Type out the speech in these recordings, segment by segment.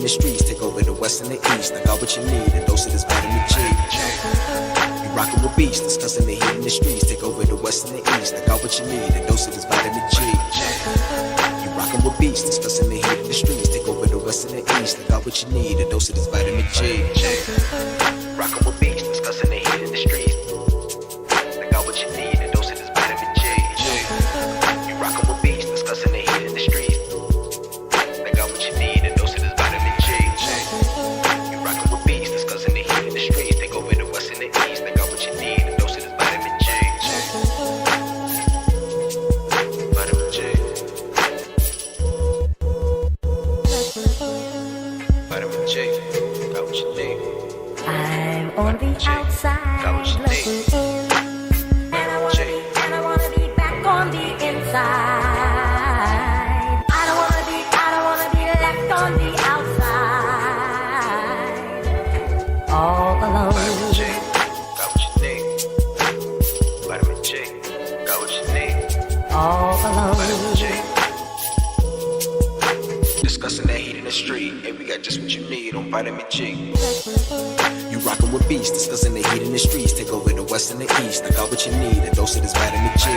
the streets, take over the west and the east. I got what you need, a dose of this vitamin G. You rockin' with beats, discussing the heat in the streets, take over the west and the east. I got what you need, a dose of this vitamin G. You rockin' with beats, discussing the heat in the streets, take over the west and the east. I got what you need, a dose of this vitamin G. Rockin' with beats, discussing the heat in the streets. I got what you need, a dose of this vitamin G. You rockin' with beats, discussing the heat in the streets. I got what you need, a dose of this vitamin G. You rockin' with beats, discussing the heat in the streets. Take over the west and the east. I got what you need, a dose of this vitamin G. Vitamin G. Vitamin G. Got what you need. I'm on the outside looking in, and I wanna be back on the inside. I don't wanna be left on the outside, all alone. Vitamin G, got what you need. Vitamin G, got what you need. All alone. Vitamin G. Discussing that heat in the street, hey, we got just what you need on Vitamin G. You rockin' with beats, discussing the heat in the streets, take over the west and the east. I got what you need, a dose of this vitamin G.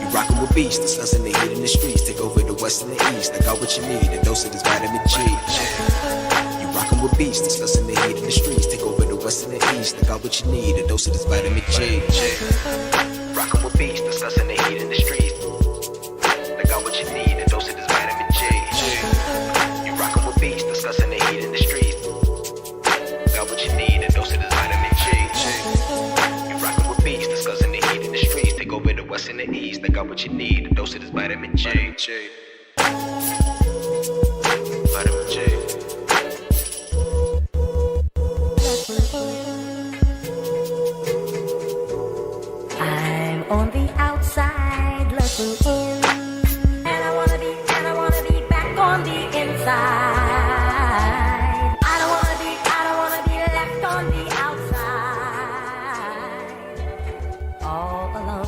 You rockin' with beats, discussing the heat in the streets, take over the west and the east. I got what you need, a dose of this vitamin G. You rockin' with beats, discussing the heat in the streets, take over the west and the east. I got what you need, a dose of this vitamin G. Rockin' with beats, discussing the heat in the streets. I got what you need, a dose of this vitamin G. You rockin' with beats, discussing the heat in the streets. Got what you need, a dose of this vitamin G. You rockin' with beats, discussing the heat in the streets. Take over the west and the east. I got what you need, a dose of this vitamin G. Vitamin G. I'm on the outside looking in, and I wanna be back on the inside. I don't wanna be left on the outside, all alone.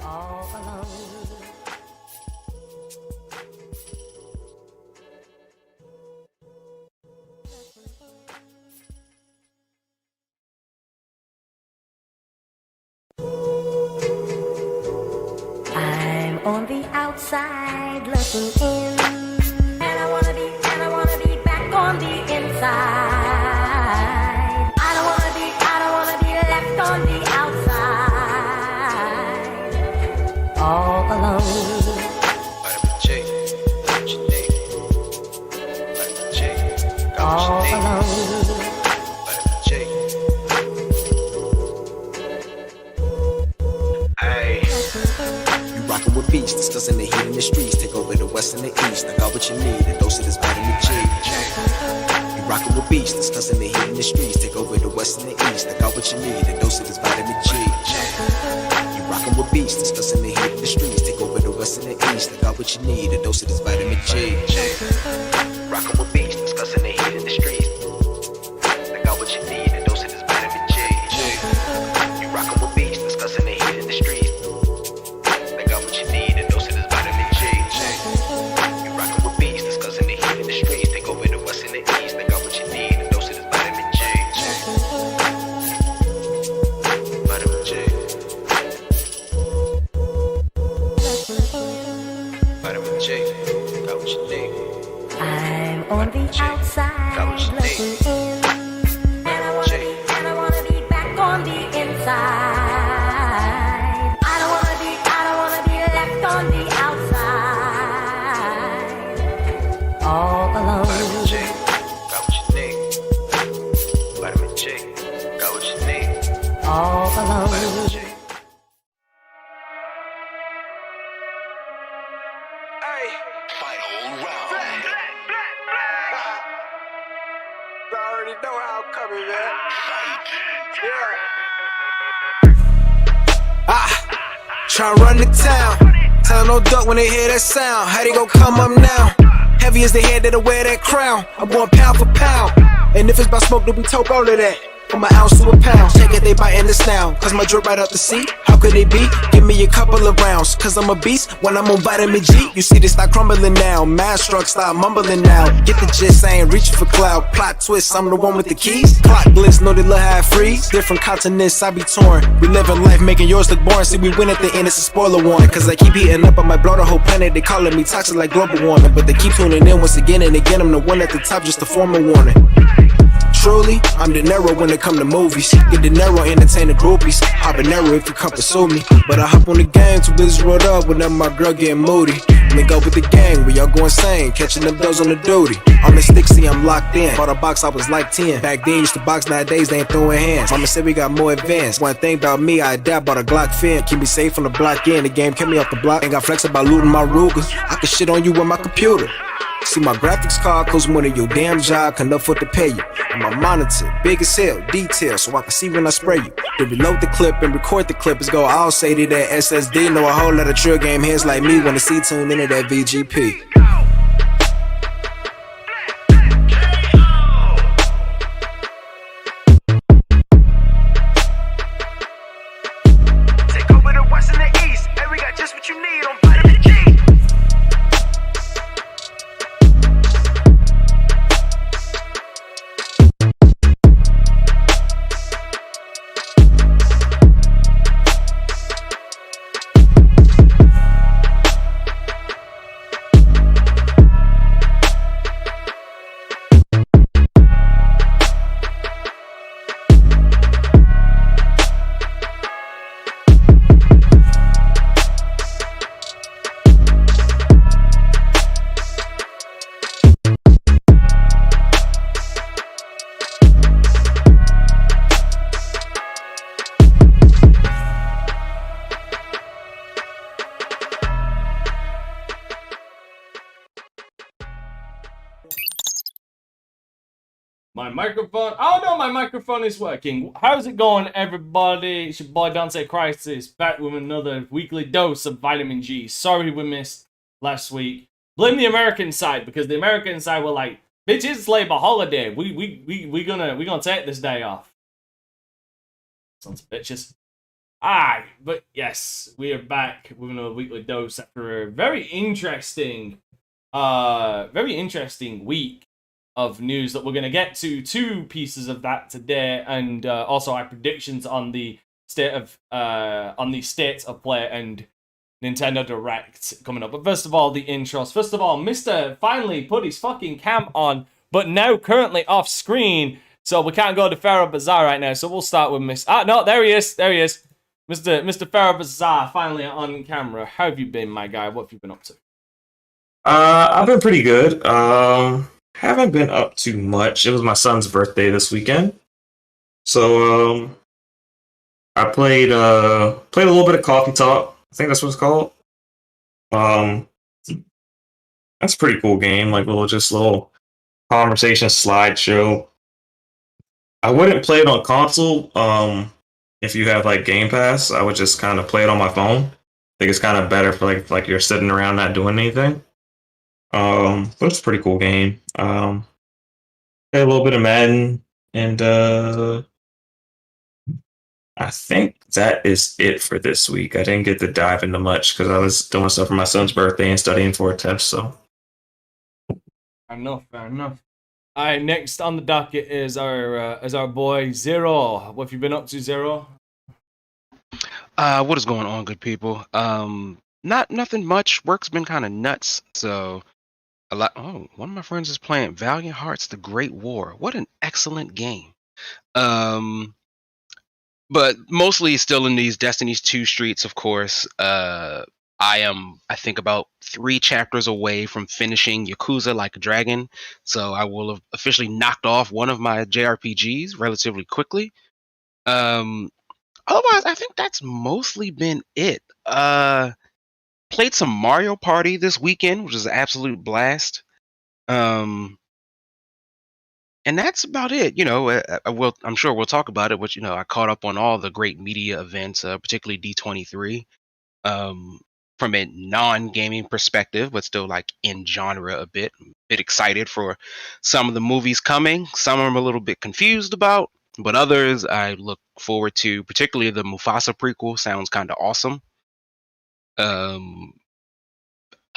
All alone. I'm on the outside looking in, and I wanna be back on the inside. I don't wanna be left on the outside, all alone. Vitamin G, got what you need. Vitamin G, got what All you need. alone. Vitamin G. Hey. You rockin' with beats, discussing the heat in the streets. Take over the west and the east. I got what you need, a dose of this vitamin G. You rockin' with beats, discussing the heat in the streets. Take over the west and the east. I got what you need, a dose of this vitamin G. You rockin' with beats, discussing the heat in the streets. Take over the west and the east. I got what you need, a dose of this vitamin G. Rockin' with beats, discussing the heat in the streets. I got what you need, a dose of this vitamin G. You rockin' with beats, discussing the heat in the streets. I got what you need, a dose of this vitamin G. You rockin' with beats, discussing the heat in the streets. Take over the west and the east. I got what you need, a dose of this vitamin G. Vitamin G. Vitamin G. Got what you need. I'm on the outside looking in, and I wanna be back on the inside. I don't wanna be left on the outside, all alone. Vitamin G, got what you need. Vitamin G, got what you need. All alone. Vitamin G. Hey, final round. I already know how I'm coming, man. Yeah. Try run the town. Tell no duck when they hear that sound. How they gon' come up now? Heavy as the head that'll wear that crown. I'm going pound for pound. And if it's about smoke, then we talk all of that. from an ounce to a pound. Take it, they biting this now, cause my drip right up the seat. How could it be? Give me a couple of rounds, cause I'm a beast when I'm on vitamin G. You see they start crumbling now, mad struck start mumbling now. Get the gist, I ain't reaching for clout. Plot twist, I'm the one with the keys. Clock blitz, know they little half freeze. Different continents, I be torn. We living life, making yours look boring. See, we win at the end, it's a spoiler warning. Cause I keep heating up, I might blow the whole planet. They calling me toxic like global warming. But they keep tuning in once again and again. I'm the one at the top, just a formal warning. Truly, I'm De Niro when it come to movies. Get De Niro, entertain the groupies. Habanero if you come pursue me. But I hop on the game, too busy rolled up whenever my girl getting moody. Link up with the gang, we all go insane. Catching them bills on the duty. I'm in Stixie, I'm locked in. Bought a box, I was like 10. Back then, used to box, nowadays they ain't throwing hands. Mama said we got more advanced. One thing about me, I adapt, bought a Glock fin. Keep me safe from the block in. The game kept me off the block. Ain't got flex about looting my Ruger. I can shit on you with my computer. See my graphics card costs more than your damn job can afford to pay you. And my monitor, big as hell, detail, so I can see when I spray you. To reload the clip and record the clip is go all say to that SSD. Know a whole lot of trill game heads like me wanna see tune into that VGP. Take over the west and the east, and we got just what you need on vitamin G. My microphone. Oh no, my microphone is working. How's it going, everybody? It's your boy Dante Crisis back with another weekly dose of vitamin G. Sorry we missed last week. Blame the American side because the American side were like, "Bitch, it's Labor holiday. We gonna take this day off." Sons of bitches. Aye, but yes, we are back with another weekly dose after a very interesting week of news that we're going to get to. Two pieces of that today, and also our predictions on the state of play and Nintendo Direct coming up. But first of all, the intros. First of all, Mr. finally put his fucking cam on, but now currently off screen, so we can't go to Pharaoh Bazaar right now. So we'll start with no, there he is. Mr. Pharaoh Bazaar finally on camera. How have you been, my guy? What have you been up to? I've been pretty good. Haven't been up too much. It was my son's birthday this weekend, so I played a little bit of Coffee Talk. I think that's what it's called. That's a pretty cool game, like little conversation slideshow. I wouldn't play it on console. If you have like Game Pass, I would just kind of play it on my phone. I think it's kind of better for like you're sitting around not doing anything. But it's a pretty cool game. Played a little bit of Madden, and I think that is it for this week. I didn't get to dive into much because I was doing stuff for my son's birthday and studying for a test. So, Fair enough. All right, next on the docket is our boy Zero. What have you been up to, Zero? What is going on, good people? Nothing much. Work's been kind of nuts, so one of my friends is playing Valiant Hearts: The Great War. What an excellent game. But mostly still in these Destiny's 2 streets, of course. I think, about 3 chapters away from finishing Yakuza Like a Dragon, so I will have officially knocked off one of my JRPGs relatively quickly. Otherwise, I think that's mostly been it. Played some Mario Party this weekend, which is an absolute blast. And that's about it. I'm sure we'll talk about it, but I caught up on all the great media events, particularly D23, from a non-gaming perspective, but still like in genre a bit excited for some of the movies coming. Some I'm a little bit confused about. But others I look forward to, particularly the Mufasa prequel. Sounds kind of awesome.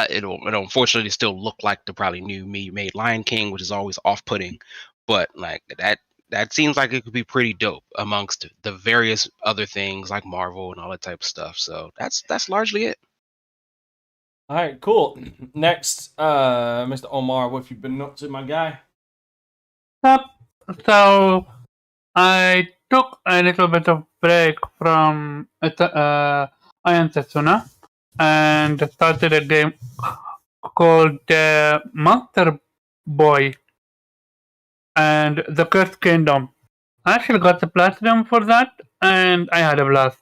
It'll unfortunately still look like the probably new me made Lion King, which is always off-putting. But like that seems like it could be pretty dope amongst the various other things like Marvel and all that type of stuff. So that's largely it. All right, cool. Next, Mr. Omar, what have you been up to, my guy? Yep. So I took a little bit of break from Iron Setsuna and started a game called Monster Boy and the Cursed Kingdom. I actually got the platinum for that, and I had a blast.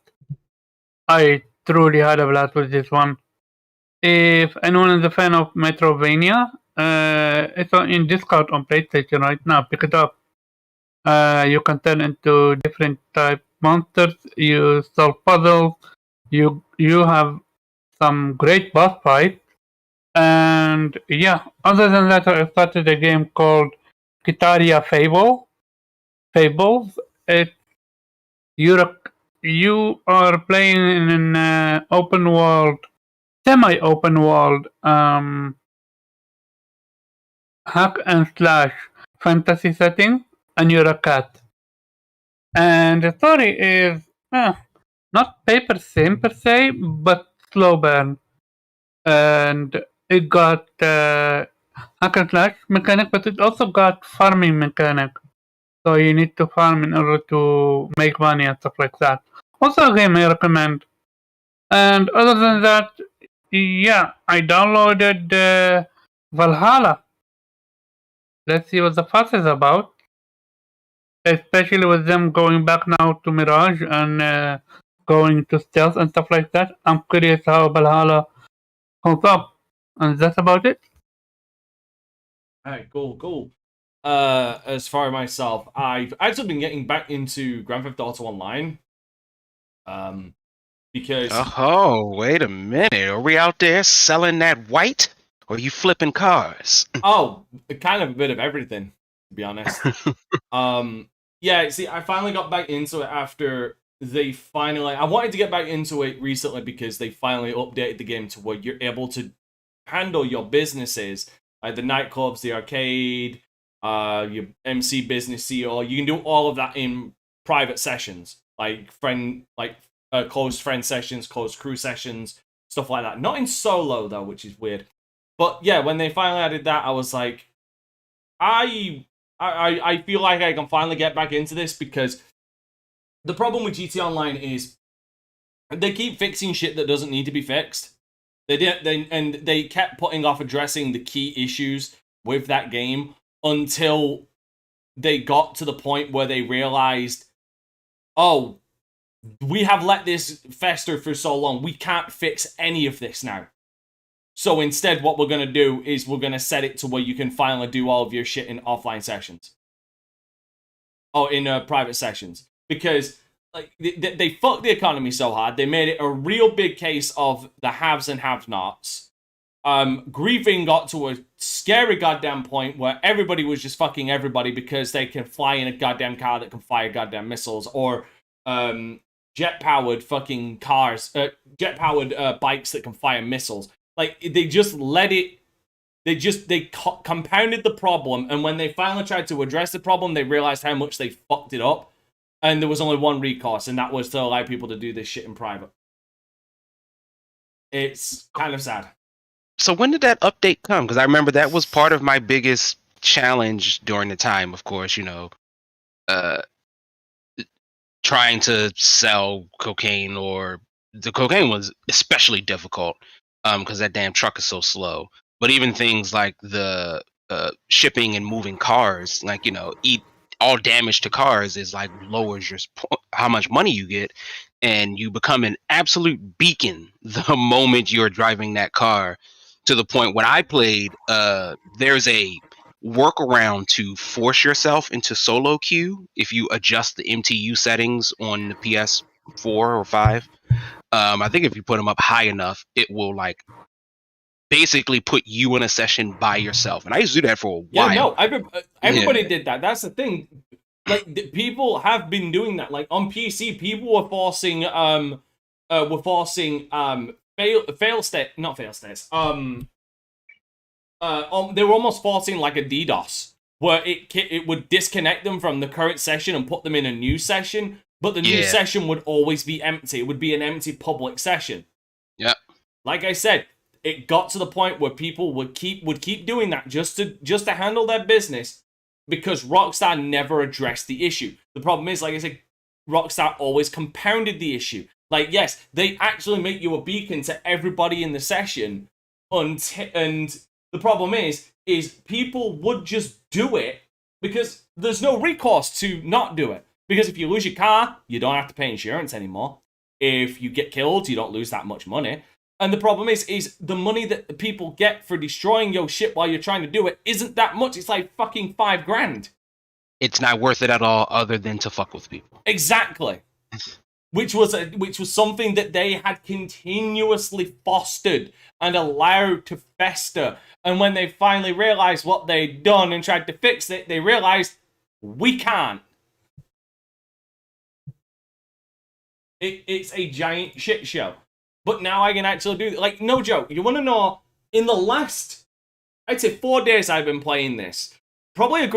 I truly had a blast with this one. If anyone is a fan of Metrovania, it's in discount on PlayStation right now. Pick it up. You can turn into different type monsters. You solve puzzles. You have some great boss fights. And yeah, other than that, I started a game called Kitaria Fables. You are playing in an open world, semi-open world, hack and slash fantasy setting, and you're a cat. And the story is not paper thin per se, but slow burn. And it got hack and slash mechanic, but it also got farming mechanic. So you need to farm in order to make money and stuff like that. Also a game I recommend. And other than that, yeah, I downloaded Valhalla. Let's see what the fuss is about. Especially with them going back now to Mirage and going to stealth and stuff like that. I'm curious how Valhalla holds up. And that's about it. Alright, cool. As far as myself, I've actually been getting back into Grand Theft Auto Online. Because Oh, wait a minute. Are we out there selling that white? Or are you flipping cars? kind of a bit of everything, to be honest. Yeah, see, I finally got back into it after they finally... I wanted to get back into it recently because they finally updated the game to where you're able to handle your businesses, like the nightclubs, the arcade, your MC business CEO. You can do all of that in private sessions, like closed friend sessions, closed crew sessions, stuff like that. Not in solo though, which is weird. But yeah, when they finally added that, I was like, I feel like I can finally get back into this, because the problem with GT Online is they keep fixing shit that doesn't need to be fixed. They kept putting off addressing the key issues with that game until they got to the point where they realized, oh, we have let this fester for so long, we can't fix any of this now. So instead, what we're going to do is we're going to set it to where you can finally do all of your shit in offline sessions. Or in private sessions. Because like they fucked the economy so hard, they made it a real big case of the haves and have-nots. Grieving got to a scary goddamn point where everybody was just fucking everybody because they can fly in a goddamn car that can fire goddamn missiles, or jet-powered fucking cars, jet-powered bikes that can fire missiles. Like, they just let it, they compounded the problem, and when they finally tried to address the problem, they realized how much they fucked it up, and there was only one recourse, and that was to allow people to do this shit in private. It's kind of sad. So when did that update come? Because I remember that was part of my biggest challenge during the time, of course, trying to sell cocaine, or the cocaine was especially difficult because that damn truck is so slow. But even things like the shipping and moving cars, like, all damage to cars is like lowers how much money you get, and you become an absolute beacon the moment you're driving that car. To the point when I played, there's a workaround to force yourself into solo queue if you adjust the MTU settings on the PS4 or 5. I think if you put them up high enough, it will like basically put you in a session by yourself. And I used to do that for a while. Yeah, no, everybody did that. That's the thing. Like people have been doing that. Like on PC, people were forcing fail state, not fail states. They were almost forcing like a DDoS, where it would disconnect them from the current session and put them in a new session, but the new session would always be empty. It would be an empty public session. Yep. Like I said, it got to the point where people would keep doing that just to handle their business, because Rockstar never addressed the issue. The problem is, like I said, Rockstar always compounded the issue. Like, yes, they actually make you a beacon to everybody in the session, and the problem is people would just do it because there's no recourse to not do it. Because if you lose your car, you don't have to pay insurance anymore. If you get killed, you don't lose that much money. And the problem is the money that people get for destroying your shit while you're trying to do it isn't that much. It's like fucking $5,000. It's not worth it at all, other than to fuck with people. Exactly. Which was something that they had continuously fostered and allowed to fester. And when they finally realized what they'd done and tried to fix it, they realized we can't. It's a giant shit show. But now I can actually do it. Like, no joke. You want to know, in the last, I'd say 4 days I've been playing this, probably a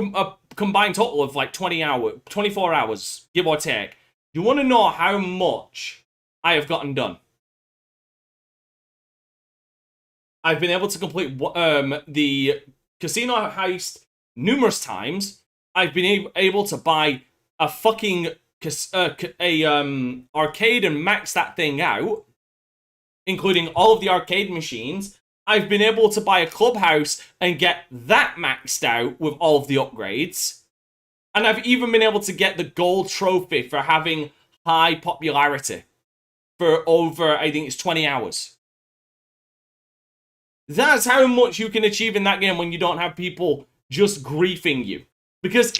combined total of like 24 hours, give or take. You want to know how much I have gotten done? I've been able to complete the casino heist numerous times. I've been able to buy a fucking arcade and max that thing out, including all of the arcade machines. I've been able to buy a clubhouse and get that maxed out with all of the upgrades. And I've even been able to get the gold trophy for having high popularity for over, I think it's 20 hours. That's how much you can achieve in that game when you don't have people just griefing you. Because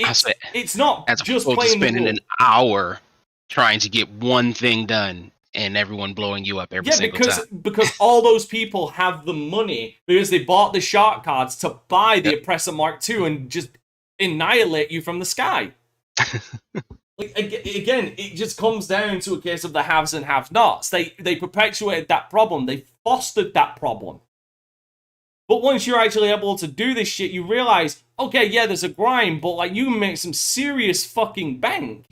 it's not just playing spending an hour trying to get one thing done and everyone blowing you up every single time. Because all those people have the money because they bought the shark cards to buy the Oppressor Mark II and just annihilate you from the sky. Like, again, it just comes down to a case of the haves and have-nots. They perpetuated that problem. They fostered that problem. But once you're actually able to do this shit, you realize, okay, yeah, there's a grind, but like you make some serious fucking bank.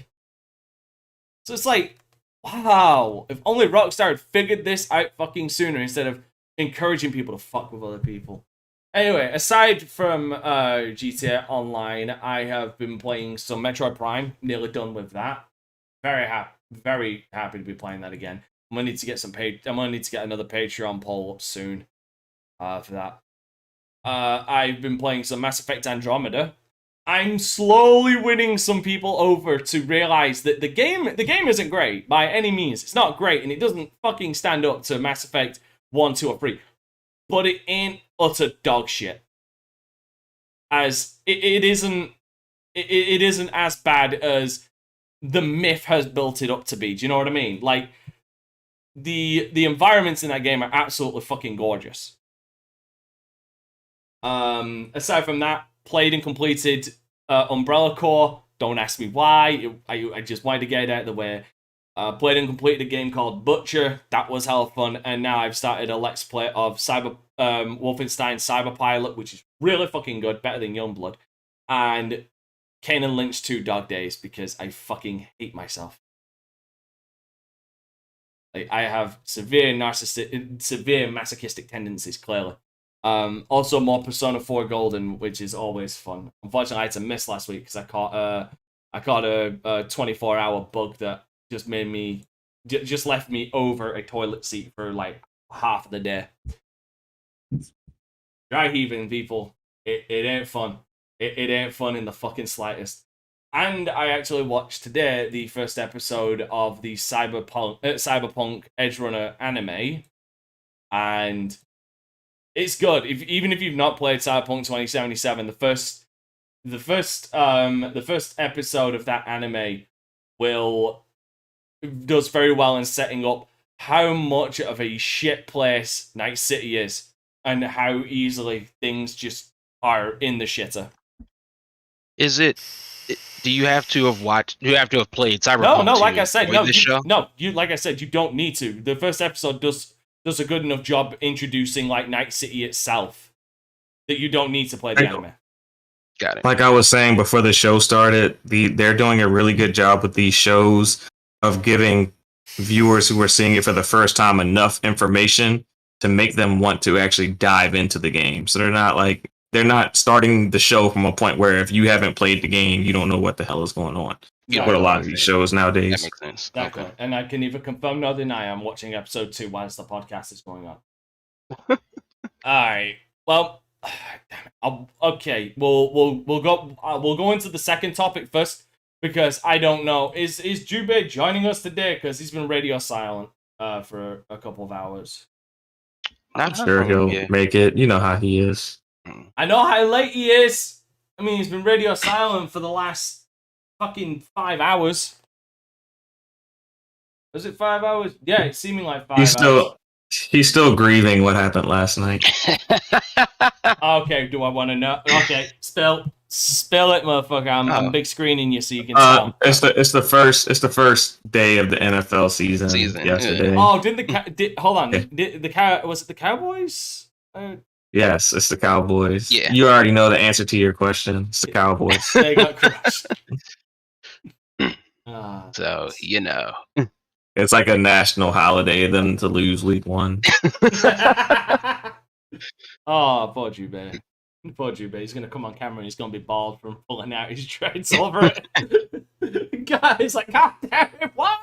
So it's like, wow, if only Rockstar had figured this out fucking sooner instead of encouraging people to fuck with other people. Anyway, aside from GTA Online, I have been playing some Metroid Prime. Nearly done with that. Very happy to be playing that again. I'm gonna need to get I'm gonna need to get another Patreon poll up soon for that. I've been playing some Mass Effect Andromeda. I'm slowly winning some people over to realize that the game isn't great by any means. It's not great, and it doesn't fucking stand up to Mass Effect 1, 2, or 3. But it ain't utter dog shit. As it isn't as bad as the myth has built it up to be. Do you know what I mean? Like the environments in that game are absolutely fucking gorgeous. Aside from that, played and completed Umbrella Corps. Don't ask me why. I just wanted to get it out of the way. Played and completed a game called Butcher. That was hella fun. And now I've started a Let's Play of Wolfenstein Cyberpilot, which is really fucking good. Better than Youngblood. And Kane and Lynch 2 Dog Days, because I fucking hate myself. Like, I have severe masochistic tendencies, clearly. Also more Persona 4 Golden, which is always fun. Unfortunately, I had to miss last week because I caught a 24-hour bug that just left me over a toilet seat for like half of the day. Dry heaving, people. It ain't fun. It ain't fun in the fucking slightest. And I actually watched today the first episode of the Cyberpunk Edgerunner anime, and it's good. Even if you've not played Cyberpunk 2077, the first episode of that anime does very well in setting up how much of a shit place Night City is and how easily things just are in the shitter. Is it? Do you have to have watched? You have to have played Cyberpunk? No, like I said, no. Like I said, you don't need to. The first episode does a good enough job introducing like Night City itself that you don't need to play the anime. Got it. Like I was saying before the show started, they're doing a really good job with these shows of giving viewers who are seeing it for the first time enough information to make them want to actually dive into the game. So they're not starting the show from a point where if you haven't played the game, you don't know what the hell is going on. Yeah, with a lot of these shows nowadays. That makes sense. Exactly. Okay. And I can neither confirm nor deny I'm watching episode 2 whilst the podcast is going on. Alright. Well, okay. We'll go into the second topic first because I don't know. Is Jubei joining us today? Because he's been radio silent for a couple of hours. I'm sure he'll make it. You know how he is. I know how late he is. I mean, he's been radio silent for the last fucking 5 hours. Was it 5 hours? Yeah, it's seeming like 5 hours. He's still grieving what happened last night. Okay, do I want to know? Okay, spill it, motherfucker. I'm big screening you so you can tell. It's the first day of the NFL season yesterday. Oh, hold on? Was it the Cowboys? Yes, it's the Cowboys. Yeah. You already know the answer to your question. It's the Cowboys. They got crushed. So, you know. It's like a national holiday then to lose week 1. Oh, poor Jubei. Poor Jubei. He's going to come on camera and he's going to be bald from pulling out his dreads over it. Guys, like, God damn it, why?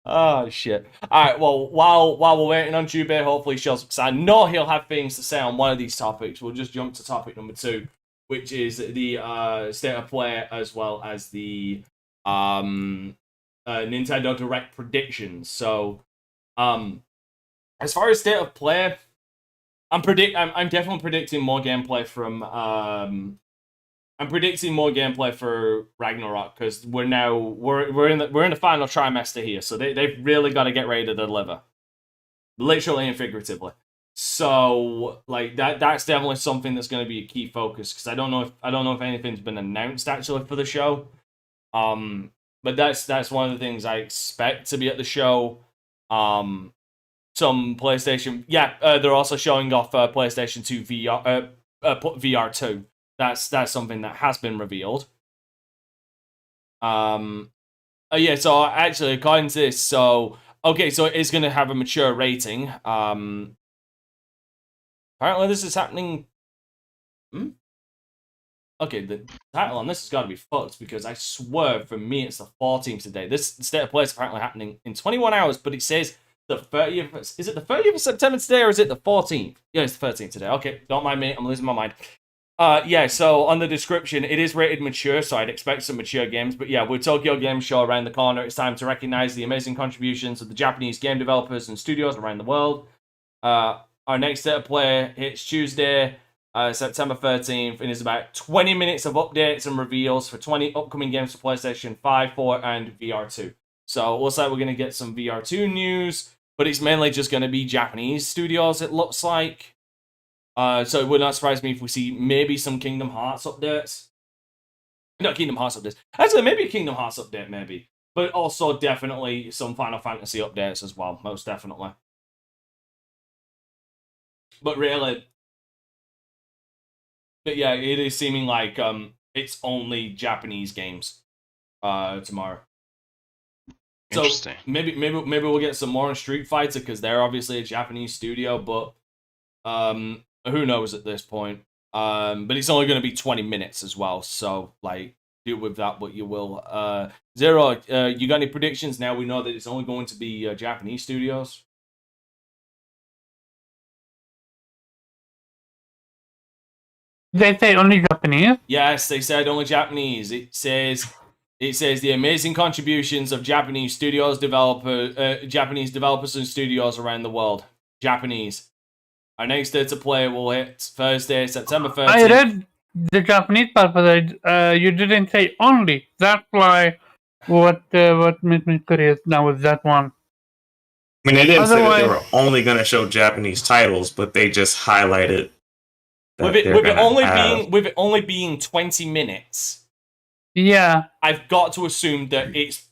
Oh, shit. Alright, well, while we're waiting on Jubei, hopefully he shows up. Because I know he'll have things to say on one of these topics. We'll just jump to topic number 2, which is the state of play as well as the Nintendo Direct predictions. So, as far as state of play, I'm definitely predicting more gameplay from I'm predicting more gameplay for Ragnarok because we're in the final trimester here, so they've really got to get ready to deliver, literally and figuratively. So like that's definitely something that's going to be a key focus because I don't know if anything's been announced actually for the show. But that's one of the things I expect to be at the show. Some PlayStation, they're also showing off PlayStation 2 VR 2. That's something that has been revealed. So actually, according to this, so it is going to have a mature rating. Apparently, this is happening. Okay, the title on this has got to be fucked because I swear for me it's the 14th today. This state of play is apparently happening in 21 hours, but it says the 30th. Is it the 30th of September today or is it the 14th? Yeah, it's the 13th today. Okay, don't mind me. I'm losing my mind. So on the description, it is rated mature, so I'd expect some mature games. But yeah, with Tokyo Game Show around the corner, it's time to recognize the amazing contributions of the Japanese game developers and studios around the world. Our next state of play hits Tuesday, September 13th, and is about 20 minutes of updates and reveals for 20 upcoming games for PlayStation 5, 4, and VR2. So it looks like we're going to get some VR2 news, but it's mainly just going to be Japanese studios, it looks like. So it would not surprise me if we see maybe some Kingdom Hearts updates. Not Kingdom Hearts updates. Actually, maybe a Kingdom Hearts update, maybe. But also definitely some Final Fantasy updates as well, most definitely. But really... But yeah, it is seeming like it's only Japanese games tomorrow. So Interesting. Maybe we'll get some more on Street Fighter because they're obviously a Japanese studio, but who knows at this point. But it's only going to be 20 minutes as well, so like deal with that what you will. Zero, you got any predictions? Now we know that it's only going to be Japanese studios. They say only Japanese? Yes, they said only Japanese. It says the amazing contributions of Japanese developers and studios around the world. Japanese. Our next day to play will hit Thursday, September 13th. I read the Japanese part, but you didn't say only. That's why what made me curious now with that one. I mean, they didn't say that they were only going to show Japanese titles, but they just highlighted with it only being 20 minutes. Yeah. I've got to assume that it's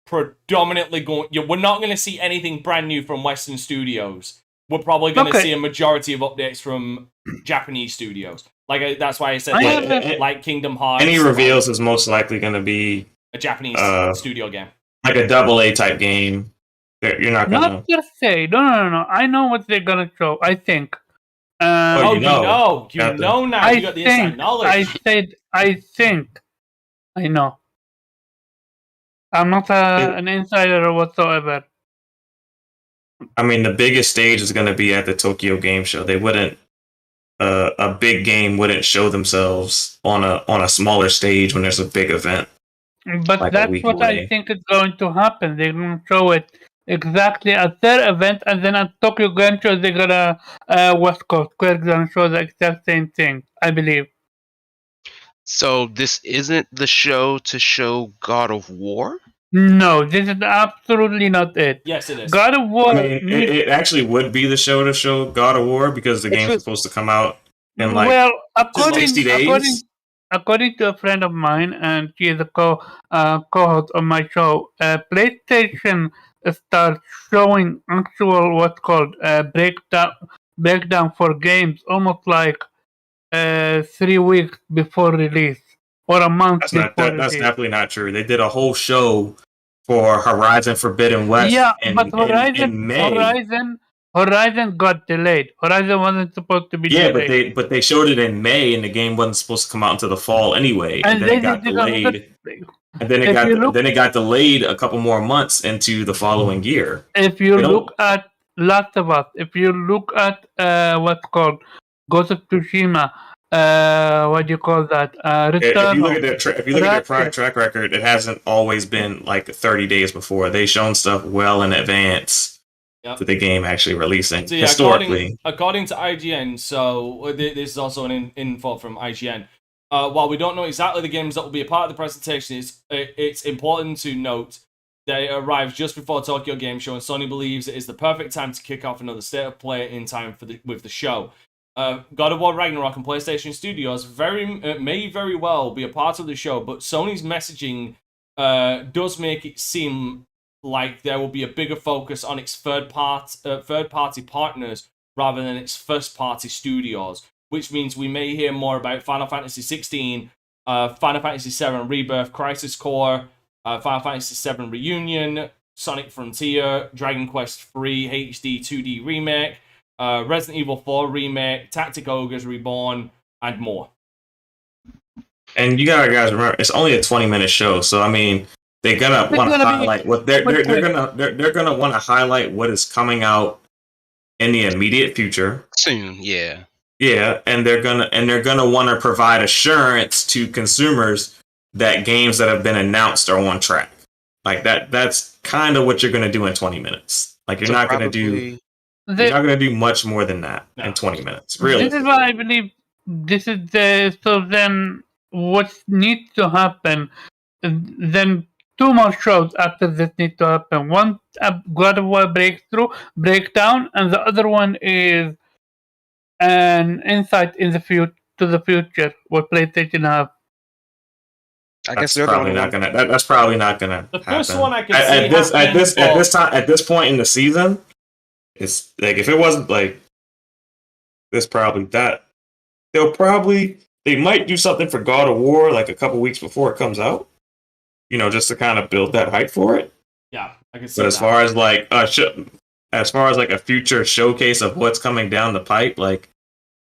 predominantly going. We're not going to see anything brand new from Western studios. We're probably going to see a majority of updates from Japanese studios. Like that's why I said like Kingdom Hearts. Any reveals is most likely going to be a Japanese studio game, like a AA type game. You're not going to. Not per se. No. I know what they're gonna show. I think. you know now. You got the inside knowledge. I think. I know. I'm not an insider whatsoever. I mean, the biggest stage is going to be at the Tokyo Game Show. They wouldn't. A big game wouldn't show themselves on a smaller stage when there's a big event. But like that's what I think is going to happen. They're going to show it exactly at their event, and then at Tokyo Game Show they're gonna West Coast Square gonna show the exact same thing, I believe. So this isn't the show to show God of War? No, this is absolutely not it. Yes, it is. God of War. I mean, it actually would be the show to show God of War because the game's supposed to come out in like 60 days. According to a friend of mine, and she is a co-host of my show, PlayStation starts showing actual what's called breakdown for games almost like 3 weeks before release or a month before release. That's definitely not true. They did a whole show for Horizon Forbidden West. Yeah, but Horizon got delayed. Horizon wasn't supposed to be delayed. Yeah, but they showed it in May, and the game wasn't supposed to come out until the fall anyway. And then it got delayed. And then it got delayed a couple more months into the following year. If you look at Last of Us, if you look at what's called Ghost of Tsushima, what do you call that? If you look at their prior track record, it hasn't always been like 30 days before. They've shown stuff well in advance. Yep. To the game actually releasing historically. According to IGN, so this is also an info from IGN. While we don't know exactly the games that will be a part of the presentation, it's important to note that it arrives just before Tokyo Game Show, and Sony believes it is the perfect time to kick off another state of play in time with the show. God of War Ragnarok and PlayStation Studios may very well be a part of the show, but Sony's messaging does make it seem like there will be a bigger focus on its third-party partners rather than its first-party studios, which means we may hear more about Final Fantasy XVI, Final Fantasy VII Rebirth, Crisis Core, Final Fantasy VII Reunion, Sonic Frontier, Dragon Quest III HD 2D Remake, Resident Evil 4 Remake, Tactic Ogres Reborn, and more. And you gotta guys remember, it's only a 20-minute show, so I mean, they're gonna want to highlight what they're gonna want to highlight what is coming out in the immediate future soon. Yeah, and they're gonna want to provide assurance to consumers that games that have been announced are on track. Like that's kind of what you're gonna do in 20 minutes. Like you're not gonna do much more than that in 20 minutes. Really, this is why I believe this is so. Then what needs to happen? Then 2 more shows after this need to happen. One, God of War breakdown, and the other one is an insight in the to the future what PlayStation have. I guess that's probably not gonna. That's probably not gonna. The happen. first one I can see at this point in the season, it's like if it wasn't like this, probably that they might do something for God of War like a couple weeks before it comes out. You know, just to kind of build that hype for it. Yeah, I can see. But as far as like a future showcase of what's coming down the pipe, like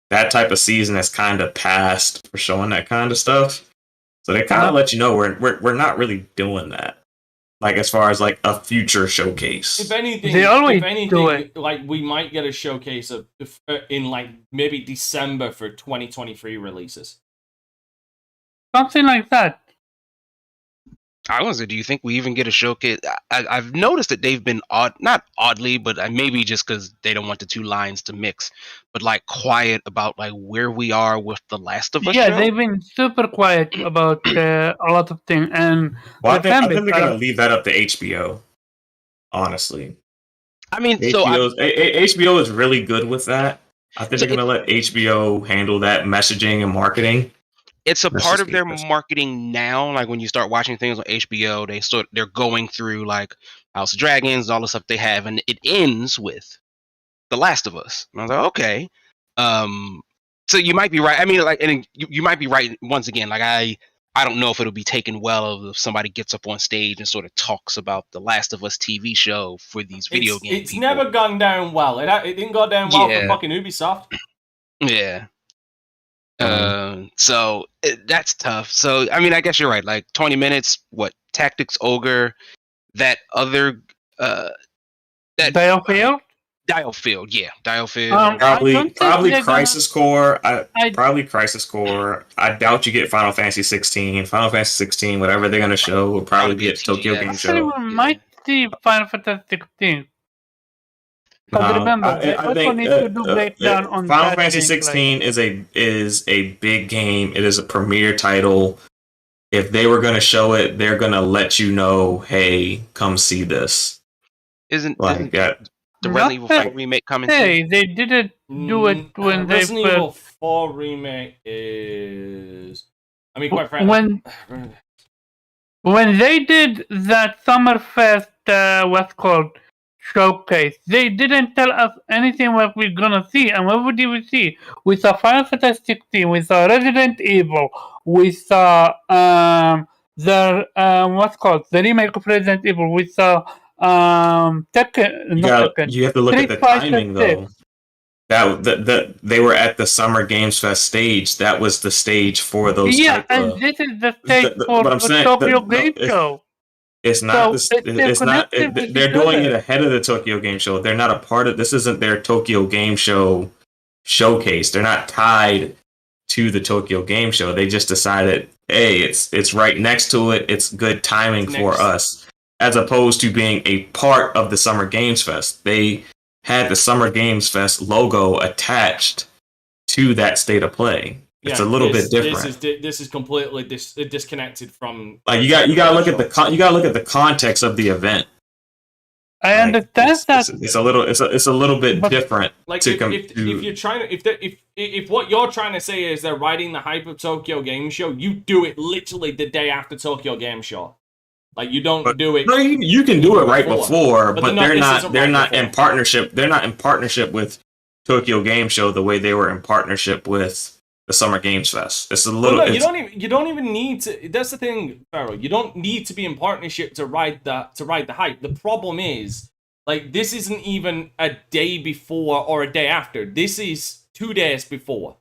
that type of season has kind of passed for showing that kind of stuff. So they kind of let you know we're not really doing that. Like as far as like a future showcase. If anything, do it. Like we might get a showcase in like maybe December for 2023 releases. Something like that. I was. Do you think we even get a showcase? I've noticed that they've been not oddly, but maybe just because they don't want the two lines to mix, but like quiet about like where we are with the Last of Us. Yeah, show. They've been super quiet about a lot of things, and I think they're gonna leave that up to HBO. Honestly, I mean, HBO is really good with that. I think they're gonna let HBO handle that messaging and marketing. It's a That's part just of their because- marketing now. Like when you start watching things on HBO, they're going through like House of Dragons, all the stuff they have, and it ends with The Last of Us. And I was like, okay. So you might be right. I mean, like, and you might be right once again. Like I don't know if it'll be taken well if somebody gets up on stage and sort of talks about the Last of Us TV show for these video games. It's never gone down well. It didn't go down well for fucking Ubisoft. Yeah. So that's tough. So I mean, I guess you're right. Like 20 minutes. What Tactics Ogre? That other that Diofield? Diofield, yeah, Diofield. Probably Crisis Core. Probably Crisis Core. I doubt you get Final Fantasy 16. Final Fantasy 16, whatever they're gonna show, will probably be at Tokyo Game Show. We might see Final Fantasy 16. But remember, they also need to do breakdown on Final Fantasy 16 is a big game. It is a premier title. If they were gonna show it, they're gonna let you know, hey, come see this. Isn't that? The Resident Evil 4 remake coming? Hey, they didn't do it when they Resident Evil 4 remake is. I mean, quite frankly, when they did that Summerfest, what's called showcase, they didn't tell us anything what we're gonna see. And what did we see? We saw Final Fantasy 16. We saw Resident Evil. We saw the remake of Resident Evil. We saw Tekken. You have to look at the timing though. That they were at the Summer Games Fest stage. That was the stage for those. Yeah, and this is the stage for the Tokyo Game Show. It's not. It's not. They're doing it ahead of the Tokyo Game Show. They're not a part of. This isn't their Tokyo Game Show showcase. They're not tied to the Tokyo Game Show. They just decided, hey, it's right next to it. It's good timing for us, as opposed to being a part of the Summer Games Fest. They had the Summer Games Fest logo attached to that state of play. It's a little bit different. This is completely disconnected from. Like you got to look at the context of the event. I understand that it's a little bit different. Like if you're trying to if what you're trying to say is they're riding the hype of Tokyo Game Show, you do it literally the day after Tokyo Game Show. Like you don't do it. No, you can do it right before, but they're not in partnership. They're not in partnership with Tokyo Game Show the way they were in partnership with the Summer Games Fest. It's a little. You don't even need to. That's the thing, Pharaoh. You don't need to be in partnership to ride the hype. The problem is, like, this isn't even a day before or a day after. This is 2 days before.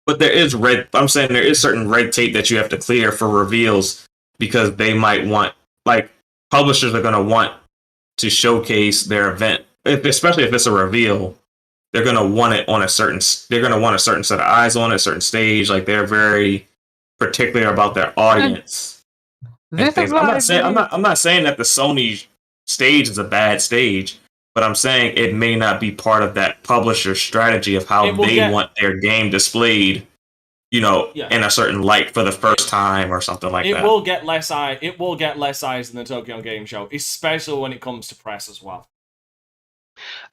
But I'm saying there is certain red tape that you have to clear for reveals because they might want, like, publishers are going to want to showcase their event, especially if it's a reveal. They're gonna want it on a certain. They're gonna want a certain set of eyes on it, a certain stage. Like they're very particular about their audience. I'm not saying that the Sony stage is a bad stage, but I'm saying it may not be part of that publisher strategy of how they want their game displayed. In a certain light for the first time or something like that. It will get less eyes than the Tokyo Game Show, especially when it comes to press as well.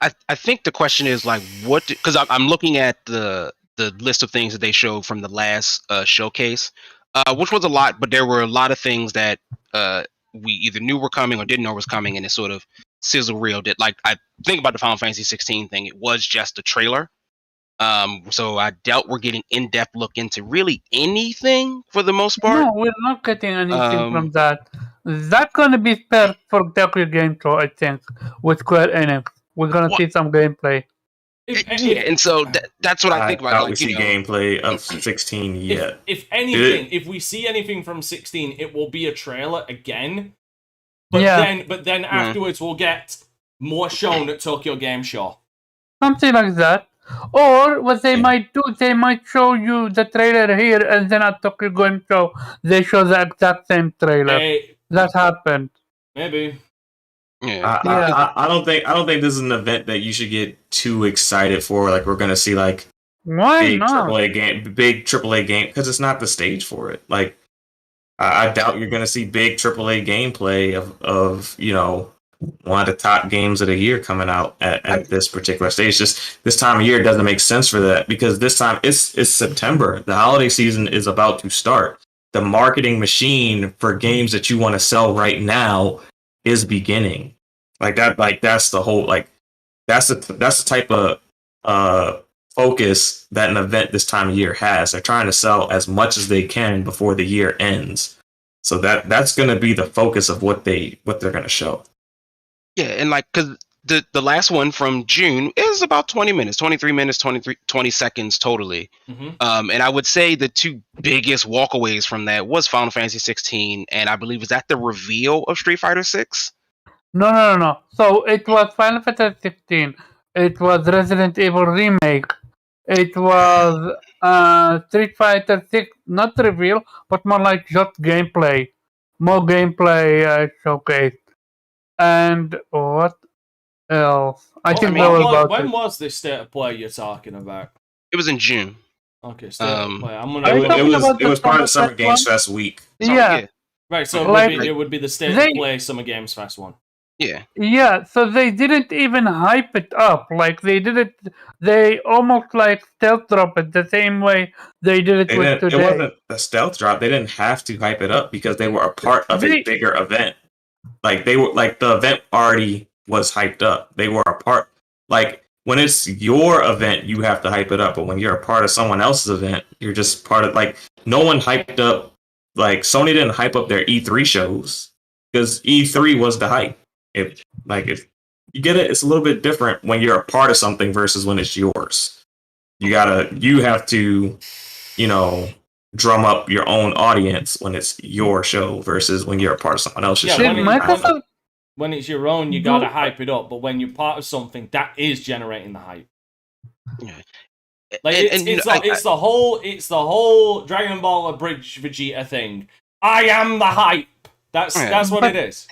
I think the question is like because I'm looking at the list of things that they showed from the last showcase, which was a lot, but there were a lot of things that we either knew were coming or didn't know was coming, and it sort of sizzle reeled it. Like I think about the Final Fantasy 16 thing, it was just a trailer, so I doubt we're getting in-depth look into really anything for the most part. No, we're not getting anything from that. That's gonna be spared for Tokyo Game Show, I think, with Square Enix. We're gonna see some gameplay. And so that's what I think about. We see gameplay of 16 yet. If anything, if we see anything from 16, it will be a trailer again. But then afterwards, we'll get more shown at Tokyo Game Show. Something like that. Or what they might do, they might show you the trailer here, and then at Tokyo Game Show, they show the exact same trailer. That happened. Maybe. Yeah. I don't think this is an event that you should get too excited for. Like we're gonna see like big AAA game because it's not the stage for it. Like I doubt you're gonna see big AAA gameplay of one of the top games of the year coming out at this particular stage. Just this time of year doesn't make sense for that because this time it's September. The holiday season is about to start. The marketing machine for games that you want to sell right now is beginning. Like that. Like that's the whole. Like that's the type of focus that an event this time of year has. They're trying to sell as much as they can before the year ends. So that's going to be the focus of what they're going to show. Yeah, and like because the last one from June is about 20 minutes, 23 minutes, 20 seconds totally. And I would say the two biggest walkaways from that was Final Fantasy 16, and I believe is that the reveal of Street Fighter 6. No. So it was Final Fantasy 16. It was Resident Evil Remake. It was Street Fighter 6, not reveal, but more like just gameplay. More gameplay showcased. And what else? I think that was about when it. was this state of play you're talking about? It was in June. Okay, state of play. I'm Are gonna. you talking about It was the part of Summer Summer Fest Games one? Fest week. So, Yeah. Right, so Like- it would be the state They- of play Summer Games Fest one. Yeah. Yeah, so they didn't even hype it up. Like they almost like stealth drop it the same way they did it with It today. wasn't a stealth drop. They didn't have to hype it up because they were a part of a bigger event. Like they were like the event already was hyped up. They were a part. Like when it's your event, you have to hype it up. But when you're a part of someone else's event, you're just part of. Like no one hyped up. Like Sony didn't hype up their E3 shows because E3 was the hype. If you get it, it's a little bit different when you're a part of something versus when it's yours. You have to, drum up your own audience when it's your show versus when you're a part of someone else's show. Did Microsoft? When it's your own, you gotta hype it up. But when you're part of something, that is generating the hype. Yeah. Like it's the whole Dragon Ball Bridge Vegeta thing. I am the hype. That's what it is.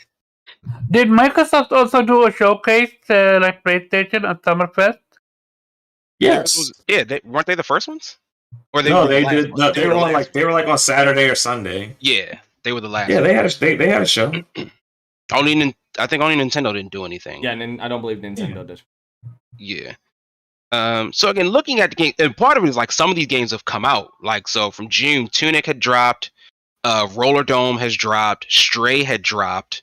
Did Microsoft also do a showcase like PlayStation at Summerfest? Yes. Weren't they the first ones? Or No, were they the did. last No, ones? they were like on Saturday or Sunday. Yeah, they were the last. Yeah, ones. they had a show. I think only Nintendo didn't do anything. Yeah, and I don't believe Nintendo did. Yeah. So again, looking at the game, and part of it is like some of these games have come out. Like so, from June, Tunic had dropped, Roller Dome has dropped, Stray had dropped.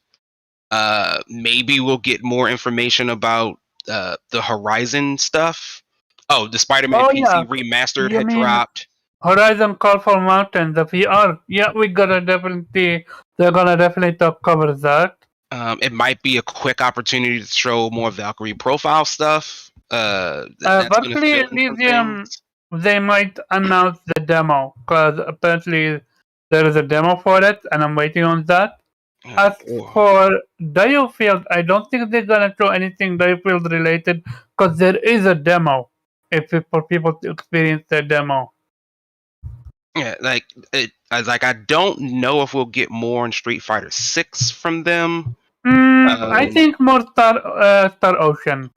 Maybe we'll get more information about the Horizon stuff. Oh, the Spider-Man PC remastered had dropped. Horizon Call for Mountain, the VR. Yeah, they're gonna definitely cover that. It might be a quick opportunity to show more Valkyrie profile stuff. Valkyrie Elysium, they might announce the demo because apparently there is a demo for it, and I'm waiting on that. As for Diofield, I don't think they're gonna show anything Diofield related because there is a demo. For people to experience the demo. Yeah, I don't know if we'll get more on Street Fighter 6 from them. I think more Star Ocean.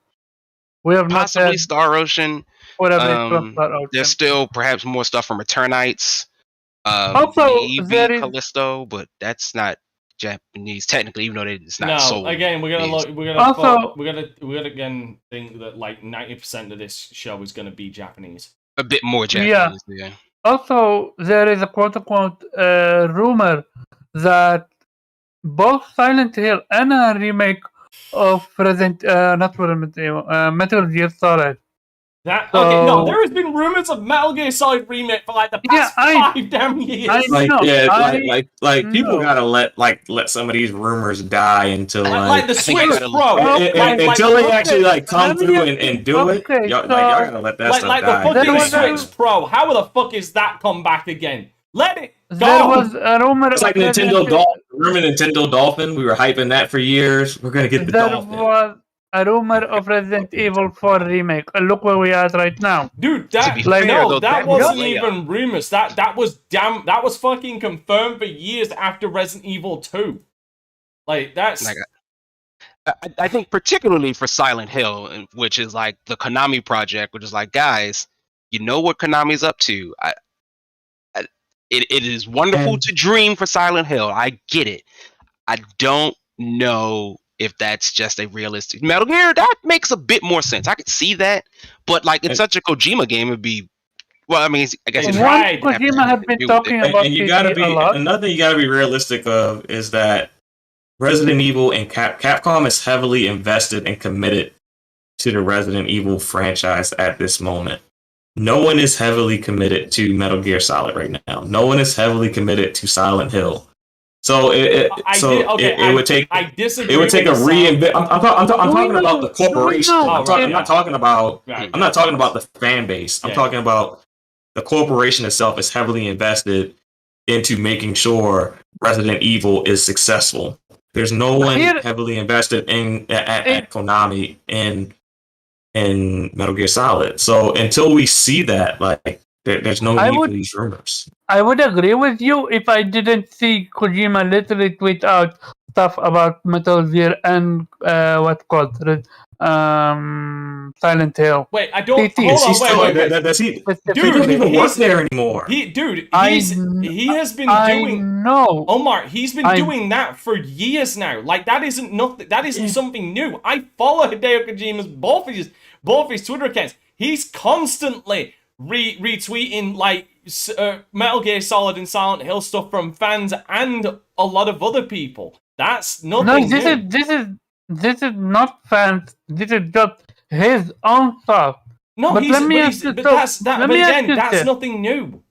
We have possibly Star Ocean. Whatever Star Ocean. There's still perhaps more stuff from Eternites. Also, maybe Callisto, but that's not Japanese technically, even though it's not. No, again, we're gonna again think that like 90% of this show is gonna be Japanese. A bit more Japanese, yeah. Also, there is a quote-unquote rumor that both Silent Hill and a remake of Metal Gear Solid. There has been rumors of Metal Gear Solid remake for like the past 5 damn years. People gotta let some of these rumors die until like the Switch Pro, until they actually come through and do it. Y'all gotta let that stuff like die. the fucking Switch Pro. How the fuck is that come back again? Let it go. There was a rumor. It's like Nintendo Dolphin. Remember Nintendo Dolphin? We were hyping that for years. We're gonna get the Dolphin. There was a rumor of Resident Evil 4 remake. Look where we are right now. Dude, that wasn't even rumors. That was fucking confirmed for years after Resident Evil 2. Like that's I think particularly for Silent Hill, which is like the Konami project, which is like, guys, you know what Konami's up to. It is wonderful to dream for Silent Hill. I get it. I don't know if that's just a realistic Metal Gear, that makes a bit more sense. I could see that, but like it's such a Kojima game, it'd be. Well, I mean, I guess They it's tried. Kojima has been talking about And you gotta PT be a lot. another thing you gotta be realistic of is that Resident Evil and Capcom is heavily invested and committed to the Resident Evil franchise at this moment. No one is heavily committed to Metal Gear Solid right now. No one is heavily committed to Silent Hill. So it would take I disagree. it would take a reinvent. I'm talking know? about the corporation. Do we know? I'm not talking about. Right. I'm not talking about the fan base. I'm Yeah. talking about the corporation itself is heavily invested into making sure Resident Evil is successful. There's no one heavily invested at Konami in Metal Gear Solid. So until we see that, like, there's no need for these rumors. I would agree with you if I didn't see Kojima literally tweet out stuff about Metal Gear and Silent Hill. Wait, I don't. PT. Hold on, wait. Does he? Dude, He doesn't even work there anymore. He has been I doing. know. Omar, he's been doing that for years now. Like that isn't nothing. That isn't something new. I follow Hideo Kojima's both his Twitter accounts. He's constantly retweeting like Metal Gear Solid and Silent Hill stuff from fans and a lot of other people. That's nothing new. This is not fans. This is just his own stuff. No, but let me ask you. That's nothing new.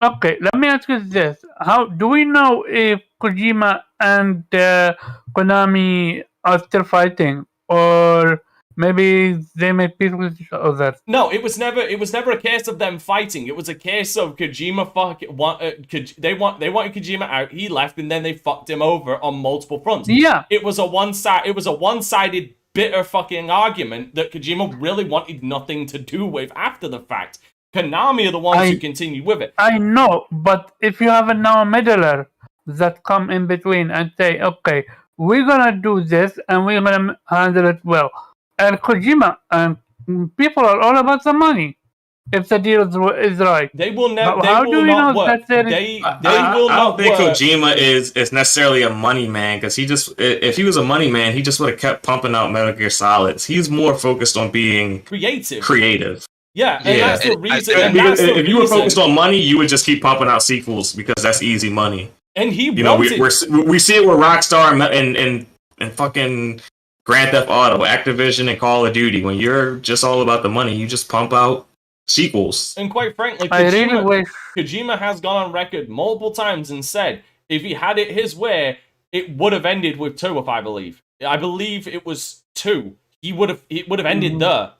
Okay, let me ask you this: how do we know if Kojima and Konami are still fighting, or maybe they made peace with each other? No, it was never a case of them fighting. It was a case of Kojima they wanted Kojima out. He left, and then they fucked him over on multiple fronts. Yeah, it was a one-sided bitter fucking argument that Kojima really wanted nothing to do with after the fact. Konami are the ones who continued with it. I know, but if you have now a middler that come in between and say, okay, we're gonna do this and we're gonna handle it well. And Kojima and people are all about the money. If the deal is right, they will never. How do we know that I don't think Kojima is necessarily a money man, because if he was a money man, he just would have kept pumping out Metal Gear Solids. He's more focused on being creative. Yeah, and that's the reason. If you were focused on money, you would just keep pumping out sequels because that's easy money. And he, we see it with Rockstar and fucking Grand Theft Auto, Activision, and Call of Duty. When you're just all about the money, you just pump out sequels. And quite frankly, Kojima has gone on record multiple times and said if he had it his way, it would have ended with 2. If I believe it was 2. It would have ended there.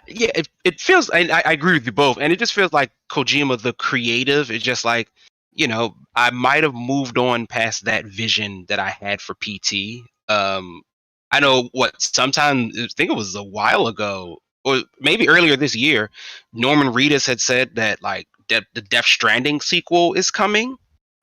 Yeah, it feels. I agree with you both, and it just feels like Kojima, the creative, is just like, I might have moved on past that vision that I had for PT. I know sometime, I think it was a while ago, or maybe earlier this year, Norman Reedus had said that like the Death Stranding sequel is coming.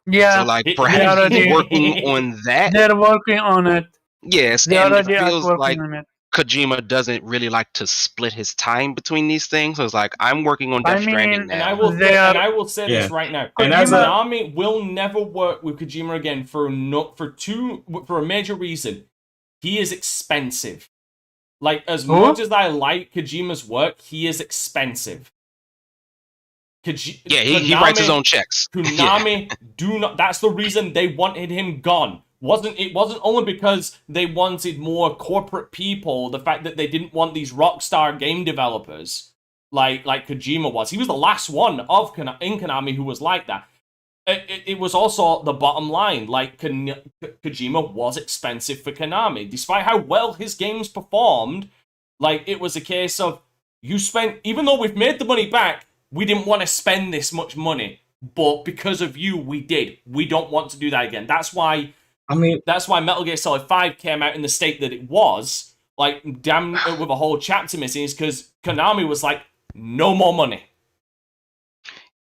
Yeah, so like perhaps he's working on that. They're working on it. Yes, they and already it feels are like working on it. Kojima doesn't really like to split his time between these things. So it's like, I'm working on Death Stranding now. And I will say this right now. Konami will never work with Kojima again for a major reason. He is expensive. Like, as much as I like Kojima's work, he is expensive. He writes his own checks. Konami do not. That's the reason they wanted him gone. It wasn't only because they wanted more corporate people, the fact that they didn't want these Rockstar game developers like Kojima was. He was the last one in Konami who was like that. It was also the bottom line. Like, Kojima was expensive for Konami. Despite how well his games performed, like, it was a case of, even though we've made the money back, we didn't want to spend this much money. But because of you, we did. We don't want to do that again. That's why Metal Gear Solid 5 came out in the state that it was, like, damn, with a whole chapter missing, is because Konami was like, no more money.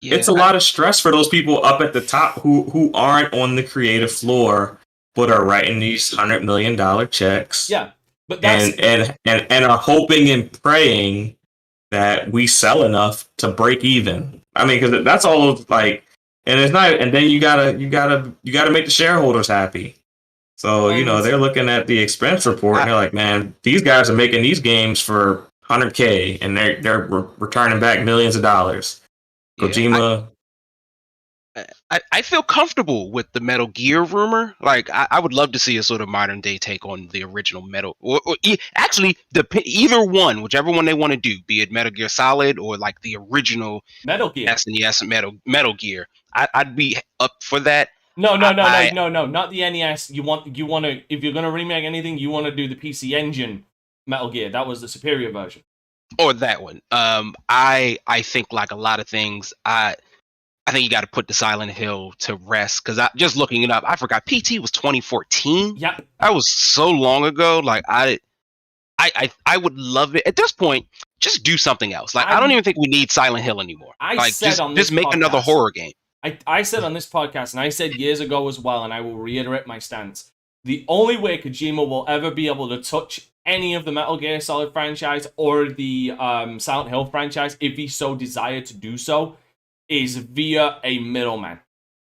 Yeah, it's a lot of stress for those people up at the top who aren't on the creative floor, but are writing these $100 million checks. Yeah, but that's and are hoping and praying that we sell enough to break even. I mean, because that's all like. And it's not, and then you gotta make the shareholders happy. So, they're looking at the expense report and they're like, man, these guys are making these games for $100K and they're returning back millions of dollars. Kojima. I feel comfortable with the Metal Gear rumor. Like, I would love to see a sort of modern day take on the original Metal, actually, either one, whichever one they want to do, be it Metal Gear Solid or like the original Metal Gear. SNES Metal Gear. I'd be up for that. No, not the NES. You want to, if you're gonna remake anything, you want to do the PC Engine Metal Gear. That was the superior version. Or that one. I think like a lot of things, I think you got to put the Silent Hill to rest, because just looking it up, I forgot PT was 2014. Yep, that was so long ago. Like I would love it at this point. Just do something else. Like I don't even think we need Silent Hill anymore. Just make another horror game. I said on this podcast, and I said years ago as well, and I will reiterate my stance. The only way Kojima will ever be able to touch any of the Metal Gear Solid franchise or the Silent Hill franchise, if he so desired to do so, is via a middleman.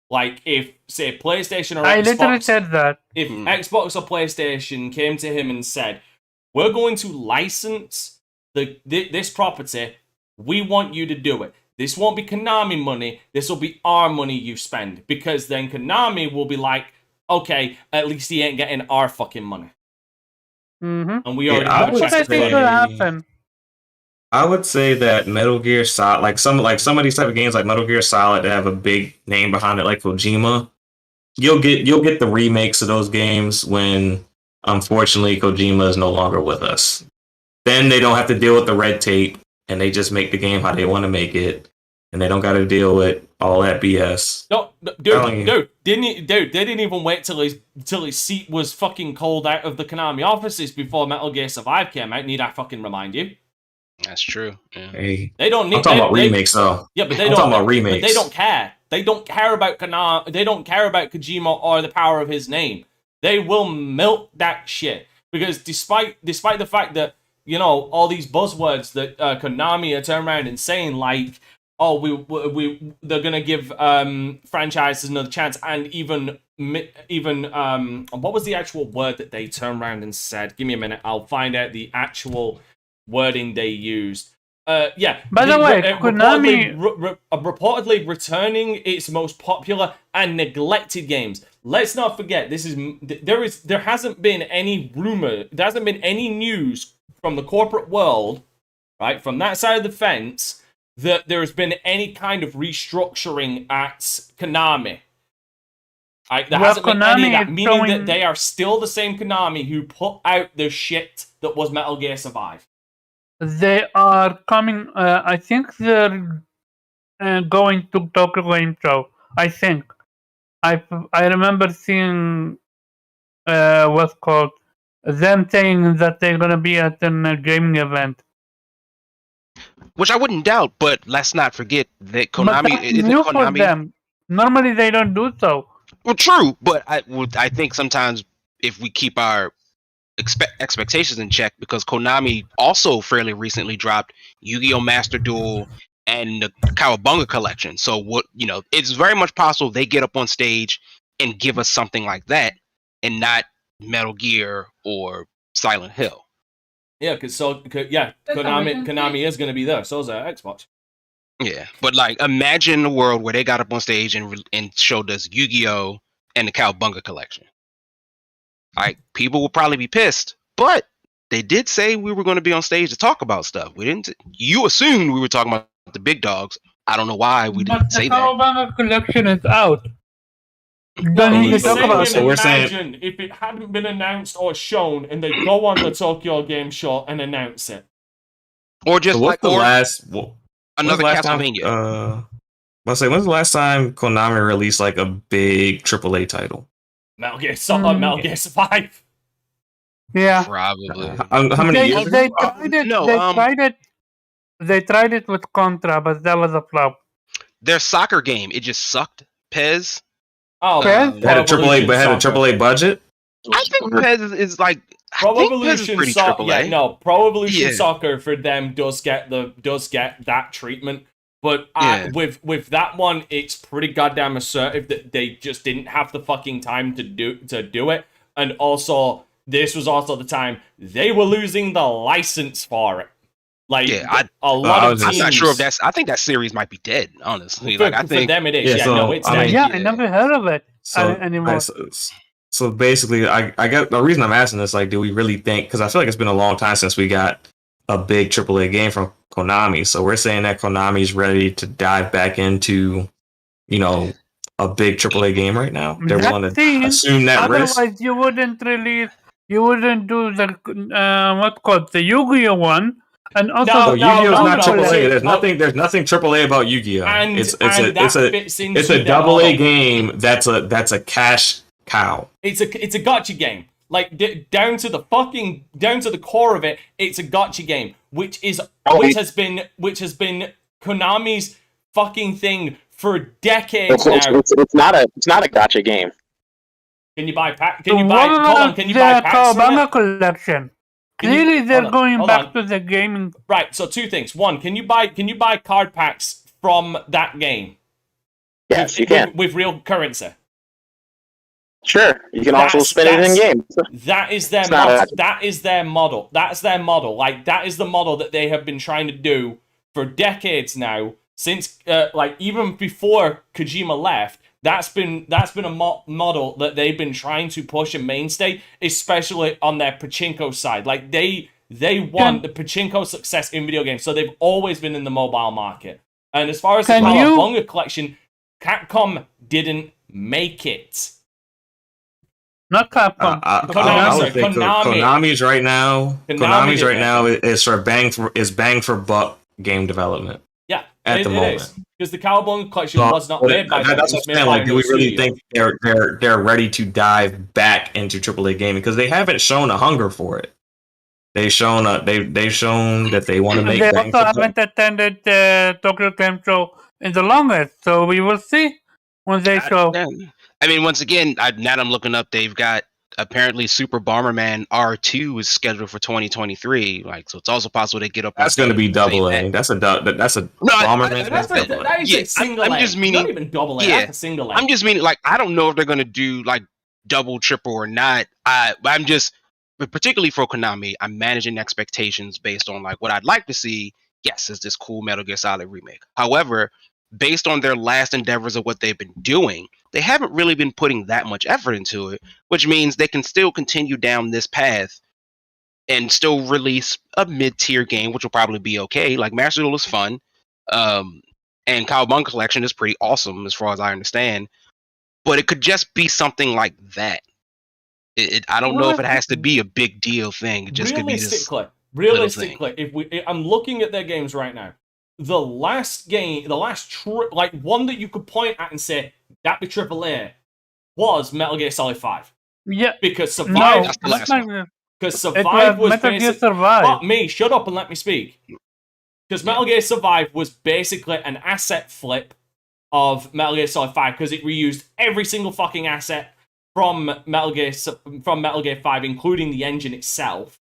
Like if, say, PlayStation or Xbox... I literally said that. If Xbox or PlayStation came to him and said, we're going to license this property, we want you to do it. This won't be Konami money, this will be our money you spend. Because then Konami will be like, okay, at least he ain't getting our fucking money. Mm-hmm. And we already What I think will happen. I would say that Metal Gear Solid, like some of these type of games, like Metal Gear Solid, that have a big name behind it, like Kojima. You'll get the remakes of those games when, unfortunately, Kojima is no longer with us. Then they don't have to deal with the red tape, and they just make the game how they want to make it, and they don't got to deal with all that BS. No, dude, they didn't even wait till his seat was fucking cold out of the Konami offices before Metal Gear Survive came out. Need I fucking remind you? That's true. Yeah. Hey, they don't need. I'm talking about remakes, though. Yeah, but I'm talking about remakes. But they don't care. They don't care about Konami. They don't care about Kojima or the power of his name. They will milk that shit, because despite the fact that all these buzzwords that Konami are turning around and saying, like, oh, they're gonna give franchises another chance, and even what was the actual word that they turned around and said? Give me a minute, I'll find out the actual wording they used. Yeah. By the way, Konami reportedly returning its most popular and neglected games. Let's not forget, there hasn't been any rumor, there hasn't been any news from the corporate world, right, from that side of the fence, that there has been any kind of restructuring at Konami. Right, there hasn't been any of that, meaning that they are still the same Konami who put out the shit that was Metal Gear Survive. They are coming. I think they're going to Tokyo Game Show. I think. I remember seeing what's called them saying that they're gonna be at a gaming event. Which I wouldn't doubt, but let's not forget that Konami. But that's new for them. Normally they don't do so. Well, true, but I think sometimes if we keep our expectations in check, because Konami also fairly recently dropped Yu-Gi-Oh! Master Duel and the Cowabunga collection. So it's very much possible they get up on stage and give us something like that, and not Metal Gear or Silent Hill. Yeah, Konami is going to be there. So is Xbox. Yeah, but like, imagine a world where they got up on stage and showed us Yu-Gi-Oh! And the Cowabunga collection. Like, people will probably be pissed, but they did say we were going to be on stage to talk about stuff. We didn't. You assumed we were talking about the big dogs. I don't know why we didn't say that. The Cowabunga collection is out. Don't need to talk about. So we're saying, if it hadn't been announced or shown, and they go on the Tokyo Game Show and announce it, or just another Castlevania. When's the last time Konami released like a big AAA title? Metal Gear Solid, Metal Gear Survive. Yeah, probably. How many years ago? They tried it with Contra, but that was a flop. Their soccer game, it just sucked. PES. Oh, PES had a AAA budget. I think PES is like Pro Evolution Soccer. AAA. Yeah, Pro Evolution Soccer for them does get that treatment. But with that one, it's pretty goddamn assertive that they just didn't have the fucking time to do it. And also, this was also the time they were losing the license for it. Like, a lot of teams... I'm not sure if that's... I think that series might be dead, honestly. Like, I think... For them it is. It's dead. I never heard of it anymore. So basically, I get the reason I'm asking this, like, do we really think, because I feel like it's been a long time since we got a big AAA game from Konami. So we're saying that Konami's ready to dive back into, you know, a big AAA game right now. They're willing to assume that risk. Otherwise, you wouldn't do the the Yu-Gi-Oh one. And also, Yu-Gi-Oh's not AAA. There's nothing AAA about Yu-Gi-Oh. It's a AA game that's a cash cow. It's a gotcha game. Like down to the core of it, it's a gotcha game, which has been Konami's fucking thing for decades now. It's not a gotcha game. Can you buy packs? Can you buy packs from it? Collection. Clearly, they're going back to the gaming. Right. So two things. One, can you buy card packs from that game? Yes, you can with real currency. Sure, you can also spend it in game. That is their model. That is their model. That's their model. Like, that is the model that they have been trying to do for decades now. Since even before Kojima left, that's been a model that they've been trying to push and mainstay, especially on their pachinko side. Like, they want the pachinko success in video games, so they've always been in the mobile market. And as far as the Cowabunga collection, Capcom didn't make it. Not Capcom. Konami's right now. Konami's right now is for bang for buck game development. Yeah, at the moment, because the Cowabunga collection was not made by them. That's what I'm saying. Like, do we really think they're ready to dive back into AAA gaming? Because they haven't shown a hunger for it. They've shown that they want to make. They also haven't attended the Tokyo Game Show in the longest, so we will see when they show. I mean, once again, now I'm looking up, they've got apparently Super Bomberman R2 is scheduled for 2023. Like, so it's also possible they get up. That's going to be double A. That's a Bomberman. That is a single A. I'm just meaning not even double A. Yeah, that's a single A. I'm just meaning, like, I don't know if they're going to do like double, triple, or not. But particularly for Konami, I'm managing expectations based on like what I'd like to see. Yes, is this cool Metal Gear Solid remake? However, based on their last endeavors of what they've been doing, they haven't really been putting that much effort into it, which means they can still continue down this path and still release a mid-tier game, which will probably be okay. Like, Master Duel is fun, and Cowabunga Collection is pretty awesome as far as I understand, but it could just be something like that. I don't know if it has to be a big deal thing. It just could be this realistically, I'm looking at their games right now. The last one that you could point at and say that be AAA was Metal Gear Solid 5. Yeah, because Survive. Because Survive was Metal Gear Survive. Fuck me, shut up and let me speak. Because Metal Gear Survive was basically an asset flip of Metal Gear Solid 5 because it reused every single fucking asset from Metal Gear 5, including the engine itself.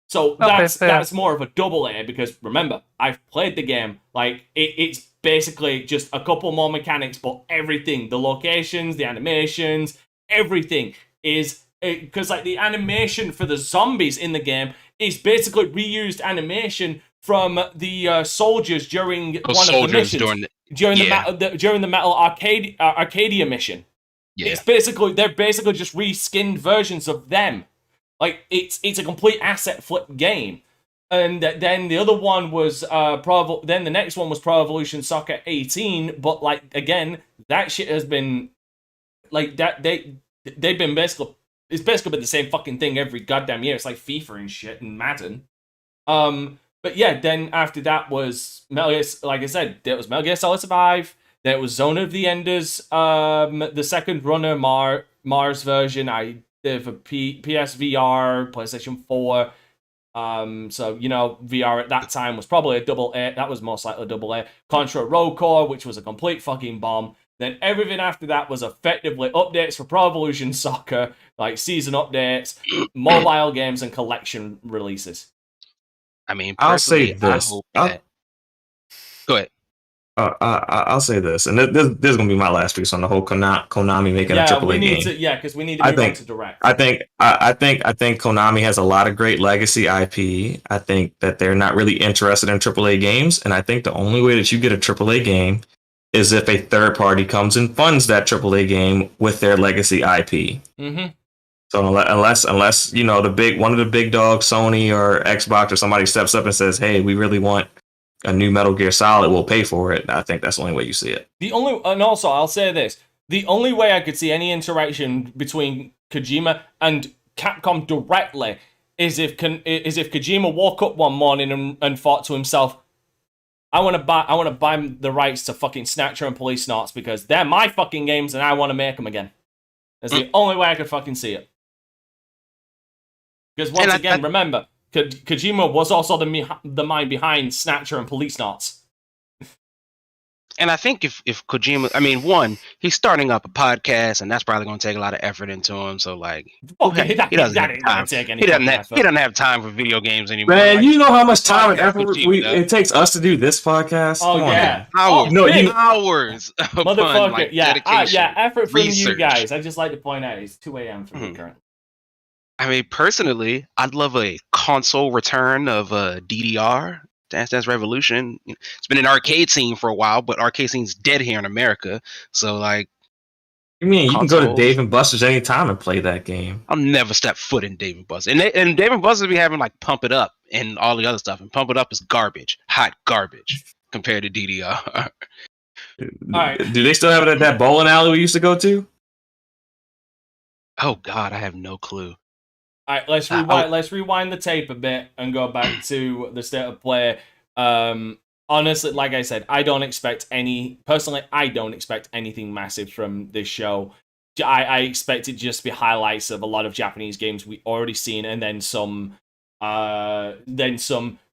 So that's more of a double A because remember, I've played the game. Like, it's basically just a couple more mechanics, but everything, the locations, the animations, everything is because like the animation for the zombies in the game is basically reused animation from the soldiers during one of the missions during the Metal Arcadia mission. Yeah. They're basically just reskinned versions of them. Like, it's a complete asset flip game. And then the other one was then the next one was Pro Evolution Soccer 18, but like again, that shit has been like that they've been it's basically been the same fucking thing every goddamn year. It's like FIFA and shit and Madden. But yeah, then after that was Metal Gear, like I said, there was Metal Gear Solid Survive. There was Zone of the Enders, the second runner Mars version. I did for PSVR, PlayStation 4. So, you know, VR at that time was probably a double A. That was most likely a double A. Contra Road Core, which was a complete fucking bomb. Then everything after that was effectively updates for Pro Evolution Soccer, like season updates, mobile games, and collection releases. I mean, I'll say this. Go ahead. I'll say this, and this is gonna be my last piece on the whole Konami making a Yeah, we AAA need game. to. Yeah, because we need to move on to direct. I think Konami has a lot of great legacy IP. I think that they're not really interested in AAA games, and I think the only way that you get a AAA game is if a third party comes and funds that AAA game with their legacy IP. Mm-hmm. So unless you know one of the big dogs, Sony or Xbox or somebody steps up and says, "Hey, we really want a new Metal Gear Solid, we'll pay for it." I think that's the only way you see it. And also I'll say this: the only way I could see any interaction between Kojima and Capcom directly is if Kojima woke up one morning and thought to himself, I want to buy the rights to fucking Snatcher and Police Knots because they're my fucking games and I want to make them again. That's the only way I could fucking see it. Because once again, remember, Kojima was also the mind behind Snatcher and Police Knots. And I think if Kojima, I mean, one, he's starting up a podcast, and that's probably going to take a lot of effort into him. So, like, Okay, he doesn't have time for video games anymore. Man, like, you know how much time and effort it takes us to do this podcast? Oh, yeah. Hours. Hours. Motherfucker. Dedication, effort from research. you guys. I just like to point out it's 2 a.m. for me currently. I mean, personally, I'd love a console return of DDR. Dance Dance Revolution. It's been an arcade scene for a while, but arcade scene's dead here in America. So, like, you mean you can go to Dave & Buster's anytime and play that game? I'll never step foot in Dave & Buster's. And Dave & Buster's be having like Pump It Up and all the other stuff, and Pump It Up is garbage, hot garbage compared to DDR. Right. Do they still have it at that bowling alley we used to go to? Oh God, I have no clue. All right, let's rewind the tape a bit and go back to the state of play. Honestly, like I said, I don't expect anything massive from this show. I expect it just to be highlights of a lot of Japanese games we already seen, and then some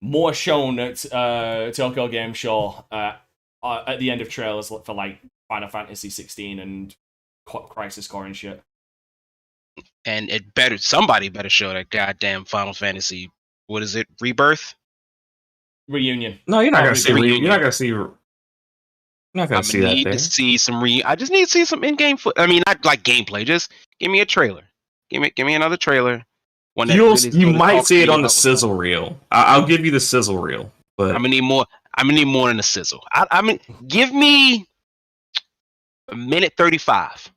more shown at Tokyo Game Show at the end of trailers for like Final Fantasy 16 and Crisis Core and shit. And somebody better show that goddamn Final Fantasy. What is it? Rebirth? Reunion. No, you're not gonna see. You're not gonna see. You're not gonna see that. I need to see some. I just need to see some in-game foot. I mean, not like gameplay. Just give me a trailer. Give me another trailer. You might see it on the sizzle reel. I'll give you the sizzle reel. But I'm gonna need more. I'm gonna need more than a sizzle. I mean, give me a minute 35.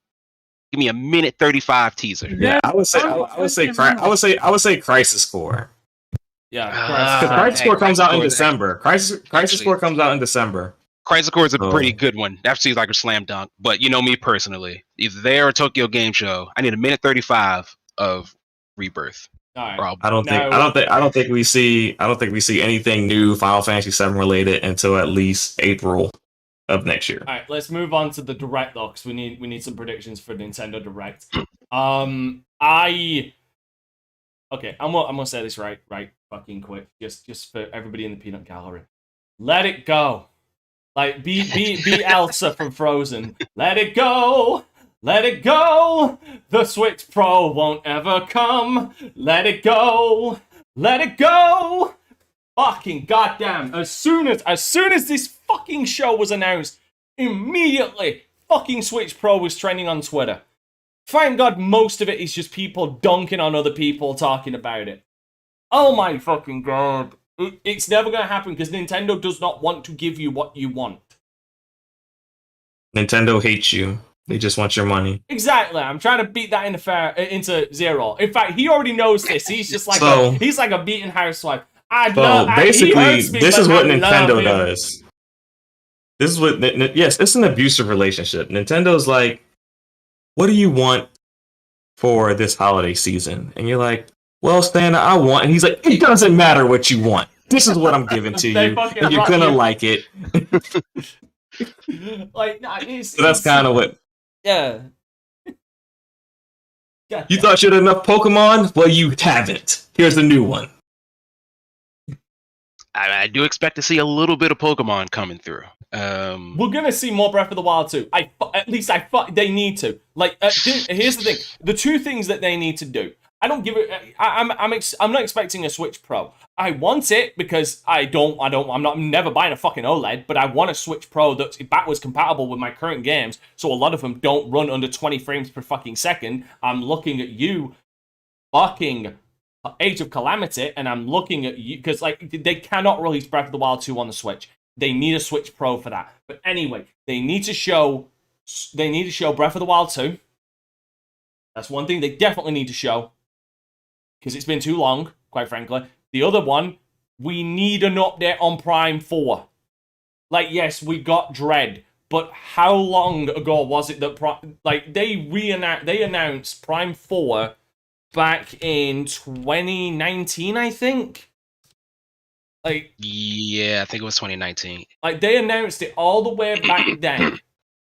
Give me a minute 35 teaser. Yeah, I would say Crisis Core. Yeah, because Crisis Core comes out in December. Crisis Core comes out in December. Crisis Core is a pretty good one. That seems like a slam dunk. But you know me personally, either there or Tokyo Game Show, I need a minute 35 of Rebirth. Right. I don't think we see anything new Final Fantasy VII related until at least April of next year. All right, let's move on to the Direct though, because we need some predictions for Nintendo Direct. I'm gonna say this right fucking quick, just for everybody in the peanut gallery. Let it go, like be Elsa from Frozen. Let it go. Let it go. The Switch Pro won't ever come. Let it go. Let it go. Fucking goddamn! As soon as this fucking show was announced, immediately fucking Switch Pro was trending on Twitter. Thank God most of it is just people dunking on other people talking about it. Oh my fucking God. It's never gonna happen because Nintendo does not want to give you what you want. Nintendo hates you. They just want your money. Exactly. I'm trying to beat that into zero. In fact, he already knows this. He's just like he's like a beaten housewife. Basically, this is what Nintendo does. This is what, yes, it's an abusive relationship. Nintendo's like, what do you want for this holiday season? And you're like, well, Stan, I want, and he's like, it doesn't matter what you want. This is what I'm giving to you, and you're gonna like it. Like, so that's kind of what. Yeah. You thought you had enough Pokemon? Well, you haven't. Here's a new one. I do expect to see a little bit of Pokemon coming through. We're gonna see more Breath of the Wild too. They need to. Like, here's the thing: the two things that they need to do. I don't give it. I'm not expecting a Switch Pro. I want it because I'm never buying a fucking OLED, but I want a Switch Pro that's backwards compatible with my current games, so a lot of them don't run under 20 frames per fucking second. I'm looking at you, fucking Age of Calamity, and I'm looking at you because like they cannot release Breath of the Wild 2 on the Switch. They need a Switch Pro for that. But anyway, they need to show Breath of the Wild 2. That's one thing they definitely need to show. Because it's been too long, quite frankly. The other one, we need an update on Prime 4. Like, yes, we got Dread, but how long ago was it that they announced Prime 4 back in 2019, I think? Like, yeah, I think it was 2019. Like, they announced it all the way back then.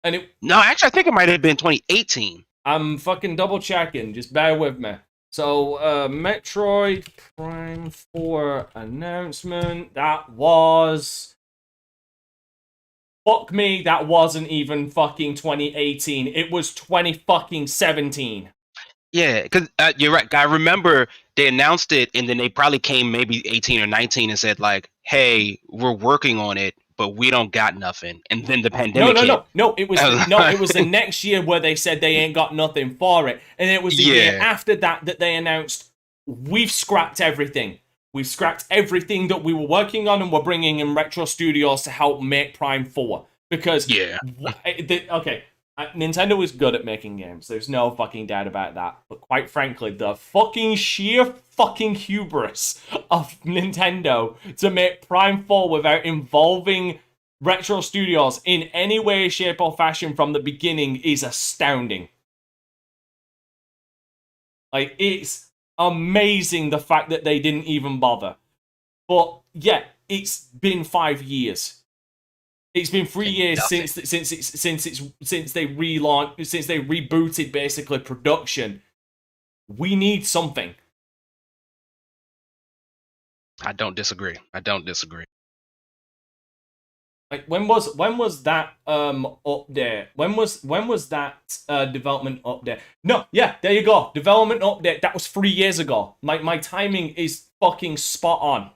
And No, actually, I think it might have been 2018. I'm fucking double checking, just bear with me. So, Metroid Prime 4 announcement, that was... Fuck me, that wasn't even fucking 2018. It was 2017. Yeah, because you're right. I remember they announced it, and then they probably came maybe 18 or 19 and said, like, hey, we're working on it, but we don't got nothing. And then the pandemic hit. No, it was it was the next year where they said they ain't got nothing for it. And it was the year after that they announced, we've scrapped everything. We've scrapped everything that we were working on, and we're bringing in Retro Studios to help make Prime 4. Because, Nintendo is good at making games. There's no fucking doubt about that. But quite frankly, the fucking sheer fucking hubris of Nintendo to make Prime 4 without involving Retro Studios in any way, shape, or fashion from the beginning is astounding. Like, it's amazing the fact that they didn't even bother. But, yeah, it's been 5 years. It's been 3 years since they relaunched, since they rebooted basically production. We need something. I don't disagree. Like when was that update? When was that development update? No, yeah, there you go. Development update. That was 3 years ago. My timing is fucking spot on.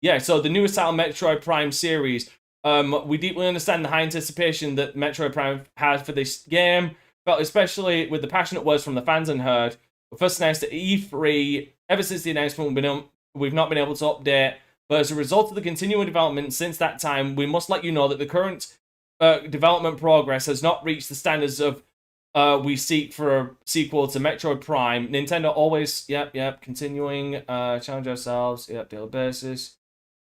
Yeah, so the newest title, Metroid Prime series. We deeply understand the high anticipation that Metroid Prime has for this game, but especially with the passionate words from the fans and heard. We first announced at E3. Ever since the announcement, we've not been able to update. But as a result of the continuing development since that time, we must let you know that the current development progress has not reached the standards of we seek for a sequel to Metroid Prime. Nintendo always, continuing, challenge ourselves, daily basis.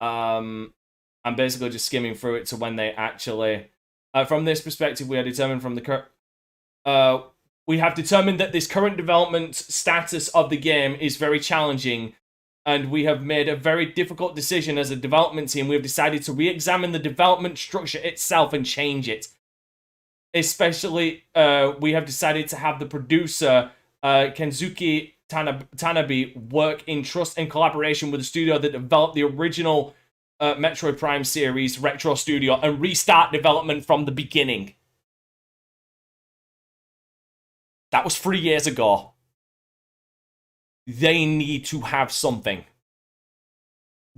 I'm basically just skimming through it to when they actually... from this perspective, we have determined that this current development status of the game is very challenging, and we have made a very difficult decision as a development team. We have decided to re-examine the development structure itself and change it. Especially, we have decided to have the producer, Kensuke Tanabe, work in trust and collaboration with the studio that developed the original Metroid Prime series, Retro Studio, and restart development from the beginning. That was 3 years ago. They need to have something.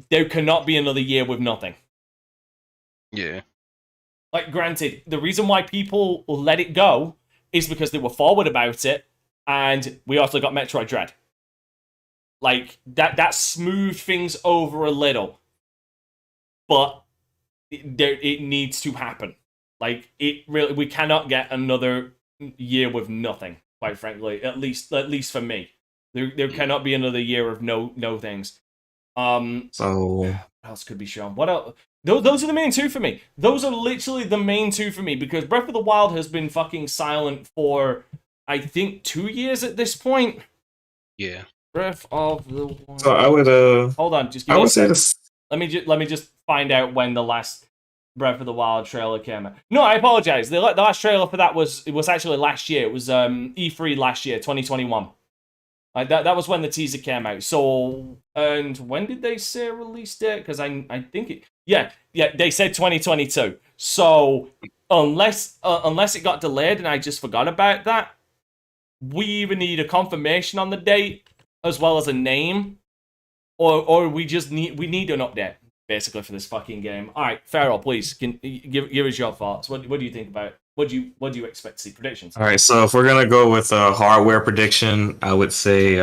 There cannot be another year with nothing. Yeah. Like, granted, the reason why people let it go is because they were forward about it, and we also got Metroid Dread. Like, that smoothed things over a little. But it needs to happen. Like, we cannot get another year with nothing, quite frankly. At least for me. There cannot be another year of no things. So what else could be shown? What else? Those are the main two for me. Those are literally the main two for me, because Breath of the Wild has been fucking silent for, I think, 2 years at this point. Yeah. Breath of the Wild. So I would hold on, just give me a second. Let me just find out when the last Breath of the Wild trailer came out. No, I apologize. The last trailer for that was actually last year. It was E3 last year, 2021. Like that was when the teaser came out. So, and when did they say release date? Because I think it, yeah, they said 2022. So unless it got delayed and I just forgot about that, we either need a confirmation on the date as well as a name, or we need an update basically for this fucking game. All right, Farrell, please give us your thoughts. What do you think about it? What do you expect to see? Predictions? All right, so if we're gonna go with a hardware prediction, I would say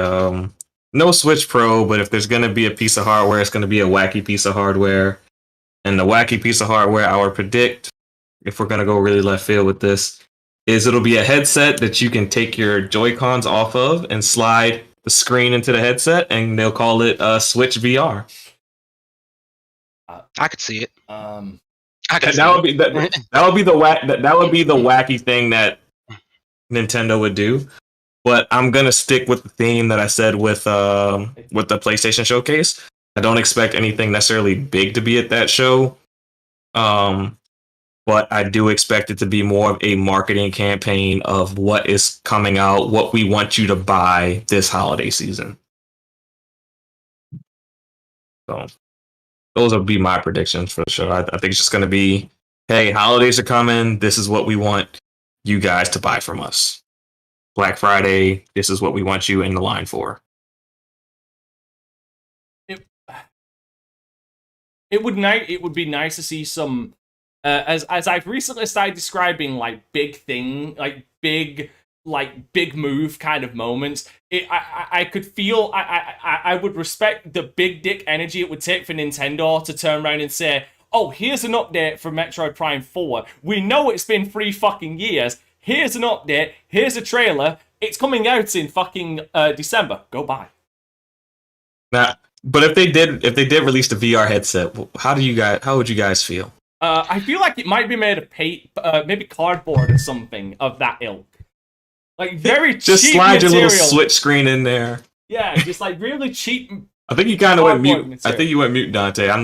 no Switch Pro, but if there's gonna be a piece of hardware, it's gonna be a wacky piece of hardware. And the wacky piece of hardware I would predict, if we're gonna go really left field with this, is it'll be a headset that you can take your Joy-Cons off of and slide the screen into the headset, and they'll call it Switch VR. I could see it. That would be the wacky thing that Nintendo would do. But I'm gonna stick with the theme that I said with the PlayStation Showcase. I don't expect anything necessarily big to be at that show, but I do expect it to be more of a marketing campaign of what is coming out, what we want you to buy this holiday season. So those will be my predictions for the show. I think it's just going to be, hey, holidays are coming. This is what we want you guys to buy from us. Black Friday, this is what we want you in the line for. It would be nice to see some, as I've recently started describing, like big move kind of moments. I could feel I would respect the big dick energy it would take for Nintendo to turn around and say, oh, here's an update for Metroid Prime 4. We know it's been 3 fucking years. Here's an update. Here's a trailer. It's coming out in fucking December. Go buy. Nah. But if they did release the VR headset, how would you guys feel? I feel like it might be made of maybe cardboard or something of that ilk. Like very cheap just slide material. your little Switch screen in there. Yeah, just like really cheap. I think you kind of went mute. Material. I think you went mute, Dante. I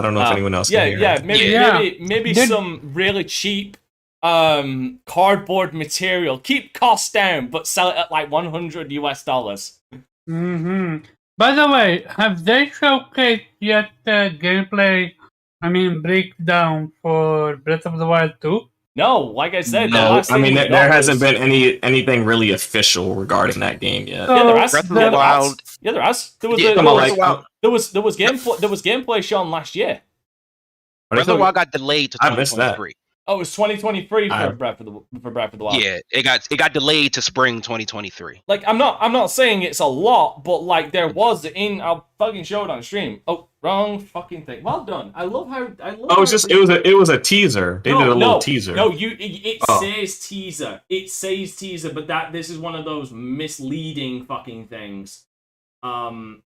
don't know if anyone else can hear. Maybe some really cheap cardboard material. Keep costs down, but sell it at like $100 US. Mm-hmm. By the way, have they showcased yet the gameplay, breakdown for Breath of the Wild 2? No, like I said, no. There hasn't been anything really official regarding that game yet. Yeah, there has. Breath of the Wild. Yeah, there has. There was gameplay shown last year. Breath of the Wild got delayed to 2023. I missed that. Oh, it was 2023 for Breath of the Wild. Yeah, it got delayed to spring 2023. Like I'm not saying it's a lot, but like there was I'll fucking show it on stream. Oh, wrong fucking thing. Well done. I love how. It was a teaser. They did a little teaser. No, it says teaser. It says teaser, but this is one of those misleading fucking things. Give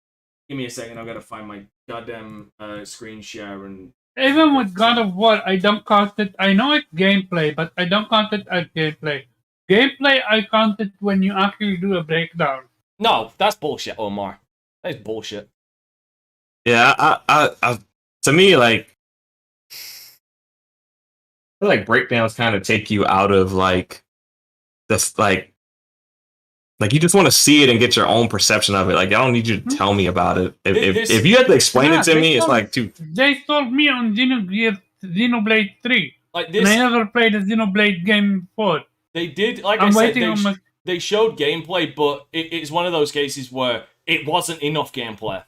me a second. I've got to find my goddamn screen share and. Even with God of War, I don't count it. I know it's gameplay, but I don't count it as gameplay. Gameplay, I count it when you actually do a breakdown. No, that's bullshit, Omar. That's bullshit. Yeah, I to me, like, I feel like breakdowns kind of take you out of like this, like you just want to see it and get your own perception of it. Like, I don't need you to tell me about it. If you had to explain it to me, it's like too. They told me on Xenoblade 3. Like this, and I never played a Xenoblade game before. They did, like I said, they showed gameplay, but it's one of those cases where it wasn't enough gameplay.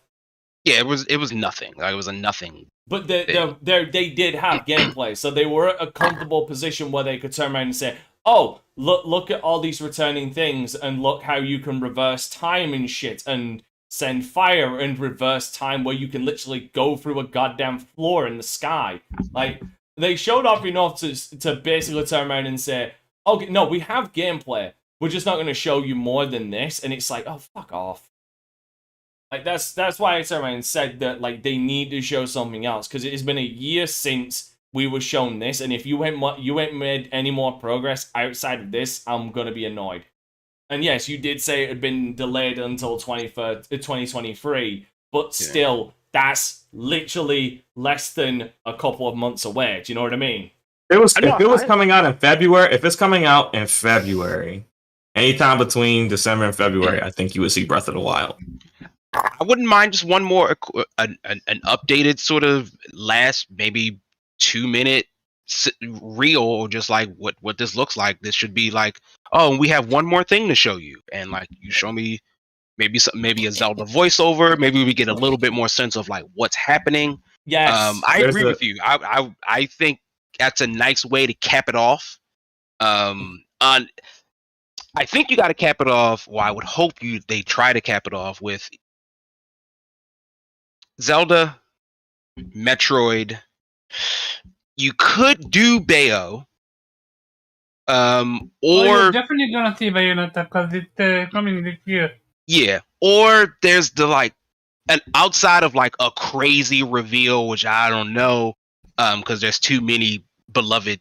Yeah, it was nothing. Like, it was a nothing. But they did have gameplay, so they were at a comfortable position where they could turn around and say, oh, look at all these returning things, and look how you can reverse time and shit, and send fire and reverse time where you can literally go through a goddamn floor in the sky. Like, they showed off enough to basically turn around and say, okay, no, we have gameplay. We're just not going to show you more than this. And it's like, oh, fuck off. Like, that's why I turned around and said that, like, they need to show something else, because it has been a year since we were shown this, and if you ain't made any more progress outside of this, I'm gonna be annoyed. And yes, you did say it had been delayed until 2023, but still, that's literally less than a couple of months away. Do you know what I mean? If it was coming out in February, if it's coming out in February, anytime between December and February, I think you would see Breath of the Wild. I wouldn't mind just one more, an updated sort of last maybe 2-minute real or just like what this looks like. This should be like, oh, we have one more thing to show you, and like you show me maybe a Zelda voiceover. Maybe we get a little bit more sense of like what's happening. Yes. I agree with you. I think that's a nice way to cap it off. I think you got to cap it off. Well, I would hope they try to cap it off with Zelda, Metroid. You could do Bayo. You're definitely gonna see Bayonetta because it's coming this year. Yeah, or there's the like an outside of like a crazy reveal, which I don't know, because there's too many beloved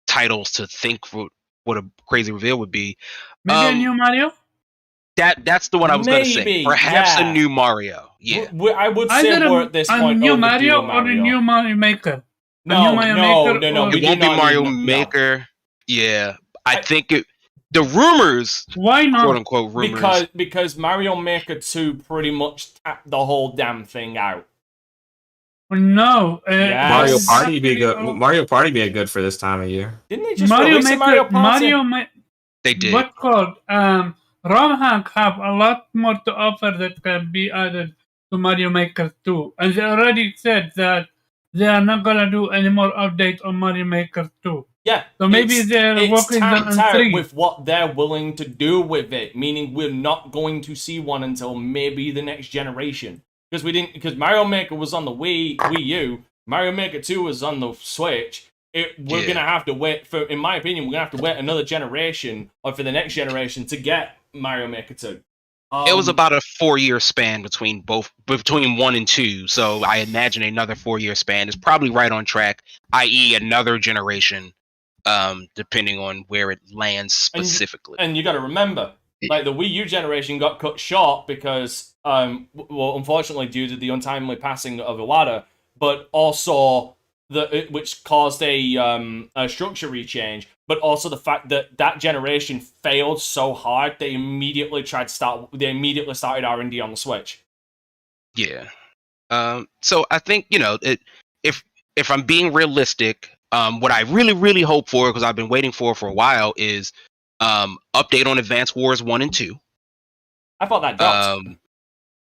titles to think for what a crazy reveal would be. Maybe a new Mario. That's the one I was going to say. Perhaps a new Mario. Yeah, I would say more at this point. A new Mario or a new Mario Maker. No. It won't be Mario Maker. Yeah, I think the rumors. Why not? Quote unquote rumors. Because Mario Maker 2 pretty much tapped the whole damn thing out. No, Mario Party be good. Mario Party be good for this time of year. Didn't they just release a Mario Party? They did. What's called ROM hack have a lot more to offer that can be added to Mario Maker 2, and they already said that they are not gonna do any more updates on Mario Maker 2. Yeah, so maybe they're working on 3 with what they're willing to do with it, meaning we're not going to see one until maybe the next generation. Because Mario Maker was on the Wii U, Mario Maker 2 was on the Switch. We're gonna have to wait in my opinion, we're gonna have to wait another generation or for the next generation to get Mario Maker 2. It was about a 4-year span between 1 and 2, so I imagine another 4-year span is probably right on track, i.e. another generation, depending on where it lands specifically. And you got to remember, like the Wii U generation got cut short because, unfortunately due to the untimely passing of Iwata, but also which caused a structure rechange, but also the fact that generation failed so hard they immediately started R&D on the Switch. Yeah. So I think if I'm being realistic, what I really, really hope for, because I've been waiting for a while, is update on Advance Wars 1 and 2. I thought that dropped.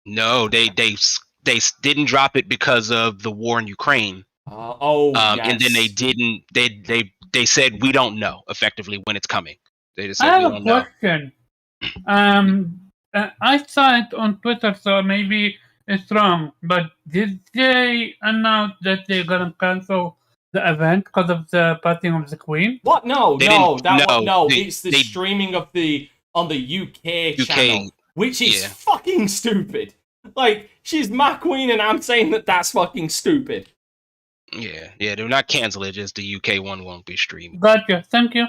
No, they didn't drop it because of the war in Ukraine. Yes. And then they didn't. They said we don't know effectively when it's coming. They just said I we have don't a question. I saw it on Twitter, so maybe it's wrong. But did they announce that they're gonna cancel the event because of the passing of the Queen? What? No. It's the streaming of on the UK channel, which is fucking stupid. Like, she's my queen, and I'm saying that's fucking stupid. Yeah, they're not cancel it. Just the UK one won't be streamed. Gotcha. Thank you.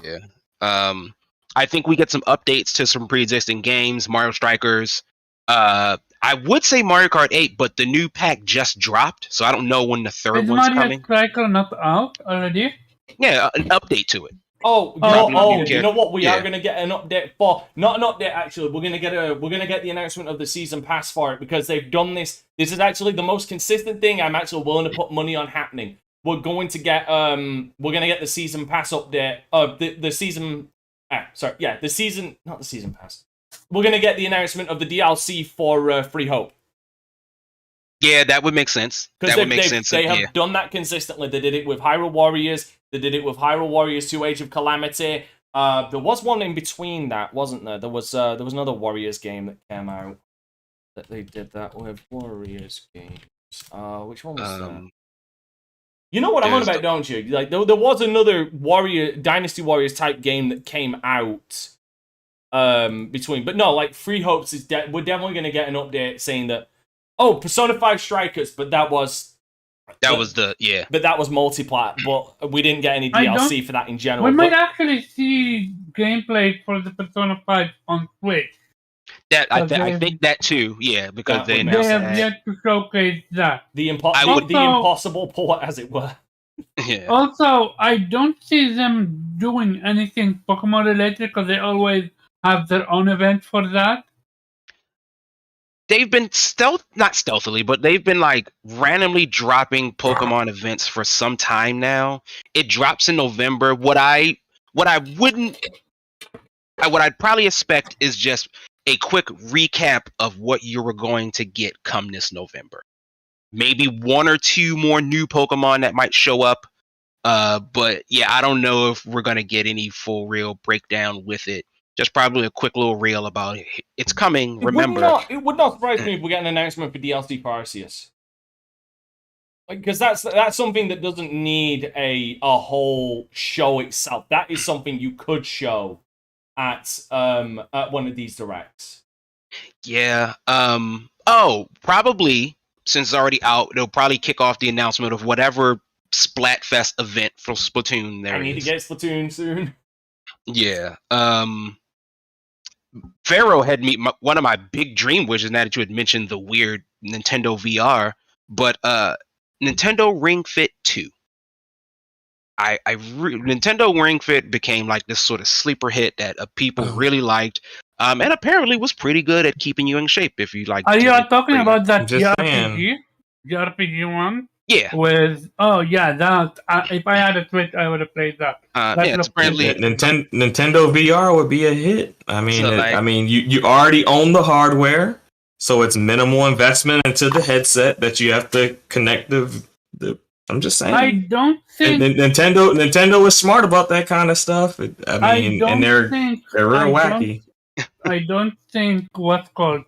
Yeah. I think we get some updates to some pre-existing games. Mario Strikers. I would say Mario Kart 8, but the new pack just dropped, so I don't know when the third one's coming. Is Mario Striker not out already? Yeah, an update to it. You know what? We are gonna get an update for. Not an update actually. We're gonna get the announcement of the season pass for it because they've done this. This is actually the most consistent thing I'm actually willing to put money on happening. We're going to get the season pass update. The season. The season, not the season pass. We're gonna get the announcement of the DLC for Free Hope. Yeah, that would make sense. That would make sense. They have done that consistently. They did it with Hyrule Warriors. They did it with Hyrule Warriors 2 Age of Calamity. There was one in between that, wasn't there? There was another Warriors game that came out that they did that with. Warriors games. Which one was that? You know what I'm on about, don't you? Like there was another Dynasty Warriors type game that came out between, but no, like Free Hopes is we're definitely going to get an update saying that. Oh, Persona 5 Strikers, but that was multiplat, but we didn't get any DLC for that in general. We might actually see gameplay for the Persona 5 on Switch. I think that too, yeah, because they have yet to showcase that. The impossible port, as it were. Yeah. Also, I don't see them doing anything Pokemon related because they always have their own event for that. they've been not stealthily, but they've been like randomly dropping Pokemon events for some time now. It drops in November. What I'd probably expect is just a quick recap of what you were going to get come this November. Maybe one or two more new Pokemon that might show up. But yeah, I don't know if we're gonna get any full real breakdown with it. Just probably a quick little reel about it's coming. Remember, it would not surprise me if we get an announcement for DLC for Arceus. Because that's something that doesn't need a whole show itself. That is something you could show at one of these directs. Yeah. Probably since it's already out, they'll probably kick off the announcement of whatever Splatfest event for Splatoon there is. I need to get Splatoon soon. Yeah. Pharaoh had me one of my big dream wishes, now that you had mentioned the weird Nintendo VR, but Nintendo Ring Fit 2. Nintendo Ring Fit became like this sort of sleeper hit that people really liked, and apparently was pretty good at keeping you in shape if you like. Are you talking about that Just JRPG? JRPG one? Yeah. With that. If I had a Switch, I would have played that. It's apparently Nintendo VR would be a hit. I mean, So, you already own the hardware, so it's minimal investment into the headset that you have to connect the. I'm just saying. I don't think Nintendo is smart about that kind of stuff. They're real wacky. I don't think the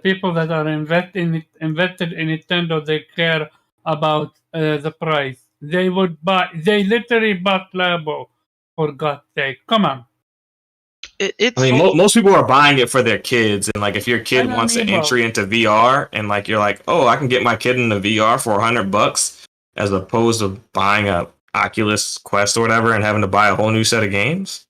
people that are invested in Nintendo, they care about the price. They literally bought Labo, for God's sake. Come on. Most people are buying it for their kids, and like if your kid wants an entry into VR, and like you're like, oh, I can get my kid into VR for $100, as opposed to buying a Oculus Quest or whatever and having to buy a whole new set of games.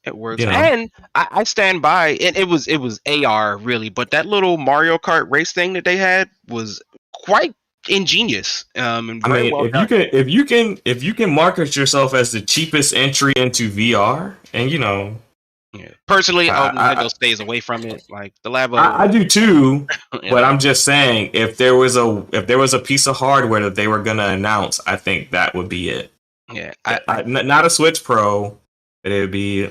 It works, and I stand by. It was AR really, but that little Mario Kart race thing that they had was quite ingenious. And if you can market yourself as the cheapest entry into VR, and personally, I hope Nintendo stays away from it. Like the Labo, I do too. But I'm just saying, if there was a piece of hardware that they were gonna announce, I think that would be it. Yeah, not a Switch Pro, but it would be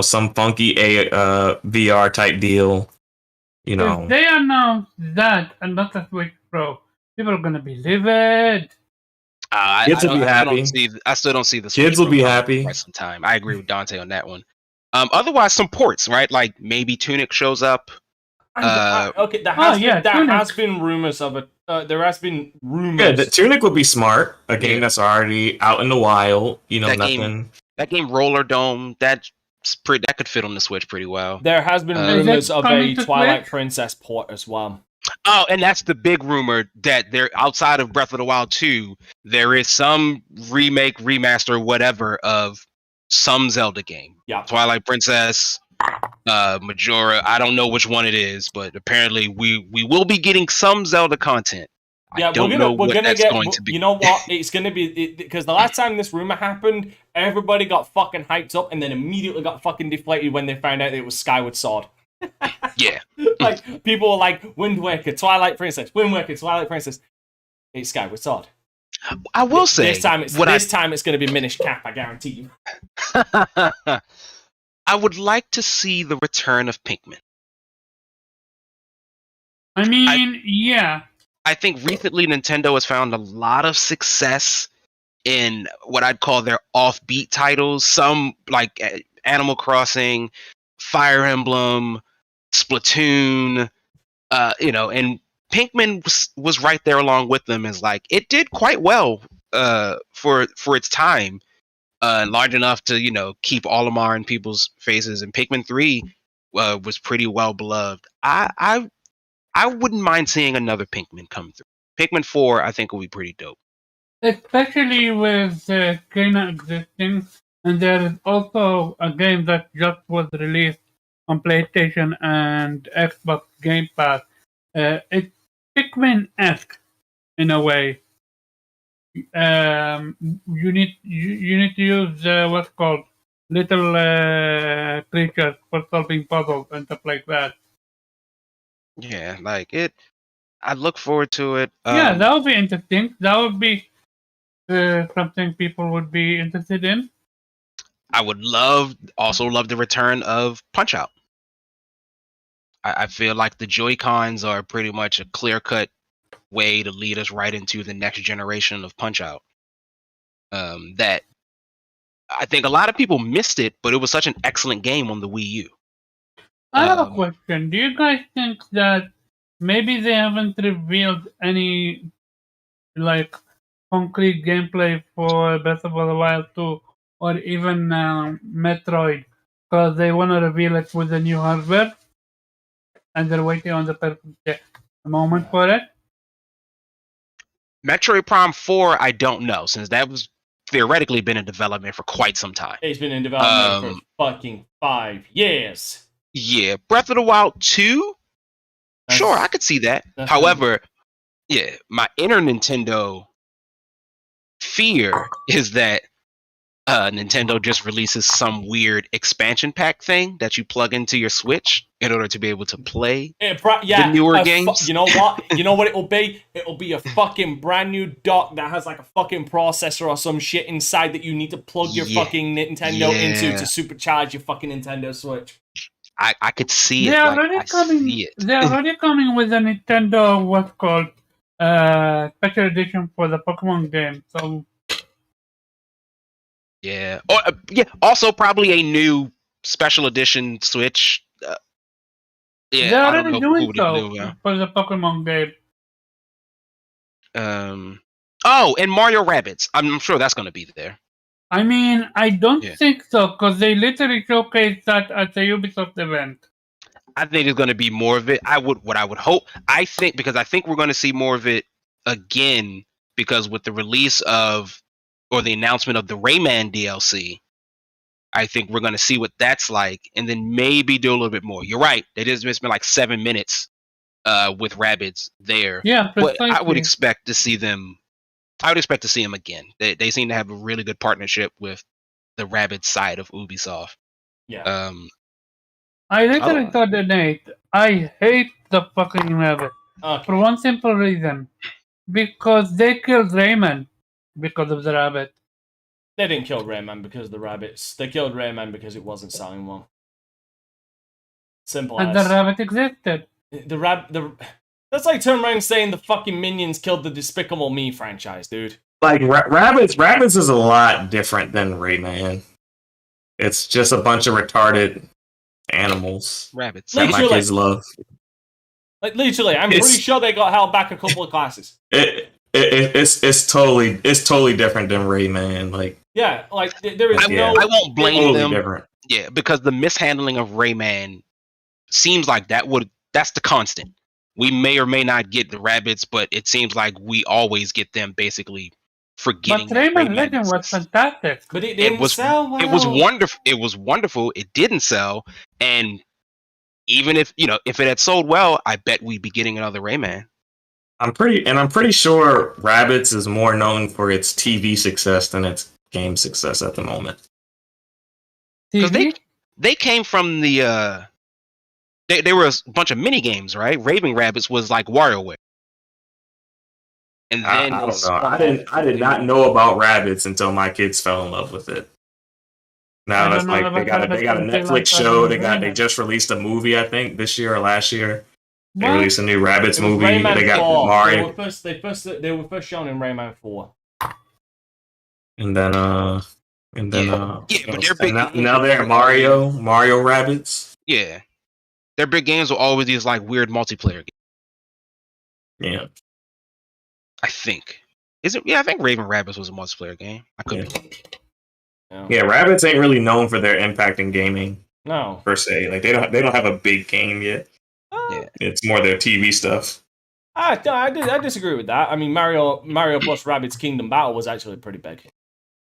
some funky VR type deal. If they announce that and not a Switch Pro, people are gonna be livid. Kids will be happy. I still don't see the kids will be happy. For some time. I agree with Dante on that one. Otherwise, some ports, right? Like maybe Tunic shows up. Okay, there has been rumors of it. There has been rumors. Yeah, the Tunic would be smart. A game that's already out in the wild. That game Roller Dome. That could fit on the Switch pretty well. There has been rumors of a Twilight Princess port as well. Oh, and that's the big rumor that they're outside of Breath of the Wild 2. There is some remake, remaster, whatever of some Zelda game. Yeah, Twilight Princess, Majora. I don't know which one it is, but apparently we will be getting some Zelda content. Yeah, I don't know what that's going to be. You know what? It's going to be because the last time this rumor happened, everybody got fucking hyped up and then immediately got fucking deflated when they found out it was Skyward Sword. Yeah. Like, people were like, Wind Waker, Twilight Princess, Wind Waker, Twilight Princess. It's Skyward Sword. I will say, this time it's going to be Minish Cap, I guarantee you. I would like to see the return of Pinkman. I mean, yeah. I think recently Nintendo has found a lot of success in what I'd call their offbeat titles. Some like Animal Crossing, Fire Emblem, Splatoon, and Pinkman was right there along with them. As like it did quite well for its time, large enough to keep Olimar in people's faces. And Pikmin 3 was pretty well beloved. I wouldn't mind seeing another Pinkman come through. Pikmin 4, I think, will be pretty dope. Especially with Kena existing, and there is also a game that just was released on PlayStation and Xbox Game Pass. It's Pikmin-esque in a way. You need to use what's called little creatures for solving puzzles and stuff like that. Yeah, like it. I look forward to it. Yeah, that would be interesting. That would be something people would be interested in. I would also love the return of Punch Out. I feel like the Joy-Cons are pretty much a clear-cut way to lead us right into the next generation of Punch Out. That I think a lot of people missed it, but it was such an excellent game on the Wii U. I have a question. Do you guys think that maybe they haven't revealed any like concrete gameplay for Breath of the Wild 2 or even Metroid because they want to reveal it with the new hardware and they're waiting on the perfect moment for it? Metroid Prime 4, I don't know, since that was theoretically been in development for quite some time. It's been in development for fucking 5 years. Yeah, Breath of the Wild 2? Sure, I could see that. However, yeah, my inner Nintendo fear is that Nintendo just releases some weird expansion pack thing that you plug into your Switch in order to be able to play the newer games. You know what? You know what it'll be? It'll be a fucking brand new dock that has like a fucking processor or some shit inside that you need to plug your fucking Nintendo into to supercharge your fucking Nintendo Switch. I could see it. They're already coming with a Nintendo what's called special edition for the Pokemon game. So yeah. Also, probably a new special edition Switch. they're already doing so for the Pokemon game. Oh, and Mario Rabbids. I'm sure that's going to be there. I mean, I don't think so because they literally showcased that at the Ubisoft event. I think there's going to be more of it. What I would hope. I think we're going to see more of it again because with the release of or the announcement of the Rayman DLC, I think we're going to see what that's like, and then maybe do a little bit more. You're right. It's been like 7 minutes with Rabbids there. Yeah, but I would expect to see them. I would expect to see them again. They seem to have a really good partnership with the Rabbids side of Ubisoft. Yeah. I literally thought that Nate, I hate the fucking Rabbit for one simple reason, because they killed Rayman because of the rabbit. They didn't kill Rayman because of the rabbits. They killed Rayman because it wasn't selling well. Simple and as. The rabbit existed. That's like turn around saying the fucking Minions killed the Despicable Me franchise, dude. Like Rabbids is a lot different than Rayman. It's just a bunch of retarded animals. Rabbits that my kids love. Like literally, I'm pretty sure they got held back a couple of classes. It's totally different than Rayman. Like there is I won't blame them. Different. Yeah, because the mishandling of Rayman seems like that's the constant. We may or may not get the rabbits, but it seems like we always get them basically forgetting. But Rayman Legend was fantastic. But it didn't sell well. It was wonderful. It was wonderful. It didn't sell, and even if it had sold well, I bet we'd be getting another Rayman. I'm pretty sure Rabbids is more known for its TV success than its game success at the moment. Because they came from the they were a bunch of mini games, right? Raving Rabbids was like WarioWare. And then I don't know. I did not know about Rabbids until my kids fell in love with it. Now that's like they got a Netflix show. They just released a movie, I think, this year or last year. They released a new Rabbids movie. Rayman they got 4. Mario. They were first shown in Rayman 4. And then but they're big. Now they're Mario Rabbids. Yeah, their big games were always these like weird multiplayer games. Yeah, I think. Is it? Yeah, I think Raving Rabbids was a multiplayer game. I could be. Yeah, Rabbids ain't really known for their impact in gaming. No, per se. Like they don't have a big game yet. Yeah, it's more their TV stuff. I disagree with that. I mean, Mario plus Rabbids Kingdom Battle was actually pretty big.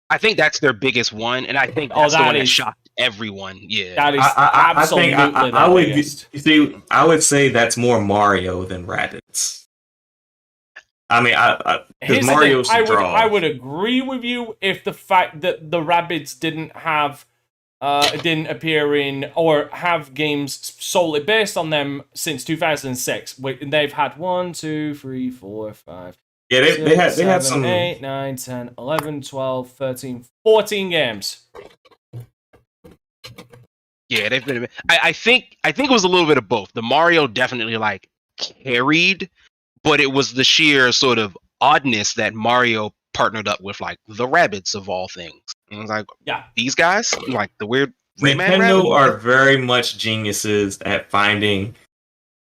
I think that's their biggest one, and I think that's the one that shocked everyone. Yeah, that is absolutely the biggest. I would say that's more Mario than Rabbids. I mean, because Mario's the draw. I would agree with you if the fact that the Rabbids didn't have didn't appear in or have games solely based on them since 2006. They've had 1, 2, 3, 4, 5. Yeah, they had 7, some 8, 9, 10, 11, 12, 13, 14 games. Yeah, they've been. I think it was a little bit of both. The Mario definitely like carried, but it was the sheer sort of oddness that Mario partnered up with like the Rabbids of all things. And I was like, Yeah, these guys, like the weird Rayman Nintendo Rabbids? are very much geniuses at finding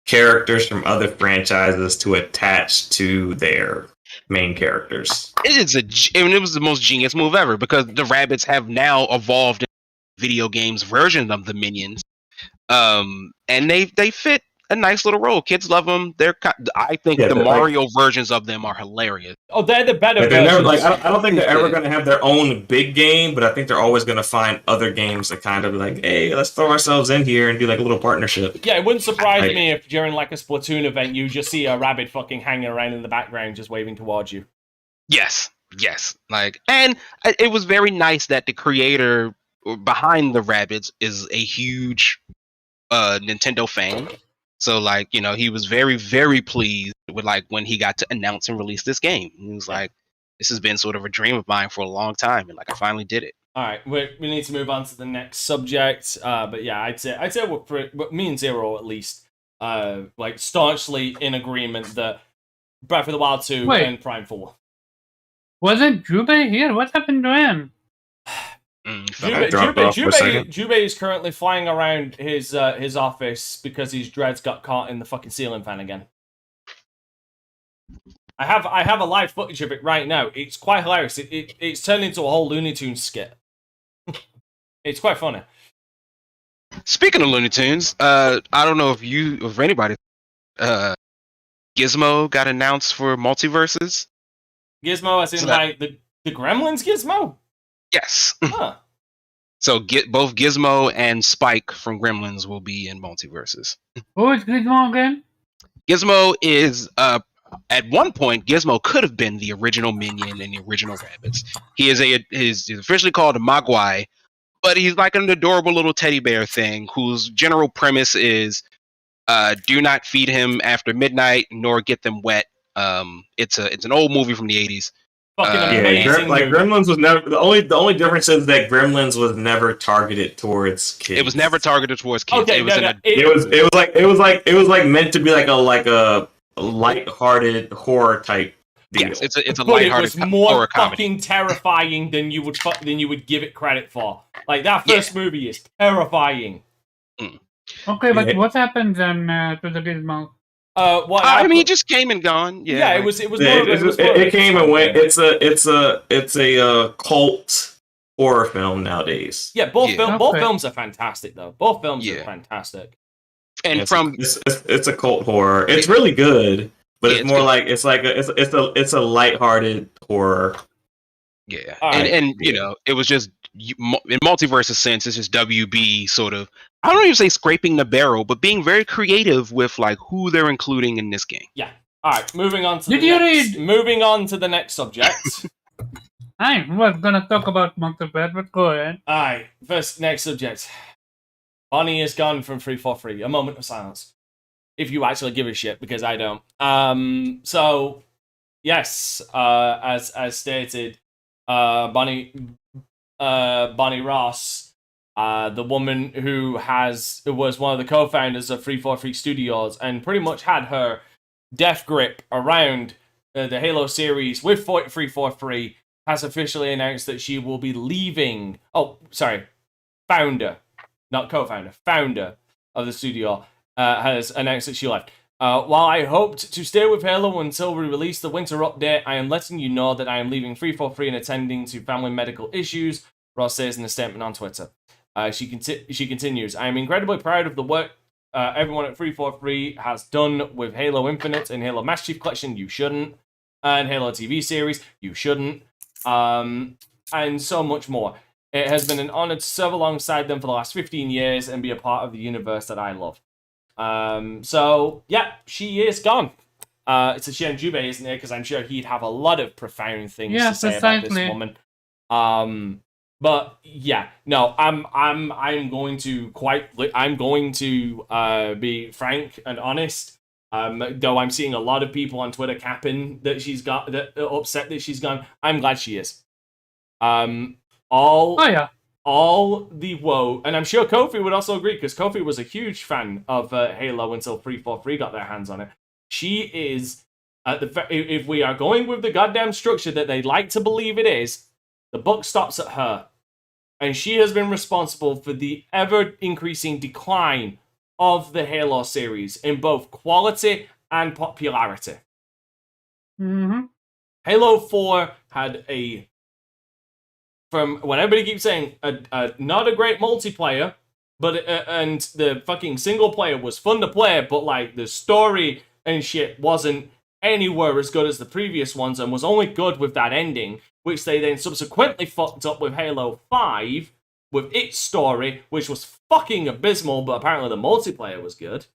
characters from other franchises to attach to their main characters. It was the most genius move ever because the Rabbids have now evolved into video games version of the Minions, and they fit a nice little role. Kids love them. I think the Mario versions of them are hilarious. Oh, they're the better They're never, versions. I don't think they're ever going to have their own big game, but I think they're always going to find other games that kind of be like, hey, let's throw ourselves in here and do like a little partnership. Yeah, it wouldn't surprise me if during like a Splatoon event you just see a rabbit fucking hanging around in the background just waving towards you. Yes. Like, and it was very nice that the creator behind the Rabbids is a huge Nintendo fan. So like, he was very, very pleased with like when he got to announce and release this game. He was like, this has been sort of a dream of mine for a long time, and like I finally did it. All right, we need to move on to the next subject. But yeah, I'd say me and Zero at least, like staunchly in agreement that Breath of the Wild 2 and Prime 4. Wasn't Jubei here? What happened to him? Jubei is currently flying around his office because his dreads got caught in the fucking ceiling fan again. I have a live footage of it right now. It's quite hilarious. It's turned into a whole Looney Tunes skit. It's quite funny. Speaking of Looney Tunes, I don't know if anybody, Gizmo got announced for Multiverses. Gizmo, as in like the Gremlins Gizmo? Yes. Huh. So both Gizmo and Spike from Gremlins will be in Multiverses. Who is Gizmo again? Gizmo is at one point Gizmo could have been the original Minion and the original Rabbids. He's officially called a Mogwai, but he's like an adorable little teddy bear thing whose general premise is do not feed him after midnight nor get them wet. It's an old movie from the 80s. Gremlins was never the only difference is that Gremlins was never targeted towards kids. It was never targeted towards kids. Okay, it was like meant to be like a light-hearted horror type deal. Yes, it's a light-hearted horror comedy. It was more comedy. fucking terrifying than you would give it credit for. Like that first movie is terrifying. Okay, but what happened then to the Gizmo? He just came and gone. Yeah, it came and went. It's a cult horror film nowadays. Yeah, both films are fantastic though. Both films are fantastic. And it's a cult horror. It's really good, but it's more like it's a lighthearted horror. Yeah, and it was just in Multiverse's sense, it's just WB sort of, I don't even say scraping the barrel, but being very creative with like who they're including in this game. Yeah. All right, moving on to the next subject. I was gonna talk about Multiverse, but go ahead. All right, next subject. Bonnie is gone from 343. A moment of silence, if you actually give a shit, because I don't. So yes, as stated, Bonnie Ross, the woman who was one of the co-founders of 343 Studios and pretty much had her death grip around the Halo series with 343, has officially announced that she will be leaving. Oh, sorry, founder, not co-founder, founder of the studio, has announced that she left. While I hoped to stay with Halo until we release the winter update, I am letting you know that I am leaving 343 and attending to family medical issues, Ross says in a statement on Twitter. She continues, I am incredibly proud of the work everyone at 343 has done with Halo Infinite and Halo Master Chief Collection, you shouldn't, and Halo TV series, you shouldn't, and so much more. It has been an honor to serve alongside them for the last 15 years and be a part of the universe that I love. So yeah, she is gone. It's a shame Jubei isn't here because I'm sure he'd have a lot of profound things to say about this woman. But yeah, no, I'm going to be frank and honest. Though I'm seeing a lot of people on Twitter capping that she's got that upset that she's gone. I'm glad she is. All the woe, and I'm sure Kofi would also agree because Kofi was a huge fan of Halo until 343 got their hands on it. She is if we are going with the goddamn structure that they like to believe it is, the buck stops at her, and she has been responsible for the ever increasing decline of the Halo series in both quality and popularity. Mm-hmm. Halo 4 had from when everybody keeps saying not a great multiplayer, but and the fucking single player was fun to play, but like the story and shit wasn't anywhere as good as the previous ones, and was only good with that ending, which they then subsequently fucked up with Halo 5 with its story, which was fucking abysmal, but apparently the multiplayer was good.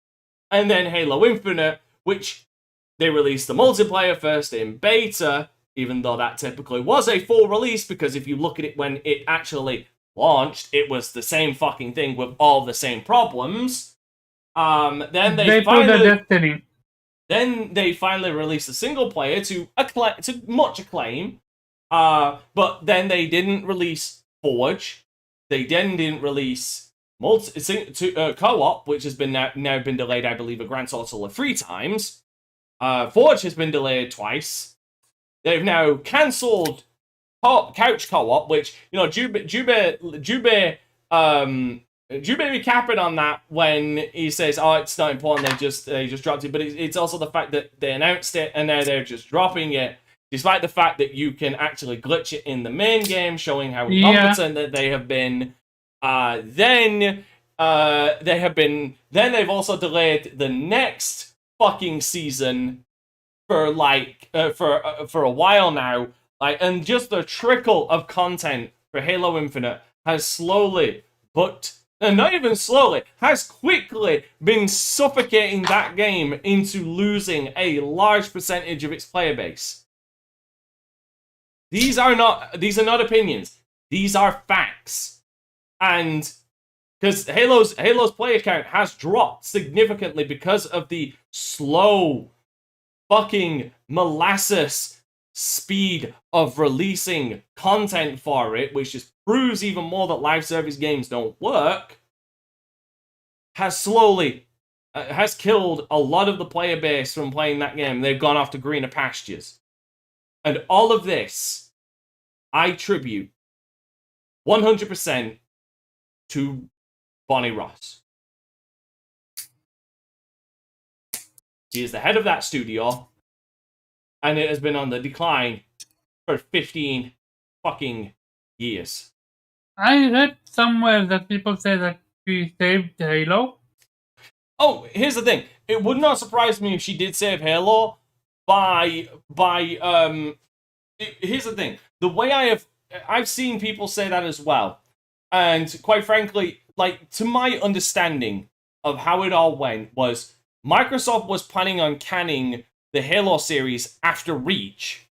And then Halo Infinite, which they released the multiplayer first in beta, even though that typically was a full release, because if you look at it when it actually launched, it was the same fucking thing with all the same problems. Then they finally released the single player to much acclaim. But then they didn't release Forge. They then didn't release co-op, which has been now been delayed, I believe, a grand total of 3 times. Forge has been delayed twice. They've now cancelled couch co-op, which, you know, Jube recapping on that when he says, "Oh, it's not important. They just dropped it." But it's also the fact that they announced it and now they're just dropping it, despite the fact that you can actually glitch it in the main game, showing how incompetent that they have been. Then they've also delayed the next fucking season for for a while now. And just the trickle of content for Halo Infinite has slowly, but not even slowly, has quickly been suffocating that game into losing a large percentage of its player base. These are not opinions. These are facts. And because Halo's player count has dropped significantly because of the slow fucking molasses speed of releasing content for it, which just proves even more that live service games don't work, has killed a lot of the player base from playing that game. They've gone off to greener pastures. And all of this, I attribute 100% to Bonnie Ross. She is the head of that studio, and it has been on the decline for 15 fucking years. I read somewhere that people say that she saved Halo. Oh, here's the thing. It would not surprise me if she did save Halo here's the thing. The way I've seen people say that as well. And quite frankly, like, to my understanding of how it all went was Microsoft was planning on canning the Halo series after Reach.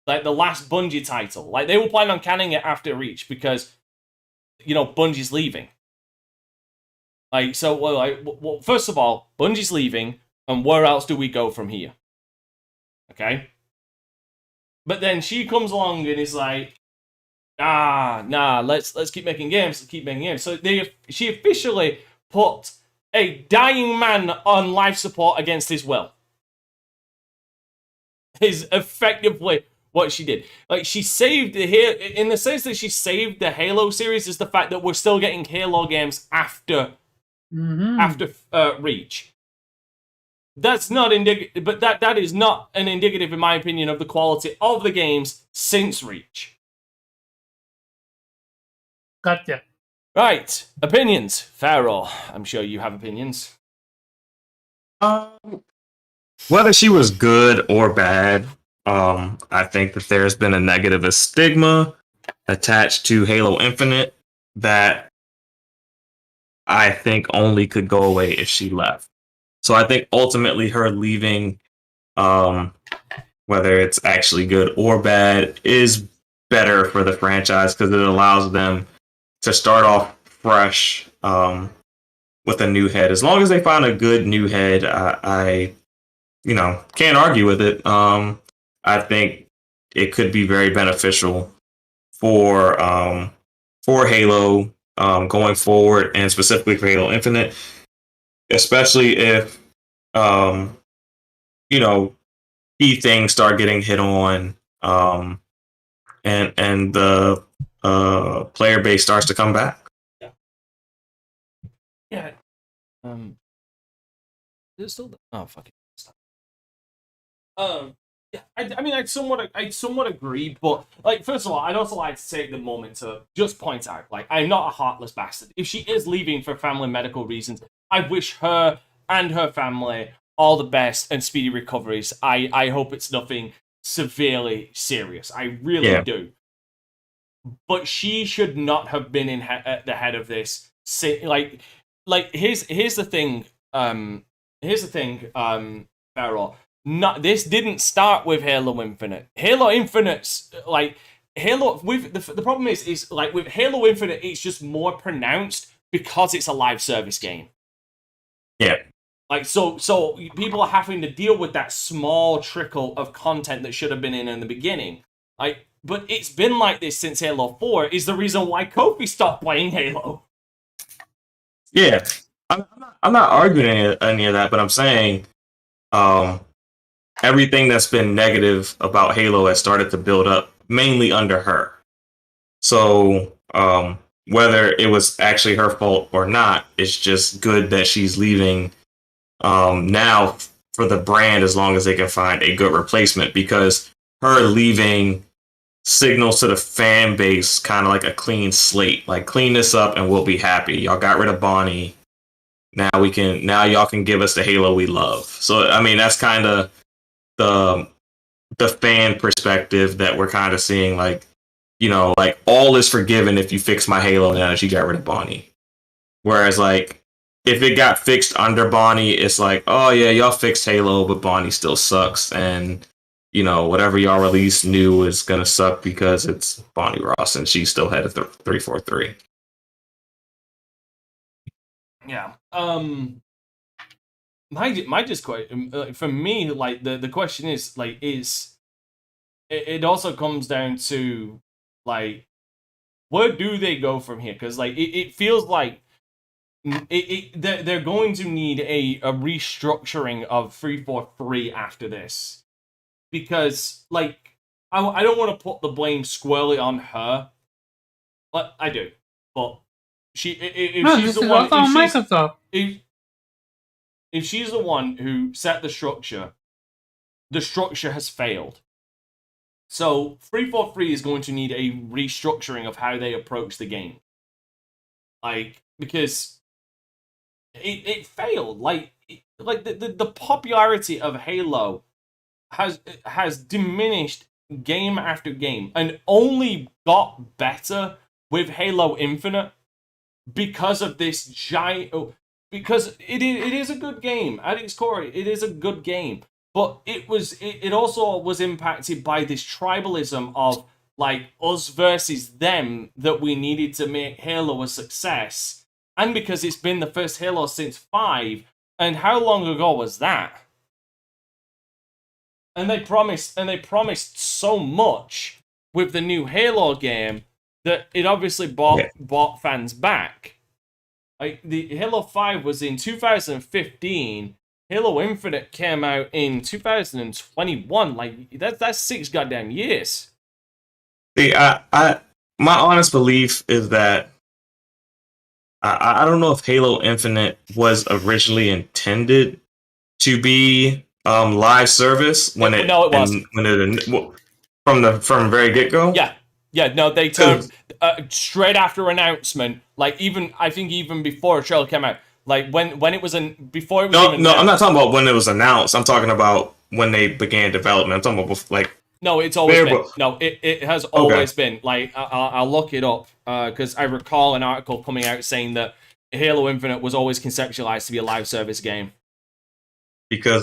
Like the last Bungie title. Like they were planning on canning it after Reach because, you know, Bungie's leaving. Like, so, well, first of all, Bungie's leaving, and where else do we go from here? Okay? But then she comes along and is like, let's keep making games, So she officially put a dying man on life support against his will. Is effectively what she did. Like, she saved in the sense that she saved the Halo series is the fact that we're still getting Halo games after Reach. That's not indicative, but that is not an indicative, in my opinion, of the quality of the games since Reach. Gotcha. Right, opinions. Pharaoh, I'm sure you have opinions. Whether she was good or bad, I think that there's been a negative stigma attached to Halo Infinite that I think only could go away if she left. So I think ultimately her leaving, whether it's actually good or bad, is better for the franchise because it allows them to start off fresh with a new head. As long as they find a good new head, I can't argue with it. I think it could be very beneficial for Halo going forward, and specifically for Halo Infinite, especially if key things start getting hit on, and the player base starts to come back. Yeah. Is it still? Oh, fuck it. Yeah. I mean, I somewhat agree, but like, first of all, I'd also like to take the moment to just point out, like, I'm not a heartless bastard. If she is leaving for family medical reasons, I wish her and her family all the best and speedy recoveries. I hope it's nothing severely serious. I really do. But she should not have been at the head of this. Like here's the thing. Farrell. This didn't start with Halo Infinite. Halo Infinite's like Halo. With the problem is like with Halo Infinite, it's just more pronounced because it's a live service game. Yeah. Like so people are having to deal with that small trickle of content that should have been in the beginning. Like, but it's been like this since Halo 4. Is the reason why Kofi stopped playing Halo. Yeah, I'm not arguing any of that, but I'm saying, everything that's been negative about Halo has started to build up mainly under her. So, whether it was actually her fault or not, it's just good that she's leaving now for the brand, as long as they can find a good replacement, because her leaving signals to the fan base kind of like a clean slate, like, clean this up and we'll be happy. Y'all got rid of Bonnie. Now y'all can give us the Halo we love. So, I mean, that's kind of the fan perspective that we're kind of seeing, like, like, all is forgiven if you fix my Halo now that you got rid of Bonnie. Whereas, like, if it got fixed under Bonnie, it's like, oh yeah, y'all fixed Halo, but Bonnie still sucks, and whatever y'all release new is gonna suck because it's Bonnie Ross and she's still head of 343. Yeah. My just question for me, like, the question is, like, it also comes down to, like, where do they go from here? Because, like, it feels like they're going to need a restructuring of 343 after this, because, like, I don't want to put the blame squarely on her, but I do. But if she's the one who set the structure has failed. So 343 is going to need a restructuring of how they approach the game, like, because it failed. Like the popularity of Halo has diminished game after game, and only got better with Halo Infinite because of this giant. Because it is a good game at its core. It is a good game, but it also was impacted by this tribalism of, like, us versus them, that we needed to make Halo a success, and because it's been the first Halo since 5, and how long ago was that? And they promised so much with the new Halo game that it obviously bought fans back. Like, the Halo 5 was in 2015. Halo Infinite came out in 2021. Like, that's 6 goddamn years. See, my honest belief is that I don't know if Halo Infinite was originally intended to be live service when it was from very get go. Yeah. No, they turned straight after announcement. Like, I think even before a trailer came out. Like, when it was before it was even announced. I'm not talking about when it was announced. I'm talking about when they began development. I'm talking about, like, no, it's always been. No, it has always been. Like, I'll look it up because I recall an article coming out saying that Halo Infinite was always conceptualized to be a live service game. Because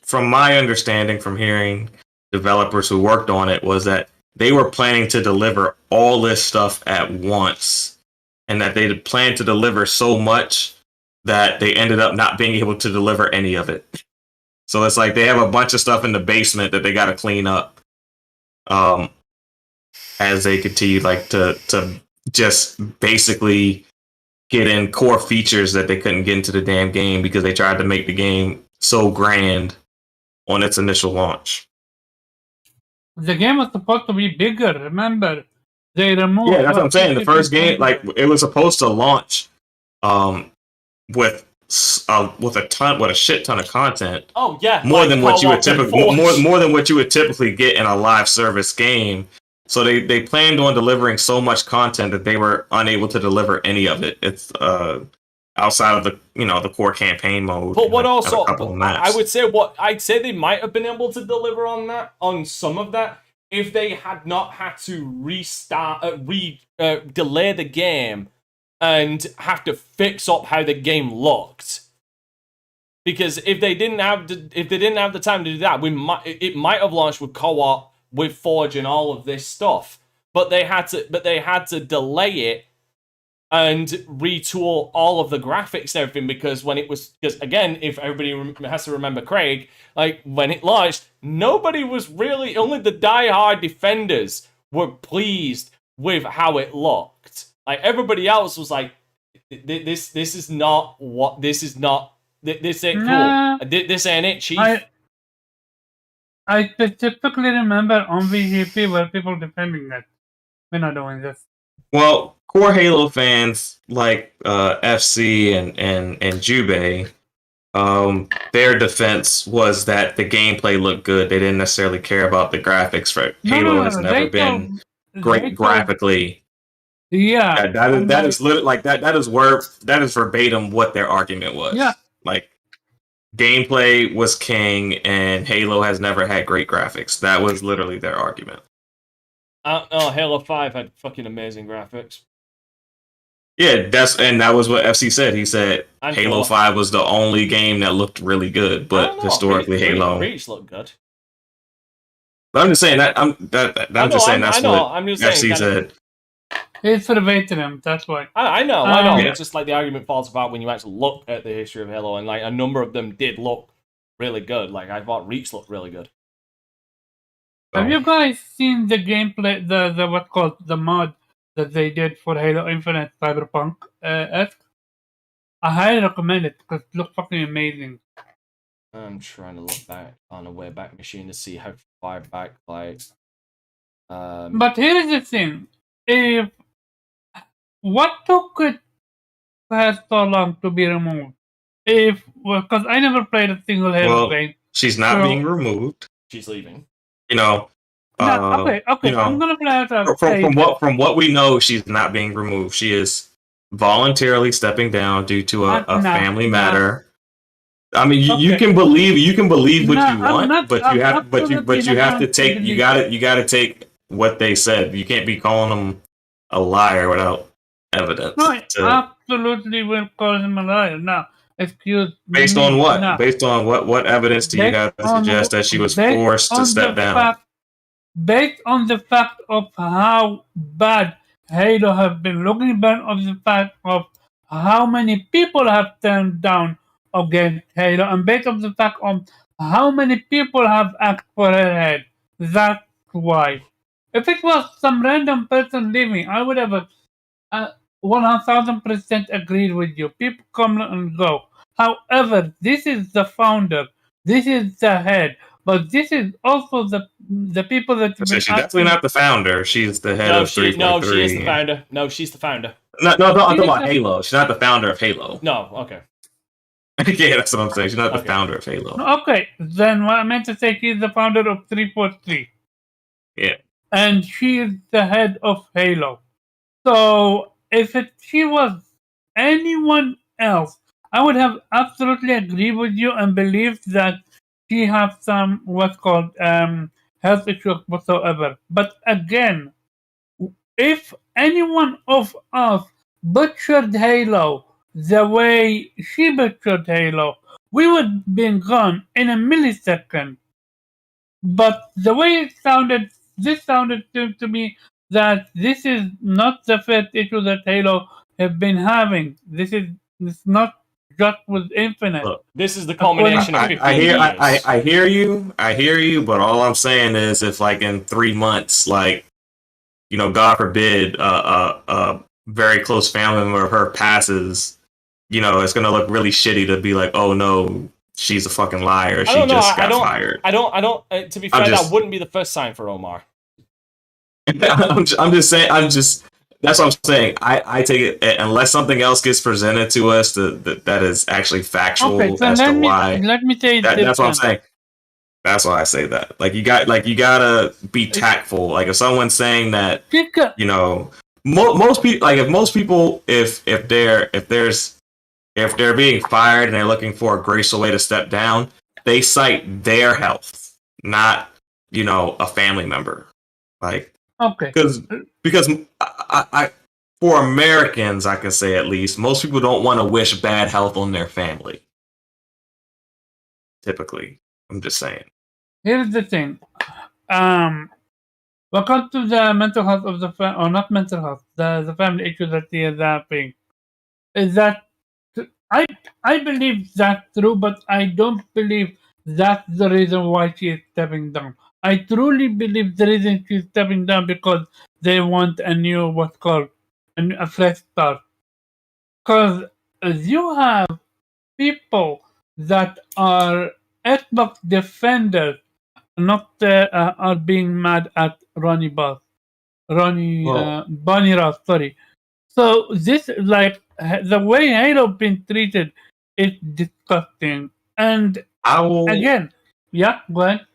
from my understanding, from hearing developers who worked on it, was that they were planning to deliver all this stuff at once, and that they planned to deliver so much that they ended up not being able to deliver any of it. So it's like they have a bunch of stuff in the basement that they got to clean up, as they continue to just basically get in core features that they couldn't get into the damn game because they tried to make the game so grand on its initial launch. The game was supposed to be bigger. Remember, they removed. Yeah, that's what I'm saying. The first game, like, it was supposed to launch with a shit ton of content. Oh yeah, more than what you would typically more than what you would typically get in a live service game. So they planned on delivering so much content that they were unable to deliver any of it. It's outside of the core campaign mode. But what also I would say they might have been able to deliver on some of that if they had not had to delay the game and have to fix up how the game looked. Because if they didn't have the time to do that, it might have launched with co-op, with Forge and all of this stuff. But they had to delay it and retool all of the graphics and everything because again, if everybody has to remember Craig, like when it launched, only the die-hard defenders were pleased with how it looked. Like everybody else was like, this ain't cool. This ain't it, Chief. I specifically remember on VGP where people defending that. We're not doing this. Well, core Halo fans like FC and Jubei, their defense was that the gameplay looked good. They didn't necessarily care about the graphics. Halo has never been great graphically. Yeah, that is literally like that. That is verbatim what their argument was. Yeah, like gameplay was king, and Halo has never had great graphics. That was literally their argument. Halo 5 had fucking amazing graphics. Yeah, that was what FC said. He said Halo 5 was the only game that looked really good, but historically Halo Reach looked good. But I'm just saying that that's what FC said. It's verbatim, that's why. I know. It's just like the argument falls apart when you actually look at the history of Halo, and like a number of them did look really good. Like I thought Reach looked really good. Have you guys seen the gameplay, the mod that they did for Halo Infinite Cyberpunk esque? I highly recommend it because it looks fucking amazing. I'm trying to look back on a Wayback Machine to see how far back, like. But here's the thing: what took it so long to be removed? Because I never played a single Halo game. She's not being removed. She's leaving. Okay. I'm gonna play it from what we know, she's not being removed. She is voluntarily stepping down due to a family matter. I mean, you can believe what you want, but you have to take you gotta take what they said. You can't be calling them a liar without evidence. No, I absolutely will call him a liar. Now, excuse me. Based on what? No. Based on what evidence do you have to suggest that she was forced to step down? Based on the fact of how bad Halo have been looking, based on the fact of how many people have turned down against Halo, and based on the fact of how many people have asked for her head. That's why. If it was some random person leaving, I would have 1000% agreed with you. People come and go. However, this is the founder. This is the head. But this is also the people that... So she's definitely not the founder. She's the head of 343. No, she is the founder. No, she's the founder. No, I'm talking about Halo. She's not the founder of Halo. No, okay. Yeah, that's what I'm saying. She's not the founder of Halo. Okay, then what I meant to say, she's the founder of 343. Yeah. And she is the head of Halo. So, if she was anyone else, I would have absolutely agreed with you and believed that she has some what's called health issues whatsoever. But again, if anyone of us butchered Halo the way she butchered Halo, we would have been gone in a millisecond. But the way it sounded this sounded to me that this is not the first issue that Halo have been having. It's not just with Infinite. Look, This is the culmination of 15 years. I hear you, but all I'm saying is if like in 3 months, like, you know, God forbid, a very close family member of her passes, you know, it's gonna look really shitty to be like, oh no, she's a fucking liar. She just got fired. I don't. To be fair, that wouldn't be the first sign for Omar. I'm just saying. That's what I'm saying. I take it unless something else gets presented to us that is actually factual Okay, so as to why. let me tell you That's what I'm saying. That's why I say that. Like you gotta be tactful. Like if someone's saying that, you know, most people, like if they're being fired and they're looking for a graceful way to step down, they cite their health, not, you know, a family member. Like, okay, because I for Americans, I can say at least, most people don't want to wish bad health on their family. Typically, I'm just saying. here's the thing. Welcome to the mental health of the or not mental health, the family issue that he is having. Is that I believe that's true, but I don't believe that's the reason why she is stepping down. I truly believe the reason she's stepping down because they want a new a fresh start. Because you have people that are Xbox defenders not are being mad at Bonnie Ross, sorry. So this, like, the way Halo been treated is disgusting. And again, yeah, go ahead.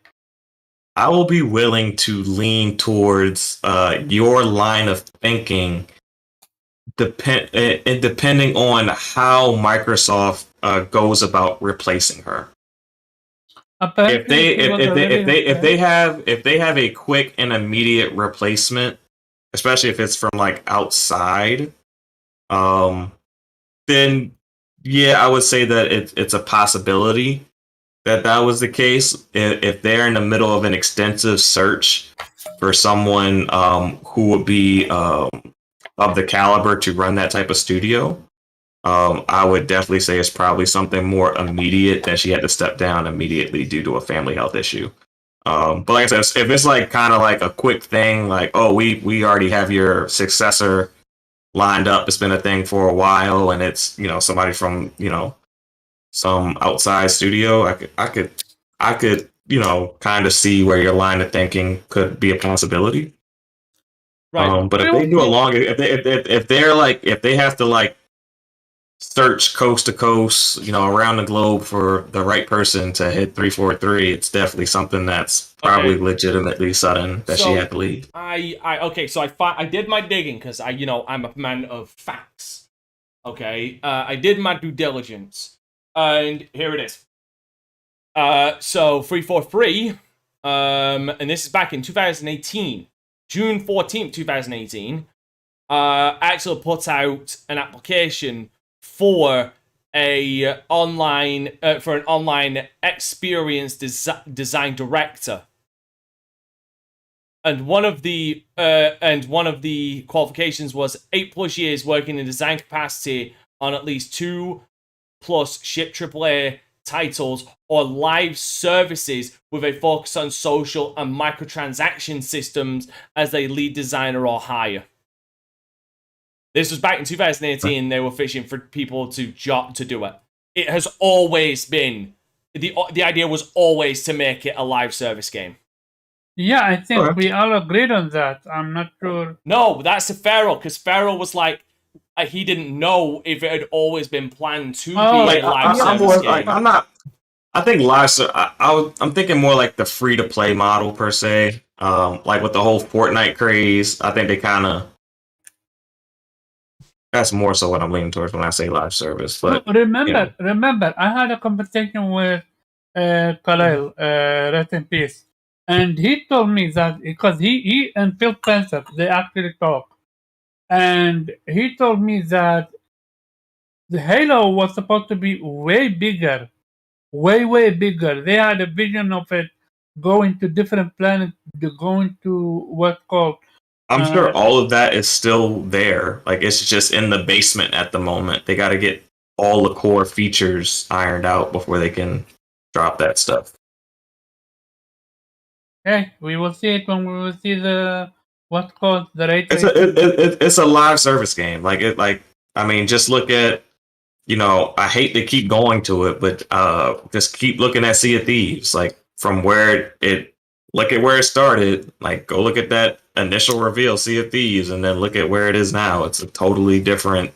I will be willing to lean towards your line of thinking, depending on how Microsoft goes about replacing her. If they have a quick and immediate replacement, especially if it's from like outside, then yeah, I would say that it's a possibility that was the case. If they're in the middle of an extensive search for someone who would be of the caliber to run that type of studio, I would definitely say it's probably something more immediate that she had to step down immediately due to a family health issue. But like I said, if it's like kind of like a quick thing, like, oh, we already have your successor lined up, it's been a thing for a while, and it's, you know, somebody from, you know, some outside studio, I could, you know, kind of see where your line of thinking could be a possibility. Right. But if they do a longer, if they have to like search coast to coast, you know, around the globe for the right person to hit 343, it's definitely something that's probably legitimately sudden that she had to leave. I did my digging because I'm a man of facts. Okay, I did my due diligence, and here it is. So 343, and this is back in 2018, June 14th, 2018. Actually put out an application for an online experienced design director, and one of the qualifications was 8+ years working in design capacity on at least 2+ ship AAA titles or live services with a focus on social and microtransaction systems as a lead designer or higher. This was back in 2018. They were fishing for people to do it. It has always been the idea was always to make it a live service game. Yeah, I think we all agreed on that. I'm not sure. No, that's a Feral, because Feral was like he didn't know if it had always been planned to be a live service game. I think I'm thinking more like the free to play model per se. Like with the whole Fortnite craze, I think they kind of. That's more so what I'm leaning towards when I say live service. But remember, I had a conversation with Khalil, rest in peace, and he told me that because he and Phil Spencer, they actually talk, and he told me that the Halo was supposed to be way bigger, way bigger. They had a vision of it going to different planets, going to what's called. I'm sure all of that is still there. Like it's just in the basement at the moment. They got to get all the core features ironed out before they can drop that stuff. Hey, we will see it when we will see the what's called the ray It's tracing. it's a live service game. I mean, just look at, I hate to keep going to it, but just keep looking at Sea of Thieves. Like from where look at where it started. Like go look at that initial reveal, Sea of Thieves, and then look at where it is now. It's a totally different.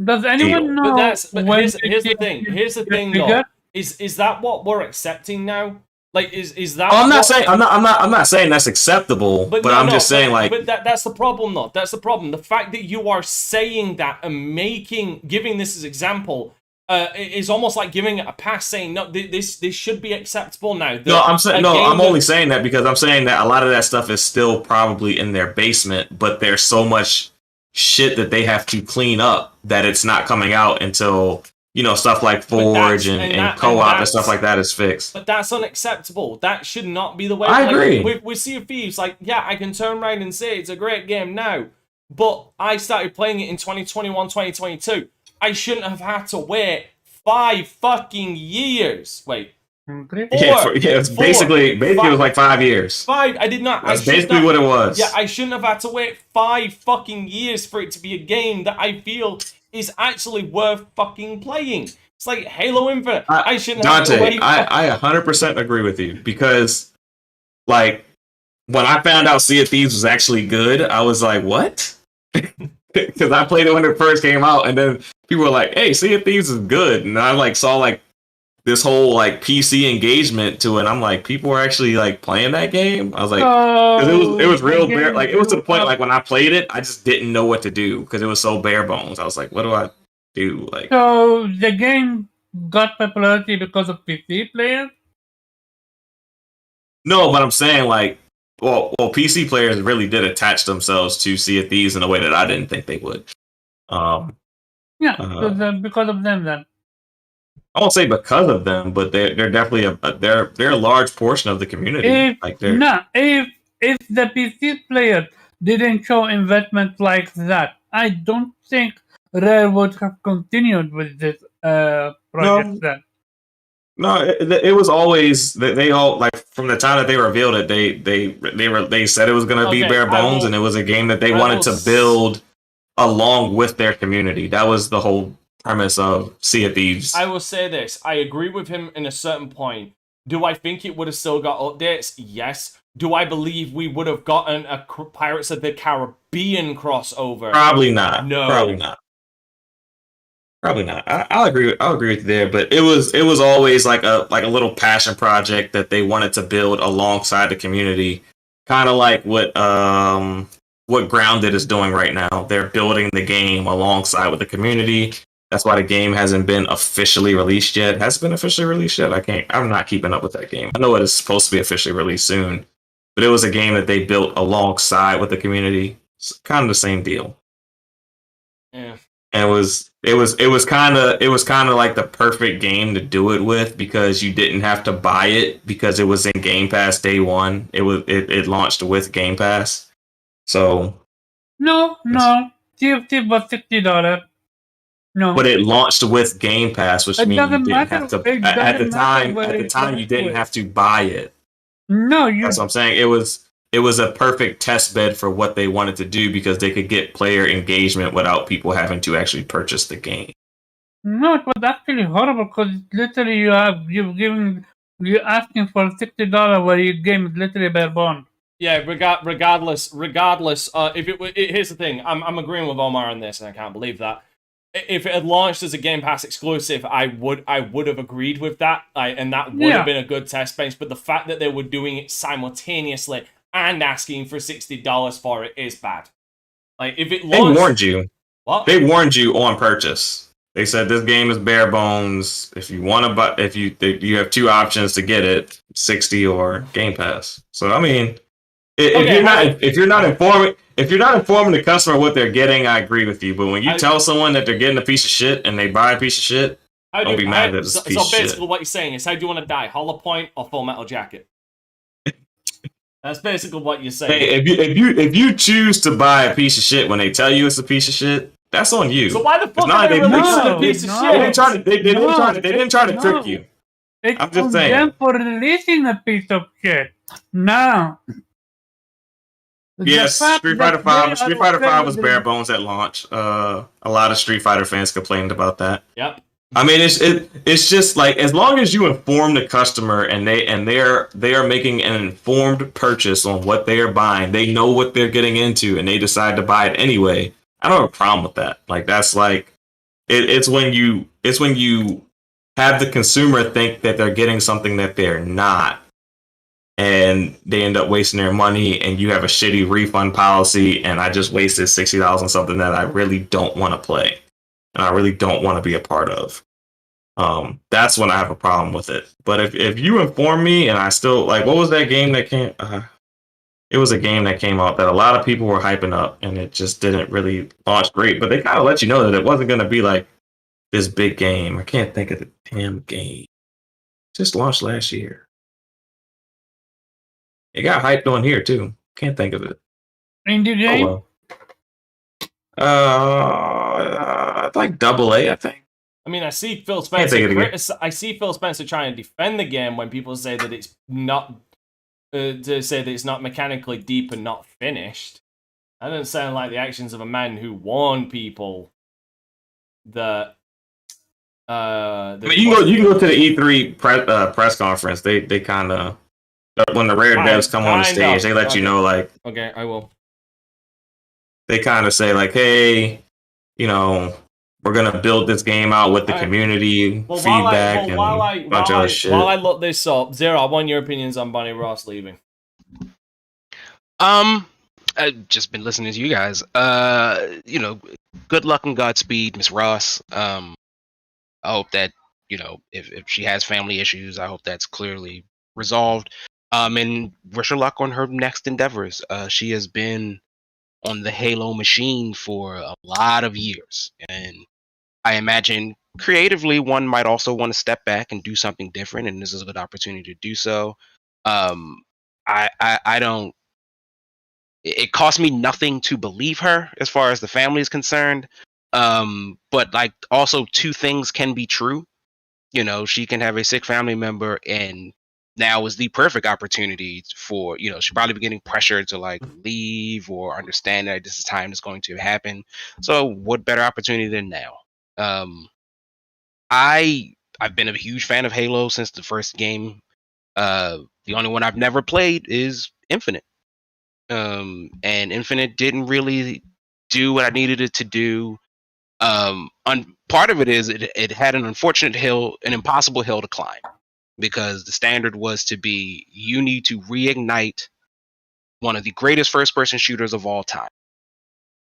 Does anyone know? But here's the thing. Here's the thing, though. Is that what we're accepting now? Like, is that? I'm not saying that's acceptable, but I'm just saying But that's the problem, though. That's the problem. The fact that you are saying that and giving this as example, is almost like giving it a pass, saying no, this should be acceptable now. I'm only saying that because I'm saying that a lot of that stuff is still probably in their basement, but there's so much shit that they have to clean up that it's not coming out until stuff like Forge and co-op and stuff like that is fixed. But that's unacceptable. That should not be the way. I agree. With Sea of Thieves, I can turn around and say it's a great game now, but I started playing it in 2021, 2022. I shouldn't have had to wait 5 fucking years. Wait. It's basically it was like 5 years. 5. I did not. That's basically what it was. Yeah, I shouldn't have had to wait 5 fucking years for it to be a game that I feel is actually worth fucking playing. It's like Halo Infinite. I shouldn't have to wait. I 100% agree with you because, like, when I found out Sea of Thieves was actually good, I was like, what? Because I played it when it first came out, and then people were like, hey, Sea of Thieves is good. And I saw this whole PC engagement to it. I'm like, people are actually playing that game. I was like, it was real bare. It was to the point when I played it, I just didn't know what to do because it was so bare bones. I was like, what do I do? So the game got popularity because of PC players. No, but I'm saying well, PC players really did attach themselves to Sea of Thieves in a way that I didn't think they would. Because of them then. I won't say because of them, but they're definitely they're a large portion of the community. If the PC player didn't show investment like that, I don't think Rare would have continued with this project then. No, it was always they all from the time that they revealed it, they said it was going to be bare bones, and it was a game that they wanted to build along with their community. That was the whole premise of Sea of Thieves. I will say this. I agree with him in a certain point. Do I think it would have still got updates? Yes. Do I believe we would have gotten a Pirates of the Caribbean crossover? Probably not. No. Probably not. I'll agree with you there, but it was always like a little passion project that they wanted to build alongside the community. Kind of like what Grounded is doing right now. They're building the game alongside with the community. That's why the game hasn't been officially released yet. Has it been officially released yet? I'm not keeping up with that game. I know it is supposed to be officially released soon, but it was a game that they built alongside with the community. It's kind of the same deal. Yeah. And it was kind of like the perfect game to do it with because you didn't have to buy it because it was in Game Pass day one. It launched with Game Pass. So No. TFT was $60. No. But it launched with Game Pass, which means you didn't have to. At the time, you didn't have to buy it. No, that's what I'm saying. It was a perfect test bed for what they wanted to do because they could get player engagement without people having to actually purchase the game. No, it was actually horrible because literally you're asking for $60 where your game is literally bare bone. Yeah, regardless. Here's the thing. I'm agreeing with Omar on this, and I can't believe that. If it had launched as a Game Pass exclusive, I would have agreed with that, and that would have been a good test bench. But the fact that they were doing it simultaneously and asking for $60 for it is bad. If it launched, they warned you. What? They warned you on purchase. They said this game is bare bones. If you want to buy, you have two options to get it: 60 or Game Pass. So I mean, if you're not informing the customer what they're getting, I agree with you. But when you tell someone that they're getting a piece of shit and they buy a piece of shit, don't be mad at this piece of shit. So basically what you're saying is, how do you want to die? Hollow Point or Full Metal Jacket? That's basically what you're saying. Hey, if you choose to buy a piece of shit when they tell you it's a piece of shit, that's on you. So why the fuck It's not are like they they releasing pushed a it. piece of No. They shit? didn't try to. They didn't try to No. trick you. It's I'm just on saying. them for releasing a piece of shit. Now, Yes, Street Fighter Five was bare bones at launch. A lot of Street Fighter fans complained about that. Yep. I mean, it's just like as long as you inform the customer and they are making an informed purchase on what they are buying, they know what they're getting into, and they decide to buy it anyway. I don't have a problem with that. Like that's like it's when you have the consumer think that they're getting something that they're not, and they end up wasting their money, and you have a shitty refund policy, and I just wasted $60 on something that I really don't want to play. And I really don't want to be a part of. That's when I have a problem with it. But if you inform me and I still like, what was that game that came? It was a game that came out that a lot of people were hyping up, and it just didn't really launch great. But they kind of let you know that it wasn't going to be like this big game. I can't think of the damn game. It just launched last year. It got hyped on here too. Can't think of it. Indie game? Oh, well. Like AA, I think. I mean, I see Phil Spencer trying to defend the game when people say that it's not to say that it's not mechanically deep and not finished. That doesn't sound like the actions of a man who warned people that. I mean, you can go to the E3 press conference. They kind of when the rare devs come on the stage, they let you know like. Okay, I will. They kind of say like, hey, you know, we're gonna build this game out with the community feedback and a bunch of other shit. While I look this up, Zero, I want your opinions on Bonnie Ross leaving. I've just been listening to you guys. You know, good luck and Godspeed, Miss Ross. I hope that, you know, if she has family issues, I hope that's clearly resolved. And wish her luck on her next endeavors. She has been on the Halo machine for a lot of years, and I imagine creatively one might also want to step back and do something different, and this is a good opportunity to do so. I don't. It cost me nothing to believe her as far as the family is concerned. But like also two things can be true. You know, she can have a sick family member, and now is the perfect opportunity for, you know, she'll probably be getting pressured to like leave or understand that this is time that's going to happen. So what better opportunity than now? I've been a huge fan of Halo since the first game. The only one I've never played is Infinite. And Infinite didn't really do what I needed it to do. Part of it is it had an unfortunate hill, an impossible hill to climb, because the standard was to be, you need to reignite one of the greatest first-person shooters of all time.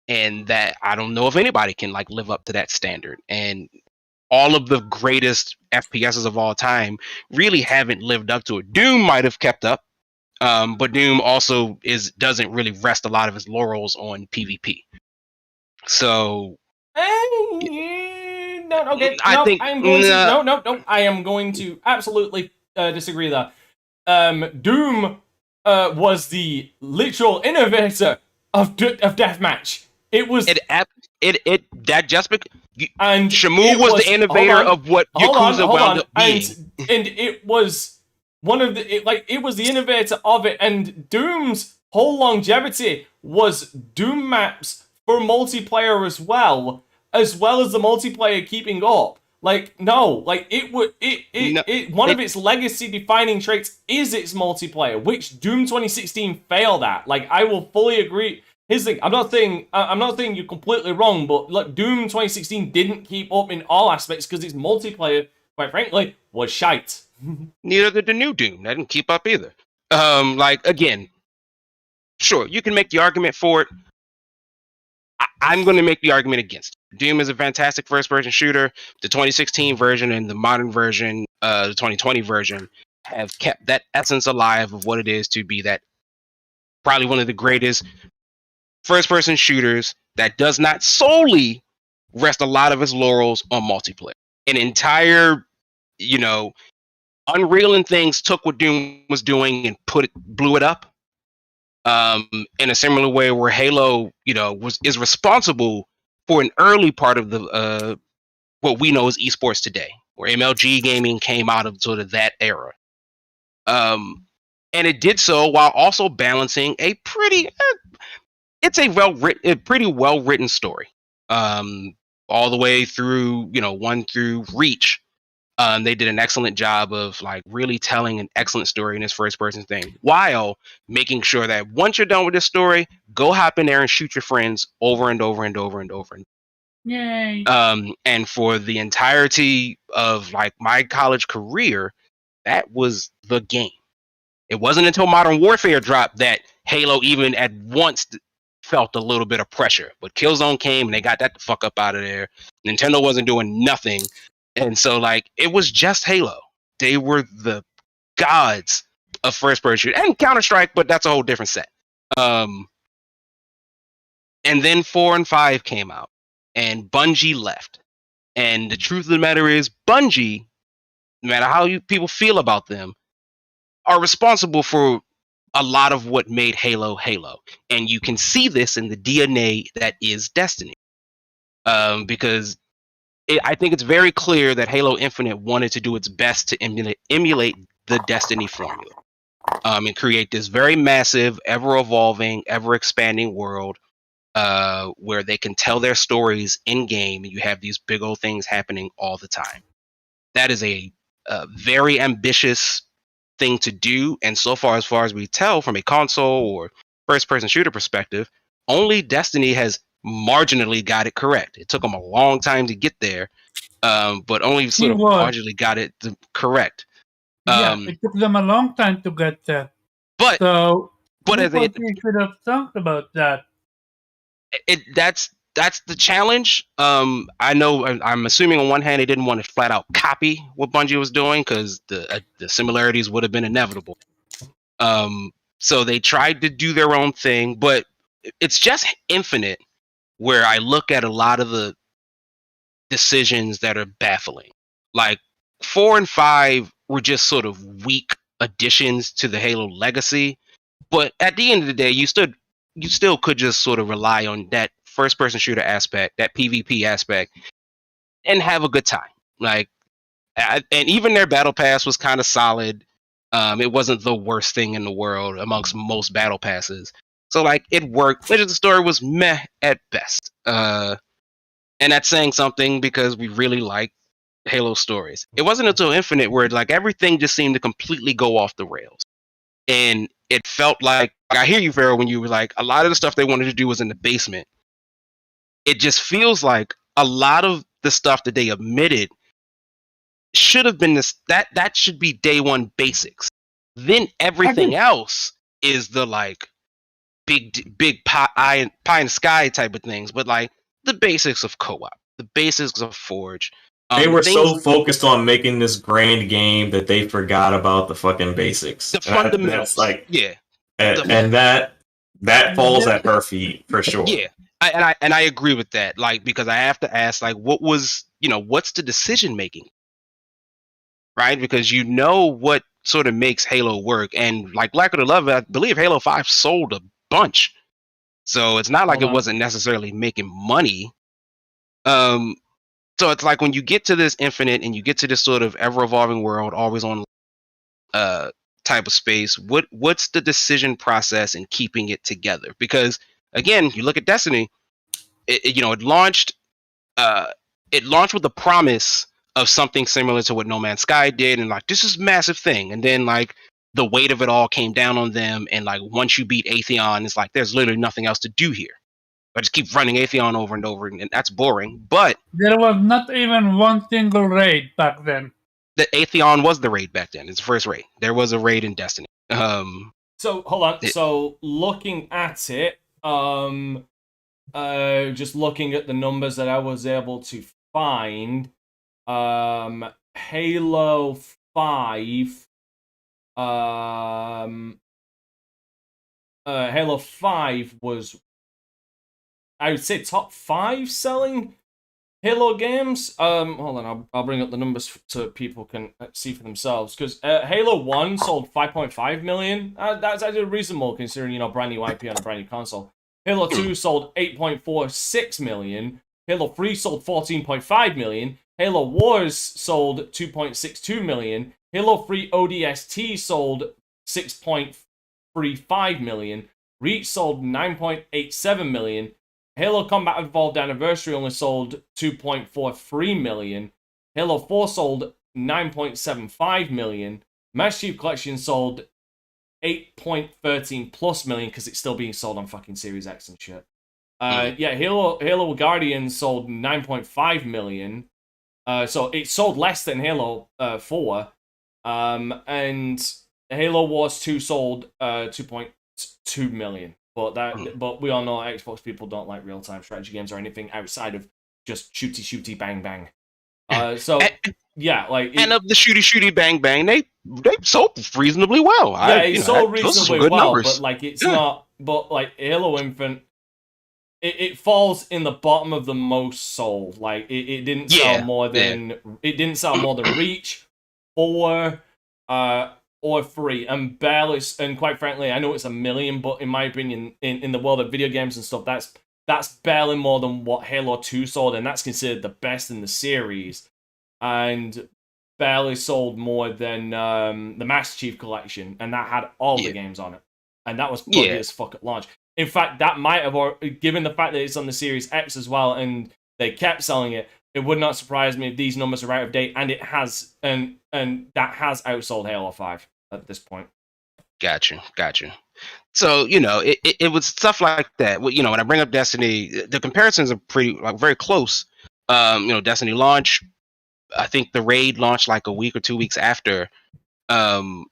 And that, I don't know if anybody can like live up to that standard. And all of the greatest FPSs of all time really haven't lived up to it. Doom might have kept up, but Doom also doesn't really rest a lot of his laurels on PvP. So I am going to absolutely disagree there. Doom was the literal innovator of deathmatch. It was and Shamu was the innovator of what Yakuza wound up being. And it was one of it was the innovator of it, and Doom's whole longevity was Doom maps for multiplayer as well as the multiplayer keeping up. Like, no, like one of its legacy defining traits is its multiplayer, which Doom 2016 failed at. Like, I will fully agree. Here's the thing, I'm not saying you're completely wrong, but like Doom 2016 didn't keep up in all aspects because its multiplayer, quite frankly, was shite. Neither did the new Doom. That didn't keep up either. Like, again, sure, you can make the argument for it. I'm going to make the argument against it. Doom is a fantastic first-person shooter. The 2016 version and the modern version, the 2020 version, have kept that essence alive of what it is to be that probably one of the greatest first-person shooters that does not solely rest a lot of its laurels on multiplayer. An entire, you know, Unreal and things took what Doom was doing and blew it up. In a similar way where Halo, is responsible for an early part of the what we know as esports today, where MLG gaming came out of sort of that era. And it did so while also balancing a pretty pretty well written story. All the way through, 1 through Reach. They did an excellent job of like really telling an excellent story in this first person thing, while making sure that once you're done with this story, go hop in there and shoot your friends over and over and over and over. Yay. And for the entirety of like my college career, that was the game. It wasn't until Modern Warfare dropped that Halo even at once felt a little bit of pressure. But Killzone came and they got that the fuck up out of there. Nintendo wasn't doing nothing. And so, like, it was just Halo. They were the gods of first-person shooter. And Counter-Strike, but that's a whole different set. And then 4 and 5 came out. And Bungie left. And the truth of the matter is, Bungie, no matter how people feel about them, are responsible for a lot of what made Halo Halo. And you can see this in the DNA that is Destiny. Because I think it's very clear that Halo Infinite wanted to do its best to emulate the Destiny formula. And create this very massive, ever-evolving, ever-expanding world where they can tell their stories in-game, and you have these big old things happening all the time. That is a very ambitious thing to do, and so far as we tell from a console or first-person shooter perspective, only Destiny has marginally got it correct. It took them a long time to get there, but only sort of marginally got it correct. It took them a long time to get there. But as we should have talked about that. That's the challenge. I know. I'm assuming on one hand they didn't want to flat out copy what Bungie was doing because the similarities would have been inevitable. So they tried to do their own thing, but it's just Infinite where I look at a lot of the decisions that are baffling. Like 4 and 5 were just sort of weak additions to the Halo legacy, but at the end of the day, you still could just sort of rely on that first-person shooter aspect, that PvP aspect, and have a good time. Like, and even their battle pass was kind of solid. It wasn't the worst thing in the world amongst most battle passes. So, like, it worked. The story was meh at best. And that's saying something because we really like Halo stories. It wasn't until Infinite where, like, everything just seemed to completely go off the rails. And it felt like I hear you, Pharaoh, when you were like, a lot of the stuff they wanted to do was in the basement. It just feels like a lot of the stuff that they omitted should have been that should be day one basics. Then everything else is the like big pie in the sky type of things, but like the basics of co-op, the basics of Forge. They were so focused on making this grand game that they forgot about the fucking basics. The fundamentals. That's like, yeah. And that falls at her feet for sure. Yeah. I agree with that. Like, because I have to ask, like, what's the decision making? Right? Because what sort of makes Halo work. And like Black of the Love, I believe Halo 5 sold a bunch. So it's not like it wasn't necessarily making money. So it's like when you get to this Infinite and you get to this sort of ever-evolving world, always on type of space, what's the decision process in keeping it together? Because again, you look at Destiny, it launched with the promise of something similar to what No Man's Sky did, and like, this is a massive thing. And then like the weight of it all came down on them, and like once you beat Atheon, it's like there's literally nothing else to do here. I just keep running Atheon over and over, and that's boring. But there was not even one single raid back then. The Atheon was the raid back then. It's the first raid. There was a raid in Destiny. So hold on. So looking at it, just looking at the numbers that I was able to find, Halo 5, Halo 5 was, I would say, top 5 selling Halo games. Hold on, I'll bring up the numbers so people can see for themselves. Because Halo 1 sold 5.5 million. That's actually reasonable considering brand new IP on a brand new console. Halo 2 sold 8.46 million. Halo 3 sold 14.5 million. Halo Wars sold 2.62 million. Halo 3 ODST sold 6.35 million. Reach sold 9.87 million. Halo Combat Evolved Anniversary only sold 2.43 million. Halo 4 sold 9.75 million. Master Chief Collection sold 8.13 plus million because it's still being sold on fucking Series X and shit. Yeah, Halo Guardians sold 9.5 million. So it sold less than Halo 4. And Halo Wars 2 sold 2.2 million. But we all know Xbox people don't like real-time strategy games or anything outside of just shooty bang bang. So yeah, like and of the shooty bang bang, they sold reasonably well. Yeah, it sold reasonably well, numbers. but like it's not. But like Halo Infinite, it falls in the bottom of the most sold. Like it didn't sell more than it didn't sell more than Reach, 4, or 3, and barely. And quite frankly, I know it's 1 million, but in my opinion, in the world of video games and stuff, that's barely more than what Halo 2 sold, and that's considered the best in the series, and barely sold more than the Master Chief Collection, and that had all the games on it, and that was probably as fuck at launch. In fact, that might have, given the fact that it's on the Series X as well, and they kept selling it, it would not surprise me if these numbers are out of date, and it has, and that has outsold Halo 5 at this point. Gotcha. So, it was stuff like that. When I bring up Destiny, the comparisons are very close. Destiny launch, I think the raid launched like a week or 2 weeks after. And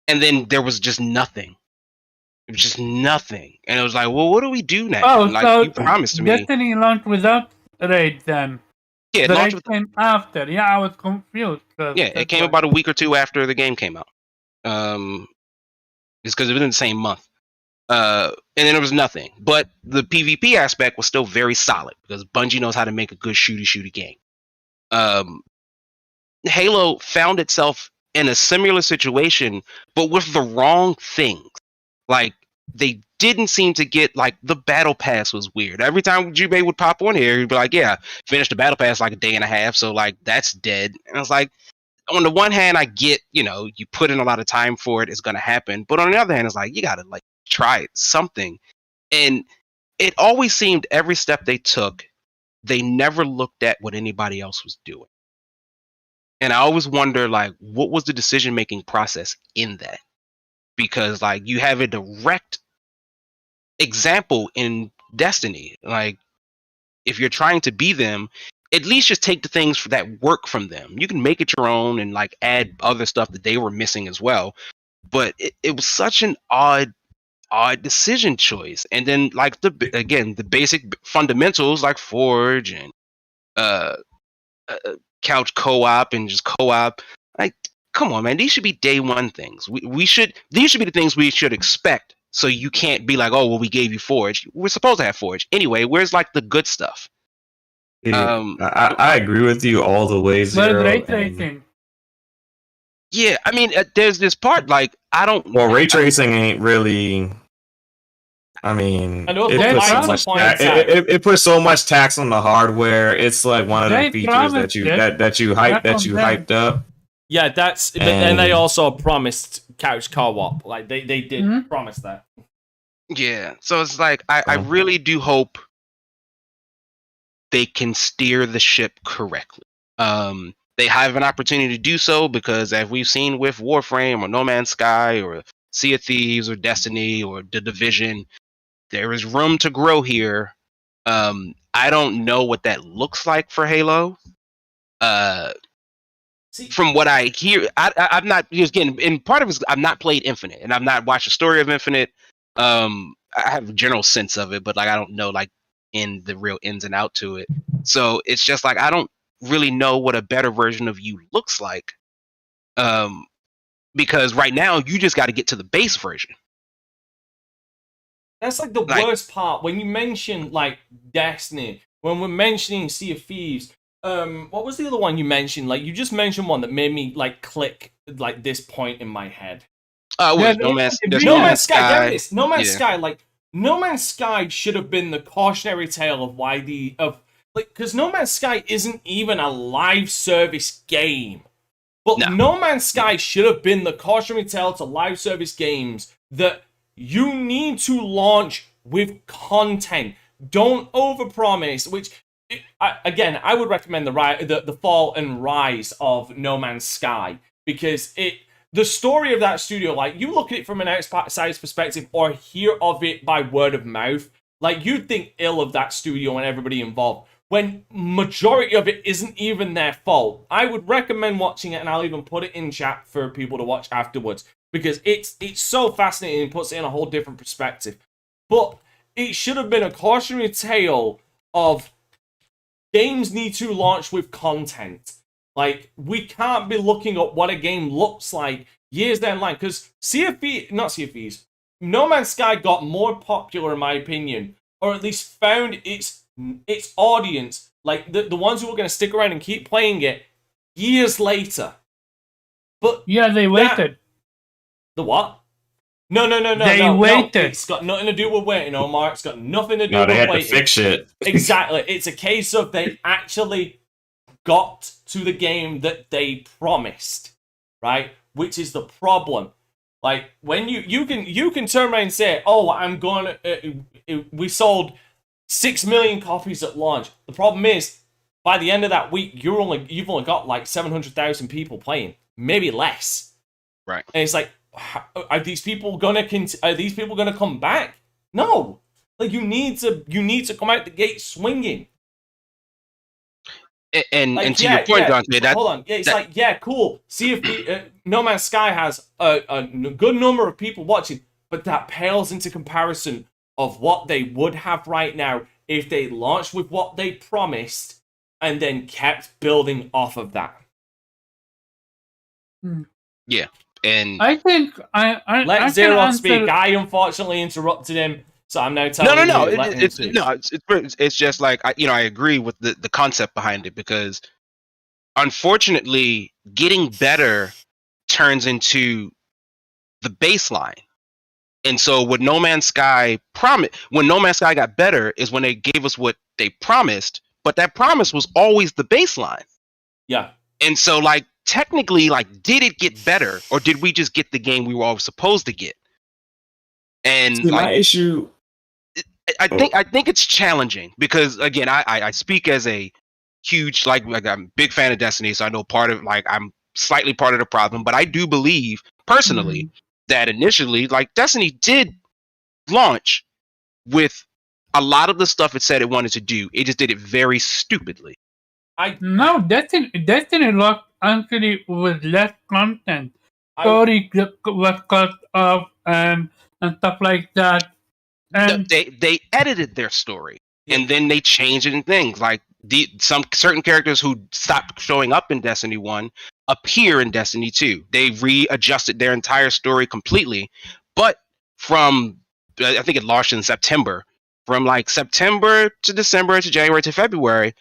then there was just nothing. It was just nothing. And it was like, well, what do we do now? Oh, like so you promised me. Destiny launched without raid then. Yeah, the raid came after. Yeah, I was confused. Yeah, it came about a week or two after the game came out. It's because it was in the same month. And then there was nothing. But the PvP aspect was still very solid because Bungie knows how to make a good shooty game. Halo found itself in a similar situation, but with the wrong things. Like, they didn't seem to get, like, the battle pass was weird. Every time Jubei would pop on here, he'd be like, yeah, finished the battle pass like a day and a half, so, like, that's dead. And I was like, on the one hand, I get, you put in a lot of time for it, it's going to happen. But on the other hand, it's like, you got to, like, try it, something. And it always seemed every step they took, they never looked at what anybody else was doing. And I always wonder, like, what was the decision-making process in that? Because, like, you have a direct example in Destiny. Like, if you're trying to be them, at least just take the things that work from them. You can make it your own and, like, add other stuff that they were missing as well. But it was such an odd decision choice. And then, like, the basic fundamentals, like Forge and couch co-op and just co-op, like, come on, man, these should be day one things. These should be the things we should expect. So you can't be like, oh, well, we gave you Forge. We're supposed to have Forge anyway. Where's, like, the good stuff? Yeah, I agree with you all the way. Zero. Ray tracing. Yeah, I mean, there's this part, like, I don't. Well, ray tracing ain't really. I mean, it puts so much tax on the hardware. It's like one of the features that you hyped up. Yeah, and they also promised couch co-op. Like they did promise that. Yeah, so it's like I really do hope they can steer the ship correctly. They have an opportunity to do so because, as we've seen with Warframe or No Man's Sky or Sea of Thieves or Destiny or The Division, there is room to grow here. I don't know what that looks like for Halo. From what I hear, I'm not just getting. And part of it is I've not played Infinite, and I've not watched the story of Infinite. I have a general sense of it, but like I don't know like in the real ins and out to it. So it's just like I don't really know what a better version of you looks like. Because right now you just got to get to the base version. That's like the worst part when you mention like Destiny. when we're mentioning Sea of Thieves, what was the other one you mentioned? Like, you just mentioned one that made me like click like this point in my head. There's No No Man's Man's Sky. There it Sky. is. No Man's Yeah. Sky. Like, No Man's Sky should have been the cautionary tale of why because No Man's Sky isn't even a live service game. But No Man's Sky should have been the cautionary tale to live service games that you need to launch with content. Don't overpromise, which, again, I would recommend the fall and rise of No Man's Sky, because the story of that studio, like, you look at it from an outsider's perspective or hear of it by word of mouth, like, you'd think ill of that studio and everybody involved, when majority of it isn't even their fault. I would recommend watching it, and I'll even put it in chat for people to watch afterwards, because it's so fascinating and puts it in a whole different perspective. But it should have been a cautionary tale of games need to launch with content. Like, we can't be looking at what a game looks like years down the line, because No Man's Sky got more popular, in my opinion, or at least found its audience, like the ones who were going to stick around and keep playing it years later. But yeah, they waited. The what? No. They waited. No. It's got nothing to do with waiting, Omar. It's got nothing to do with they had waiting. to fix it. Exactly. It's a case of they actually got to the game that they promised, right? Which is the problem. Like, when you can turn around and say, "Oh, I'm going to we sold 6 million copies at launch." The problem is, by the end of that week, you've only got like 700,000 people playing, maybe less. Right. And it's like, are these people gonna come back? No. Like, you need to come out the gate swinging. And to your point, Dante, hold on. Yeah, it's like, yeah, cool. See if No Man's Sky has a good number of people watching, but that pales into comparison of what they would have right now if they launched with what they promised and then kept building off of that. Yeah, and I think I let I Zero can speak. answer- I unfortunately interrupted him, so I'm now telling no. you. let him speak. It's just like I agree with the concept behind it, because unfortunately, getting better turns into the baseline. And so what No Man's Sky when No Man's Sky got better is when they gave us what they promised, but that promise was always the baseline. Yeah. And so, like, technically, like, did it get better, or did we just get the game we were always supposed to get? And See, my issue, I think it's challenging, because again, I speak as a huge like I'm a big fan of Destiny, so I know I'm slightly part of the problem, but I do believe personally that initially, like, Destiny did launch with a lot of the stuff it said it wanted to do. It just did it very stupidly. No, Destiny launched actually with less content. Story was cut off and stuff like that. And They edited their story, and then they changed it in things like some certain characters who stopped showing up in Destiny 1 appear in Destiny 2. They readjusted their entire story completely, but from I think it launched in September. From like September to December to January to February,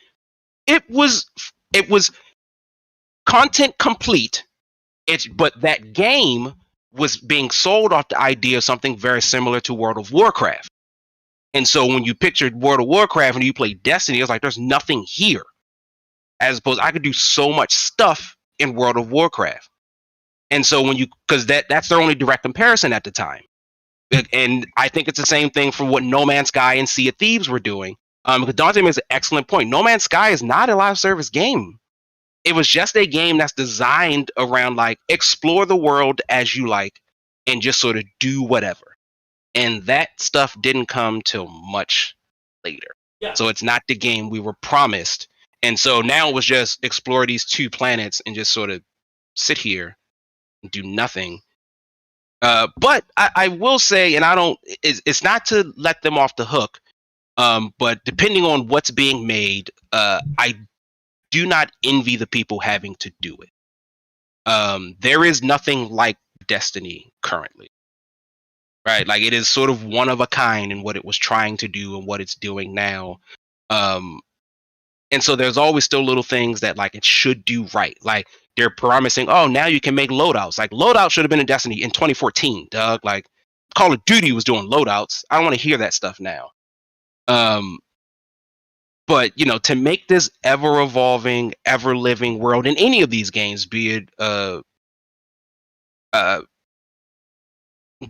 it was content complete. But that game was being sold off the idea of something very similar to World of Warcraft. And so when you pictured World of Warcraft and you played Destiny, it's like, there's nothing here. As opposed, I could do so much stuff in World of Warcraft. And so because that's their only direct comparison at the time. And I think it's the same thing for what No Man's Sky and Sea of Thieves were doing. Because Dante makes an excellent point. No Man's Sky is not a live service game. It was just a game that's designed around, like, explore the world as you like and just sort of do whatever. And that stuff didn't come till much later. Yeah. So it's not the game we were promised. And so now it was just explore these 2 planets and just sort of sit here and do nothing. But I will say, and it's not to let them off the hook, but depending on what's being made, I do not envy the people having to do it. There is nothing like Destiny currently, right? Like, it is sort of one of a kind in what it was trying to do and what it's doing now. And so there's always still little things that like it should do right. Like they're promising, oh, now you can make loadouts. Like loadouts should have been in Destiny in 2014, Doug. Like Call of Duty was doing loadouts. I don't want to hear that stuff now. But to make this ever evolving, ever living world in any of these games, be it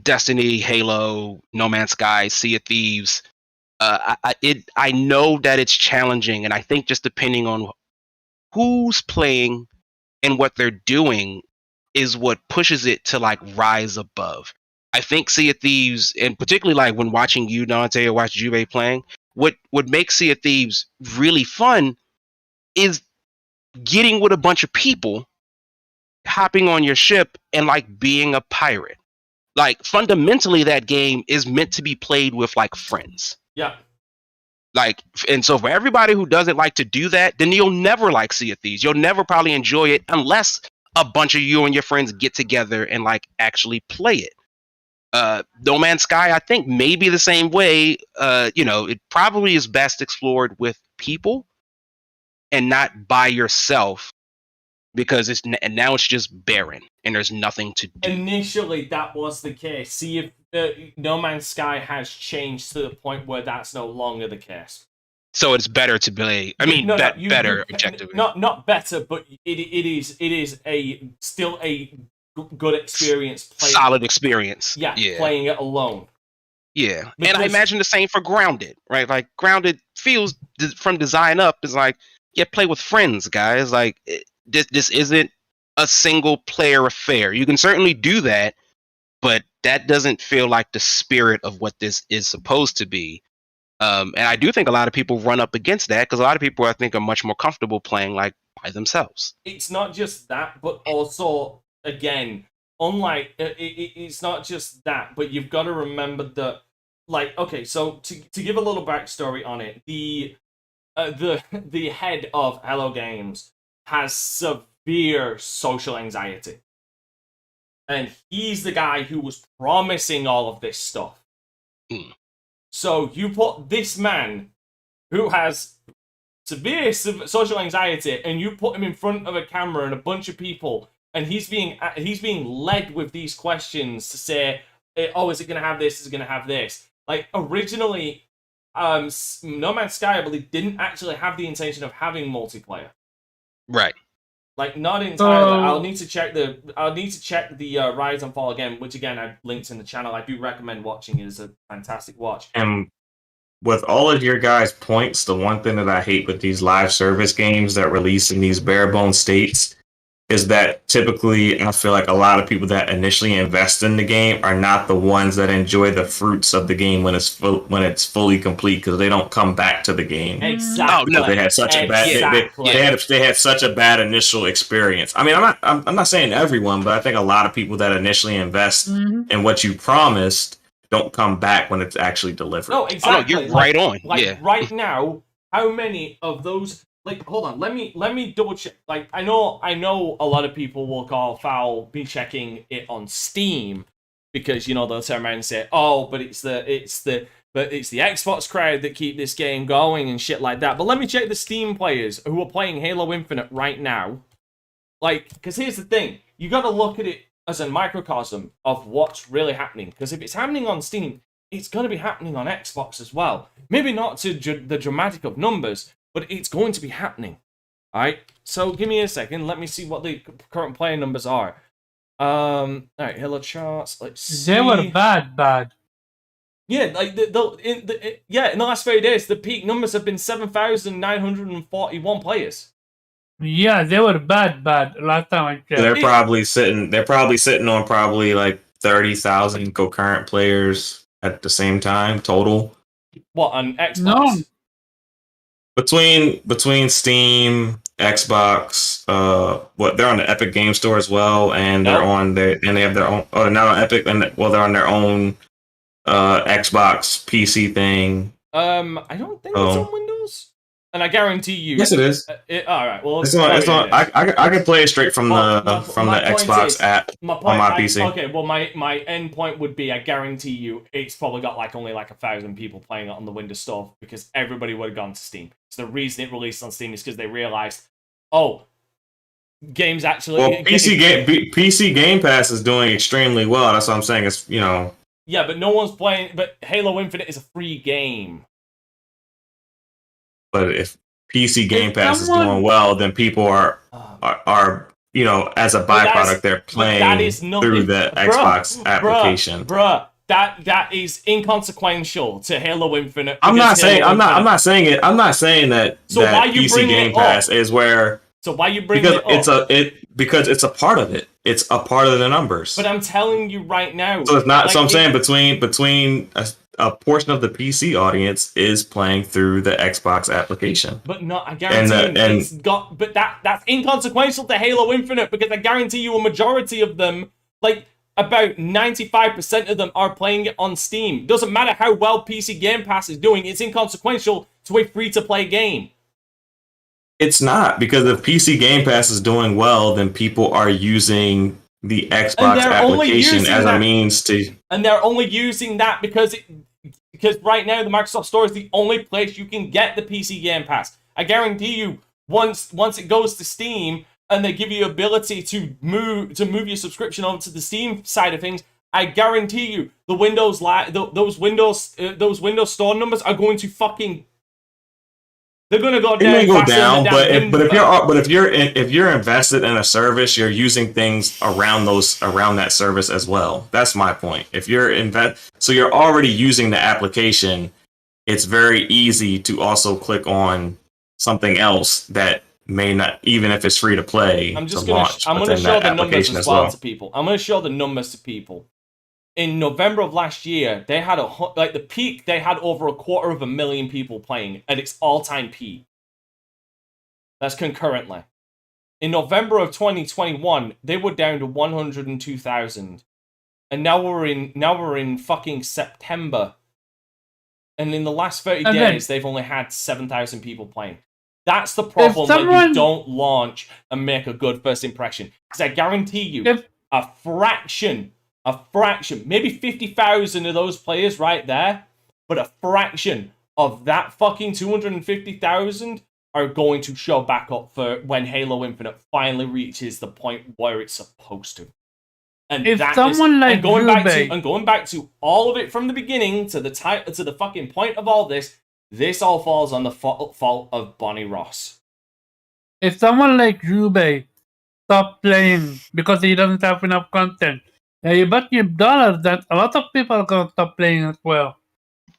Destiny, Halo, No Man's Sky, Sea of Thieves, I know that it's challenging, and I think just depending on who's playing and what they're doing is what pushes it to like rise above. I think Sea of Thieves, and particularly like when watching you, Dante, or watch Juve playing, what makes Sea of Thieves really fun is getting with a bunch of people, hopping on your ship, and like being a pirate. Like fundamentally, that game is meant to be played with like friends. Yeah. Like, and so for everybody who doesn't like to do that, then you'll never like Sea of Thieves. You'll never probably enjoy it unless a bunch of you and your friends get together and like actually play it. No Man's Sky, I think maybe the same way. It probably is best explored with people and not by yourself, because now it's just barren and there's nothing to do. Initially, that was the case. See if No Man's Sky has changed to the point where that's no longer the case. So it's better to play. I mean, better objectively. Not better, but it is still a good experience. Solid experience. Yeah, playing it alone. Yeah, because, and I imagine the same for Grounded, right? Like Grounded feels from design up is like, play with friends, guys. Like this isn't a single player affair. You can certainly do that, but that doesn't feel like the spirit of what this is supposed to be. And I do think a lot of people run up against that because a lot of people, I think, are much more comfortable playing like by themselves. It's not just that, but also, again, unlike it's not just that, but you've got to remember that, like, okay, so to give a little backstory on it, the head of Hello Games has severe social anxiety, and he's the guy who was promising all of this stuff. So you put this man who has severe social anxiety, and you put him in front of a camera and a bunch of people, and he's being led with these questions to say, "Oh, is it going to have this? Is it going to have this?" Like originally, No Man's Sky, I believe, didn't actually have the intention of having multiplayer. Right. Like not entirely. I'll need to check the Rise and Fall again, which again I've linked in the channel. I do recommend watching it. It's a fantastic watch. And with all of your guys' points, the one thing that I hate with these live service games that release in these bare bones states is that typically I feel like a lot of people that initially invest in the game are not the ones that enjoy the fruits of the game when it's fully complete, because they don't come back to the game. Exactly. They had such a bad they had such a bad initial experience. I mean, I'm not saying everyone, but I think a lot of people that initially invest in what you promised don't come back when it's actually delivered. No, exactly. Oh, you're right on. Right now, how many of those? Like, hold on, let me double check. Like, I know a lot of people will call foul me checking it on Steam, because they'll turn around and say, "Oh, but it's the Xbox crowd that keep this game going and shit like that." But let me check the Steam players who are playing Halo Infinite right now. Like, because here's the thing, you got to look at it as a microcosm of what's really happening. Because if it's happening on Steam, it's going to be happening on Xbox as well. Maybe not to the dramatic of numbers, but it's going to be happening. Alright, so give me a second. Let me see what the current player numbers are. Alright, Halo charts. Let's see. They were bad. Yeah, like in the last 30 days, the peak numbers have been 7,941 players. Yeah, they were bad. Last time I checked. They're probably sitting on probably like 30,000 concurrent players at the same time total. What, on Xbox? No. Between Steam, Xbox, they're on the Epic Game Store as well, and they're on they have their own. Oh, they're not on Epic, and they're on their own Xbox PC thing. I don't think it's on Windows. And I guarantee you. Yes, it is. All right. Well, It's on. It's on. I can play it straight from the Xbox app on my PC. Okay. Well, my end point would be, I guarantee you, it's probably got only 1,000 people playing it on the Windows Store because everybody would have gone to Steam. So the reason it released on Steam is because they realized, games actually. Well, PC Game Pass is doing extremely well. That's what I'm saying. It's Yeah, but no one's playing. But Halo Infinite is a free game. But if PC Game Pass is doing well, then people are as a byproduct, they're playing through the Xbox application. That is inconsequential to Halo Infinite. I'm not saying that. So that why you PC Game Pass is where. So why you bring it up? Because it's a part of it. It's a part of the numbers. But I'm telling you right now. So it's not. So I'm saying between a portion of the PC audience is playing through the Xbox application. But I guarantee But that's inconsequential to Halo Infinite because I guarantee you a majority of them, about 95% of them, are playing it on Steam. Doesn't matter how well PC Game Pass is doing. It's inconsequential to a free-to-play game. It's not, because if PC Game Pass is doing well, then people are using the Xbox application as a means to... And they're only using that because right now the Microsoft Store is the only place you can get the PC Game Pass. I guarantee you, once it goes to Steam and they give you ability to move your subscription over to the Steam side of things, I guarantee you the those Windows Store numbers are going to fucking... They're gonna go down. It may go down, but if you're invested in a service, you're using things around that service as well. That's my point. If you're so you're already using the application, it's very easy to also click on something else that may not, even if it's free to play. I'm going to show the numbers as well to people. I'm going to show the numbers to people. In November of last year, they had the peak. They had over 250,000 people playing at its all-time peak. That's concurrently. In November of 2021, they were down to 102,000, and now we're in fucking September, and in the last 30 days, they've only had 7,000 people playing. That's the problem when you don't launch and make a good first impression. Because I guarantee you, a fraction, maybe 50,000 of those players right there, but a fraction of that fucking 250,000 are going to show back up for when Halo Infinite finally reaches the point where it's supposed to. And going back to all of it from the beginning to the fucking point of all this all falls on the fault of Bonnie Ross. If someone like Jubei stops playing because he doesn't have enough content, you bet your dollars that a lot of people are going to stop playing as well.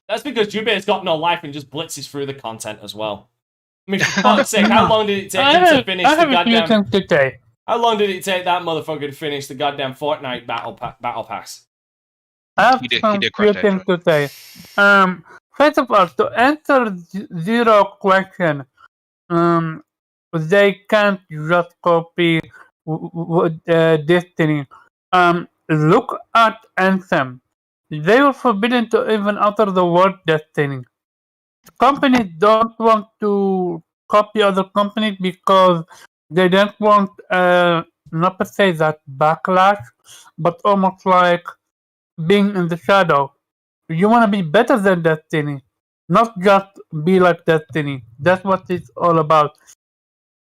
That's because Jubei's got no life and just blitzes through the content as well. I mean, for fuck's sake, how long did it take him to finish the goddamn... How long did it take that motherfucker to finish the goddamn Fortnite battle pass? I have some few things to say. First of all, to answer Zero question, they can't just copy Destiny. Look at Anthem. They were forbidden to even utter the word Destiny. Companies don't want to copy other companies because they don't want, not to say that backlash, but almost like being in the shadow. You want to be better than Destiny, not just be like Destiny. That's what it's all about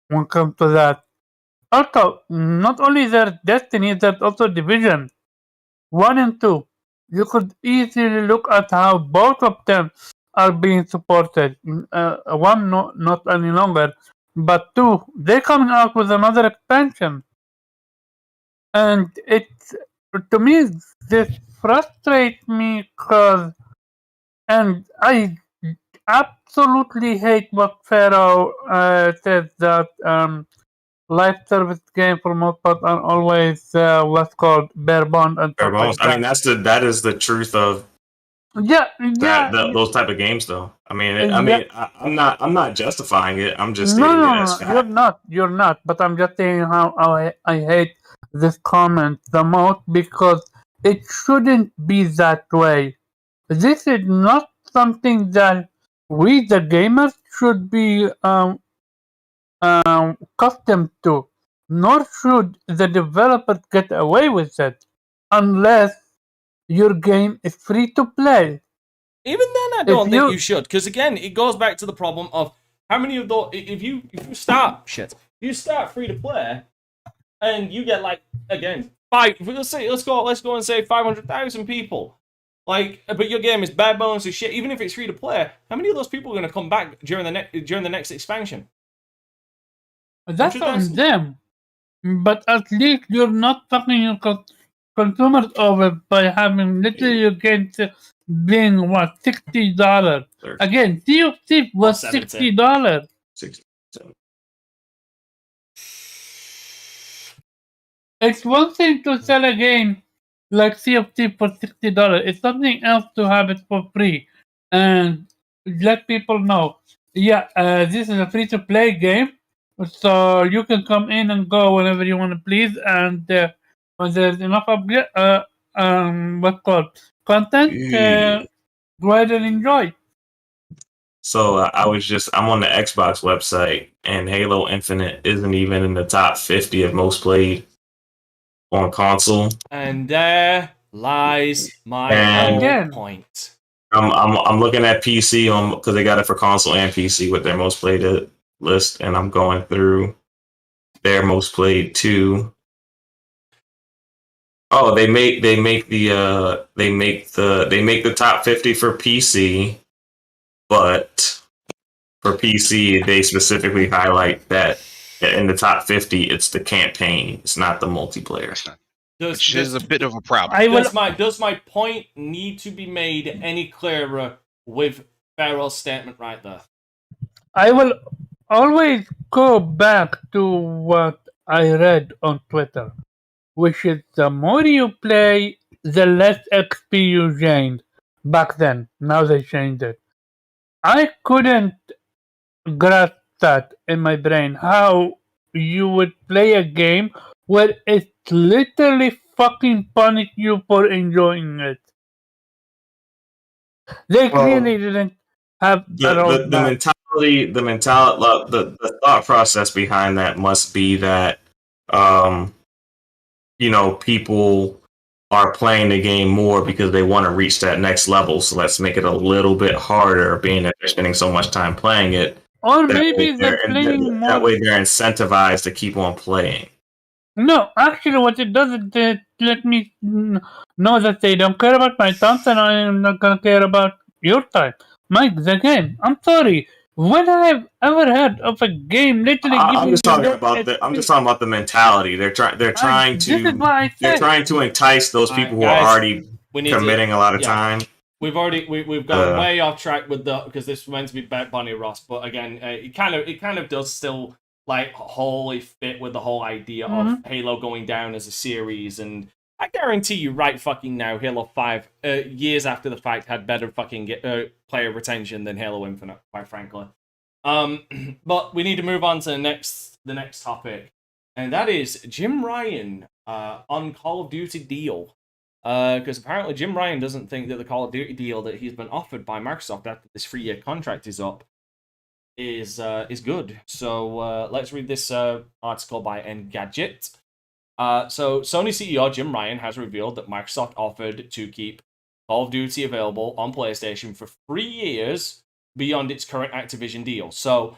when it comes to that. Also, not only there's Destiny, there's also Division 1 and 2. You could easily look at how both of them are being supported. One, not any longer, but 2, they're coming out with another expansion. And to me, this frustrates me because, and I absolutely hate what Pharaoh says that live service games for most part are always what's called bare bones and bare bones. I mean, that is the truth of those type of games, though. I mean, I'm not justifying it. I'm just stating it as fact. You're not. But I'm just saying how I hate this comment the most because it shouldn't be that way. This is not something that we, the gamers, should be accustomed to, nor should the developers get away with it unless your game is free to play. Even then, I don't think you should, because again, it goes back to the problem of how many of those. If you start free to play, and you get like again let's go and say 500,000 people, like, but your game is bare bones as shit. Even if it's free to play, how many of those people are going to come back during the next expansion? That's on them, but at least you're not fucking your consumers over by having literally your game being what $60. Again, Sea of Thieves was $60. 67. It's one thing to sell a game like Sea of Thieves for $60. It's something else to have it for free and let people know. Yeah, this is a free-to-play game, so you can come in and go whenever you want to please, and when there's enough content, go ahead and enjoy. So I'm on the Xbox website, and Halo Infinite isn't even in the top 50 of most played on console. And there lies my whole point. I'm looking at PC because they got it for console and PC with their most played list, and I'm going through their most played too. Oh, they make the top 50 for PC, but for PC they specifically highlight that in the top 50 it's the campaign, it's not the multiplayer. Which is a bit of a problem. Does my point need to be made any clearer with Pharaoh's statement right there? I will always go back to what I read on Twitter, which is the more you play, the less XP you gained. Back then, now they changed it. I couldn't grasp that in my brain, how you would play a game where it literally fucking punish you for enjoying it. They clearly didn't have the thought process behind that must be that people are playing the game more because they want to reach that next level, so let's make it a little bit harder, being that they're spending so much time playing it. Or maybe they're playing more. That way they're incentivized to keep on playing. No, actually what it does is it let me know that they don't care about my time, and I'm not gonna care about your time. Mike, the game, I'm sorry. When I've ever heard of a game literally I'm just talking about the mentality. They're trying to entice those people who are already committing a lot of time. We've gone way off track with because this was meant to be about Bonnie Ross, but again, it kind of does still like wholly fit with the whole idea of Halo going down as a series, and I guarantee you right fucking now, Halo 5 years after the fact had better fucking player retention than Halo Infinite, quite frankly. But we need to move on to the next topic, and that is Jim Ryan on Call of Duty deal. Because apparently Jim Ryan doesn't think that the Call of Duty deal that he's been offered by Microsoft after this 3-year contract is up is good. So let's read this article by Engadget. So Sony CEO Jim Ryan has revealed that Microsoft offered to keep Call of Duty available on PlayStation for 3 years beyond its current Activision deal. So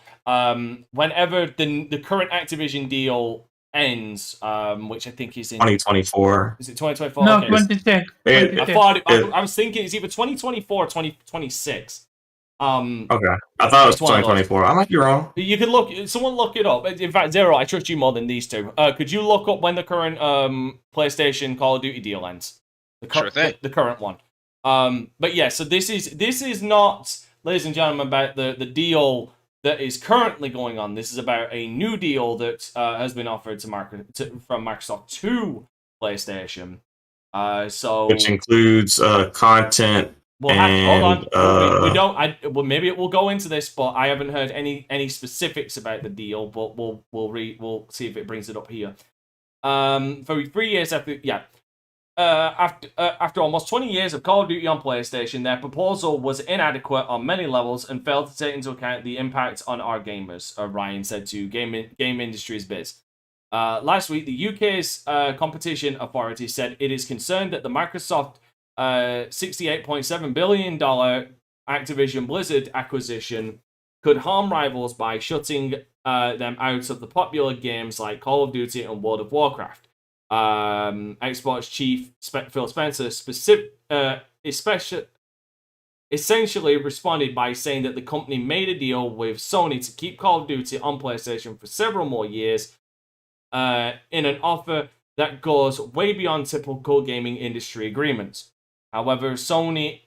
whenever the current Activision deal ends, which I think is in 2024. Is it 2024? No, okay. 26. I was thinking it's either 2024 or 2026. Okay, I thought it was 2024. I might be wrong. You can someone look it up. In fact, Zero, I trust you more than these two. Could you look up when the current PlayStation Call of Duty deal ends? Sure thing. The current one. But yeah, so this is not, ladies and gentlemen, about the deal that is currently going on. This is about a new deal that has been offered from Microsoft to PlayStation. Which includes content. Hold on. We don't. Well, maybe it will go into this, but I haven't heard any specifics about the deal. But we'll see if it brings it up here. For 3 years after, after almost 20 years of Call of Duty on PlayStation, their proposal was inadequate on many levels and failed to take into account the impact on our gamers, Ryan said to Game Industries Biz. Last week, the UK's competition authority said it is concerned that the Microsoft $68.7 billion Activision Blizzard acquisition could harm rivals by shutting them out of the popular games like Call of Duty and World of Warcraft. Xbox chief Phil Spencer essentially responded by saying that the company made a deal with Sony to keep Call of Duty on PlayStation for several more years in an offer that goes way beyond typical gaming industry agreements. However, Sony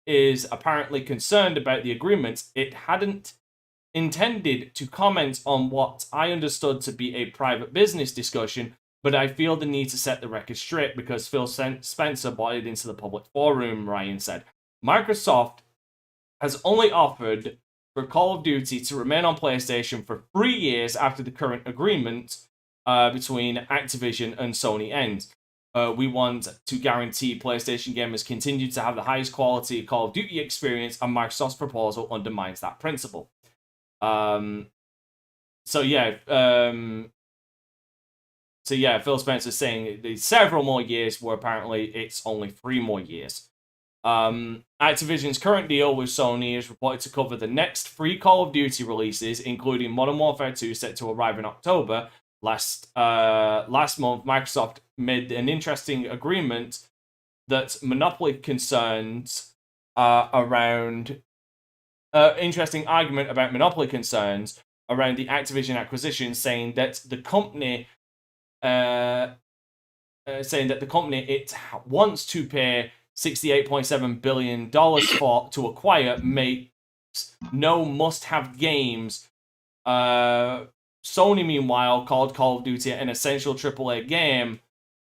is apparently concerned about the agreement. It hadn't intended to comment on what I understood to be a private business discussion, but I feel the need to set the record straight because Phil Spencer brought it into the public forum, Ryan said. Microsoft has only offered for Call of Duty to remain on PlayStation for 3 years after the current agreement between Activision and Sony ends. We want to guarantee PlayStation gamers continue to have the highest quality Call of Duty experience, and Microsoft's proposal undermines that principle. Phil Spencer saying the several more years were apparently it's only 3 more years. Activision's current deal with Sony is reported to cover the next 3 Call of Duty releases, including Modern Warfare 2 set to arrive in October. Last month, Microsoft made an interesting agreement that monopoly concerns interesting argument about monopoly concerns around the Activision acquisition, saying that the company it wants to pay $68.7 billion to acquire makes no must-have games. Sony, meanwhile, called Call of Duty an essential AAA game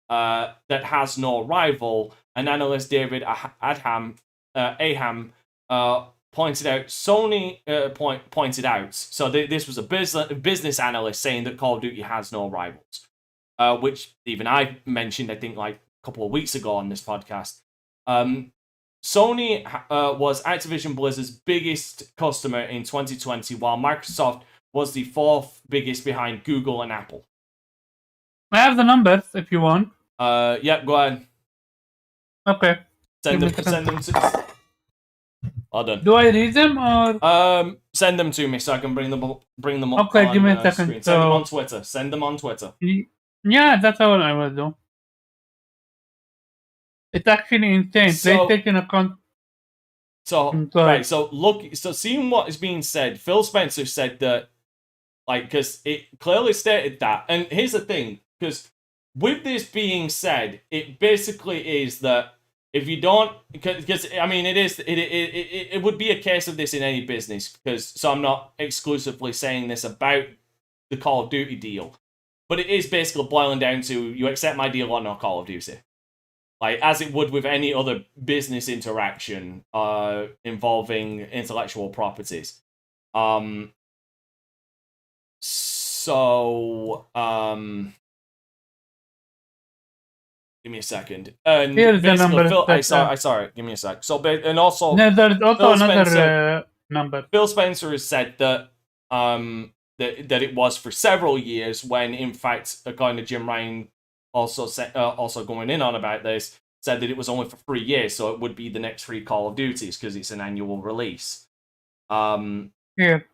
that has no rival. And analyst David Aham pointed out, pointed out. So this was a business analyst saying that Call of Duty has no rivals, which even I mentioned, I think, like a couple of weeks ago on this podcast. Sony was Activision Blizzard's biggest customer in 2020, while Microsoft was the 4th biggest behind Google and Apple. I have the numbers if you want. Yeah, go ahead. Okay. Send them to. Well done. Do I read them or? Send them to me so I can bring them up. Okay, on, give me a second. Screen. Send them on Twitter. Send them on Twitter. Yeah, that's all I will do. It's actually insane. PlayStation account. So seeing what is being said, Phil Spencer said that, like, because it clearly stated that, and here's the thing, because with this being said, it basically is that if you don't, because I mean, it would be a case of this in any business, so I'm not exclusively saying this about the Call of Duty deal, but it is basically boiling down to you accept my deal or not Call of Duty. Like, as it would with any other business interaction involving intellectual properties. Give me a second. And here's the number. I saw it. Give me a sec. So, and also, there's also another number. Phil Spencer has said that that it was for several years, when in fact, according to Jim Ryan, also going in on about this, said that it was only for 3 years, so it would be the next 3 Call of Duties because it's an annual release. Here,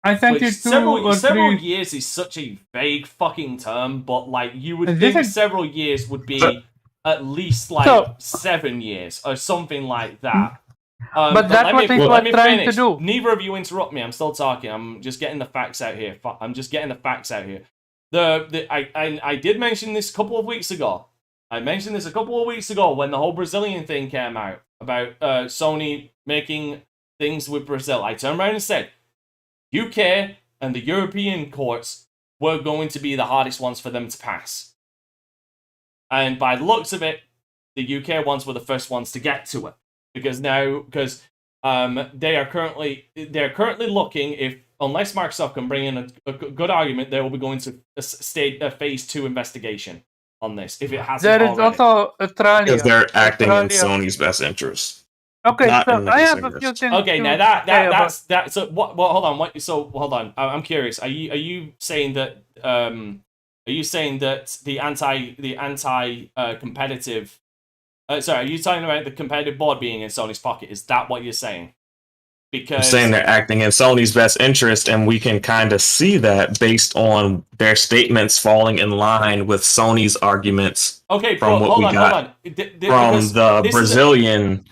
I sent you 2 several 3 years is such a vague fucking term, but like you would think several years would be at least like 7 years or something like that. But that's what they were trying to do. Neither of you interrupt me. I'm still talking. I'm just getting the facts out here. I did mention this a couple of weeks ago. When the whole Brazilian thing came out about Sony making things with Brazil. I turned around and said, UK and the European courts were going to be the hardest ones for them to pass. And by the looks of it, the UK ones were the first ones to get to it. Because they are currently looking, if unless Microsoft can bring in a good argument, they will be going to a phase 2 investigation on this if it hasn't There is already. also Australia. Because they're acting in Australia. Sony's best interest. Okay, not so in the I have a consumer's. few things. Okay, to now say about- that's that. So what? Well, hold on. What? So hold on. I'm curious. Are you saying that? Are you saying that the anti competitive? Sorry, are you talking about the competitive board being in Sony's pocket? Is that what you're saying? Because I'm saying they're acting in Sony's best interest, and we can kind of see that based on their statements falling in line with Sony's arguments okay, from what we got from the Brazilian.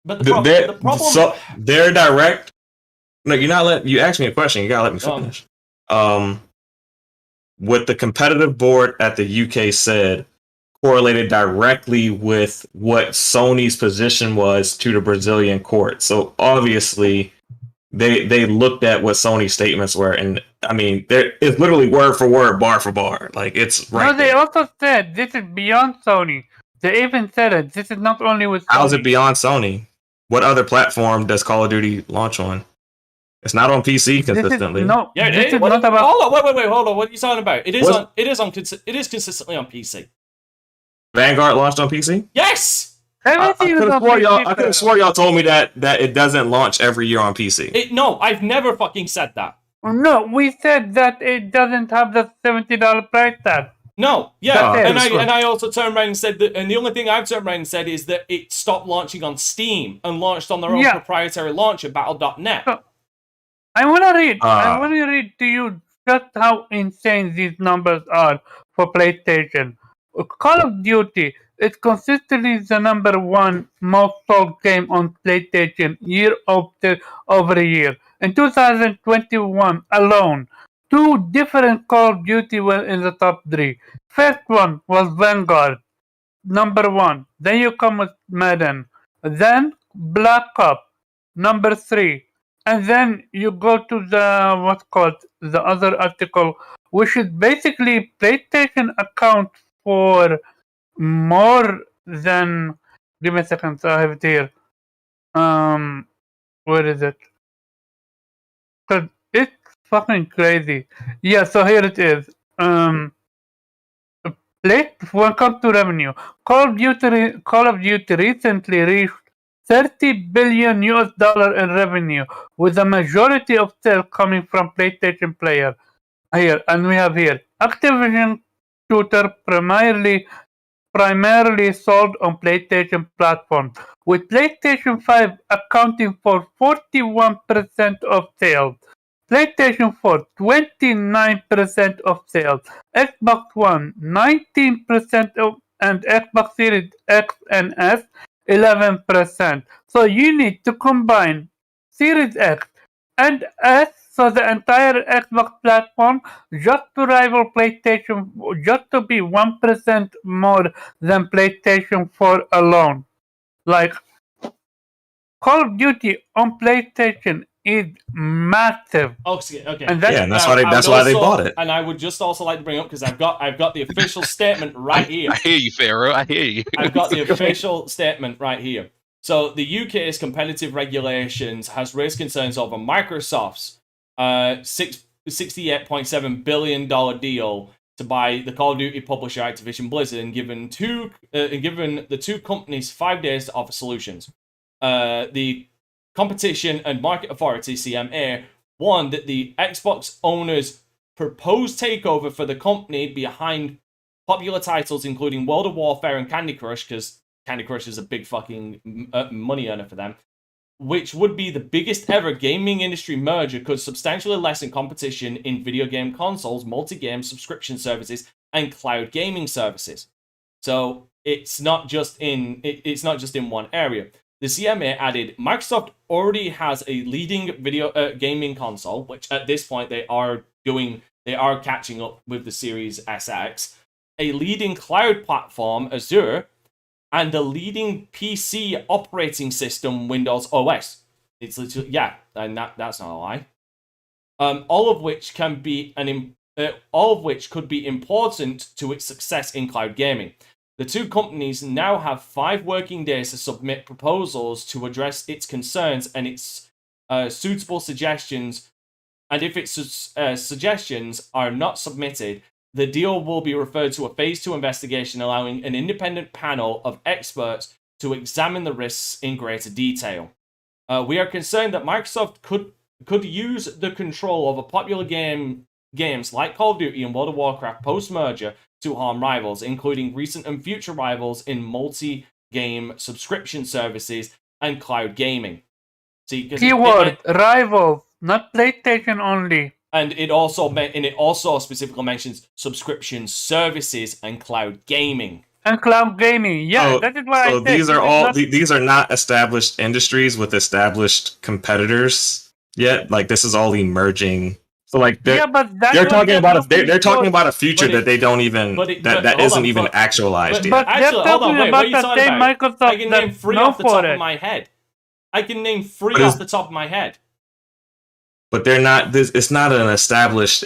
But the problem. So they're direct. No, you're not let. You asked me a question. You gotta let me finish. What the competitive board at the UK said correlated directly with what Sony's position was to the Brazilian court. So obviously, they looked at what Sony's statements were, and I mean, it's literally word for word, bar for bar. Like it's right. No, they also said this is beyond Sony. They even said it. This is not only with Sony. How is it beyond Sony? What other platform does Call of Duty launch on? It's not on PC consistently. Yeah, this is what, not about. Hold on, wait, hold on. What are you talking about? It is consistently on PC. Vanguard launched on PC? Yes! I could have swore y'all told me that it doesn't launch every year on PC. No, I've never fucking said that. No, we said that it doesn't have the $70 price tag. No, yeah, and I also turned around and said that, and the only thing I've turned around and said is that it stopped launching on Steam and launched on their own proprietary launcher, Battle.net. So, I want to read to you just how insane these numbers are for PlayStation. Call of Duty is consistently the number one most sold game on PlayStation year over year. In 2021 alone, 2 different Call of Duty were in the top 3. First one was Vanguard, number 1. Then you come with Madden. Then Black Ops, number 3. And then you go to the other article, which is basically PlayStation account for more than. Give me a second, I have it here. Where is it? Cause it's fucking crazy. Yeah, so here it is. When it comes to revenue, Call of Duty recently reached $30 billion in revenue, with the majority of sales coming from PlayStation players. Here, and we have here Activision shooter primarily sold on PlayStation platforms, with PlayStation 5 accounting for 41% of sales. PlayStation 4, 29% of sales. Xbox One, 19% and Xbox Series X and S, 11%. So you need to combine Series X and S, so the entire Xbox platform, just to rival PlayStation, just to be 1% more than PlayStation 4 alone. Like, Call of Duty on PlayStation is massive. Okay. And that's why they bought it. And I would just also like to bring up, because I've got the official statement right here. I hear you, Pharaoh. I hear you. I've got the official statement right here. So the UK's competitive regulations has raised concerns over Microsoft's $68.7 billion deal to buy the Call of Duty publisher Activision Blizzard, and given the two companies 5 days to offer solutions. The Competition and Market Authority, CMA, warned that the Xbox owners' proposed takeover for the company behind popular titles including World of Warfare and Candy Crush, because Candy Crush is a big fucking money earner for them, which would be the biggest ever gaming industry merger, could substantially lessen competition in video game consoles, multi-game subscription services, and cloud gaming services. So it's not just in one area. The CMA added, Microsoft already has a leading video gaming console, which at this point they are catching up with the Series SX, a leading cloud platform, Azure, and a leading PC operating system, Windows OS. It's literally, and that's not a lie. All of which could be important to its success in cloud gaming. The two companies now have 5 working days to submit proposals to address its concerns and its suitable suggestions. And if its suggestions are not submitted, the deal will be referred to a Phase 2 investigation, allowing an independent panel of experts to examine the risks in greater detail. We are concerned that Microsoft could use the control of a popular games like Call of Duty and World of Warcraft post-merger to harm rivals, including recent and future rivals in multi-game subscription services and cloud gaming. See, keyword rivals, not PlayStation only. And it also specifically mentions subscription services and cloud gaming. And cloud gaming, yeah, that is what I said. So these are not established industries with established competitors yet. Like this is all emerging. So like they're talking about a future that they don't even that isn't even actualized yet. Actually, hold on, wait, what are you talking about? Microsoft I can name 3 off the top of my head. I can name 3 off the top of my head. But they're not. It's not an established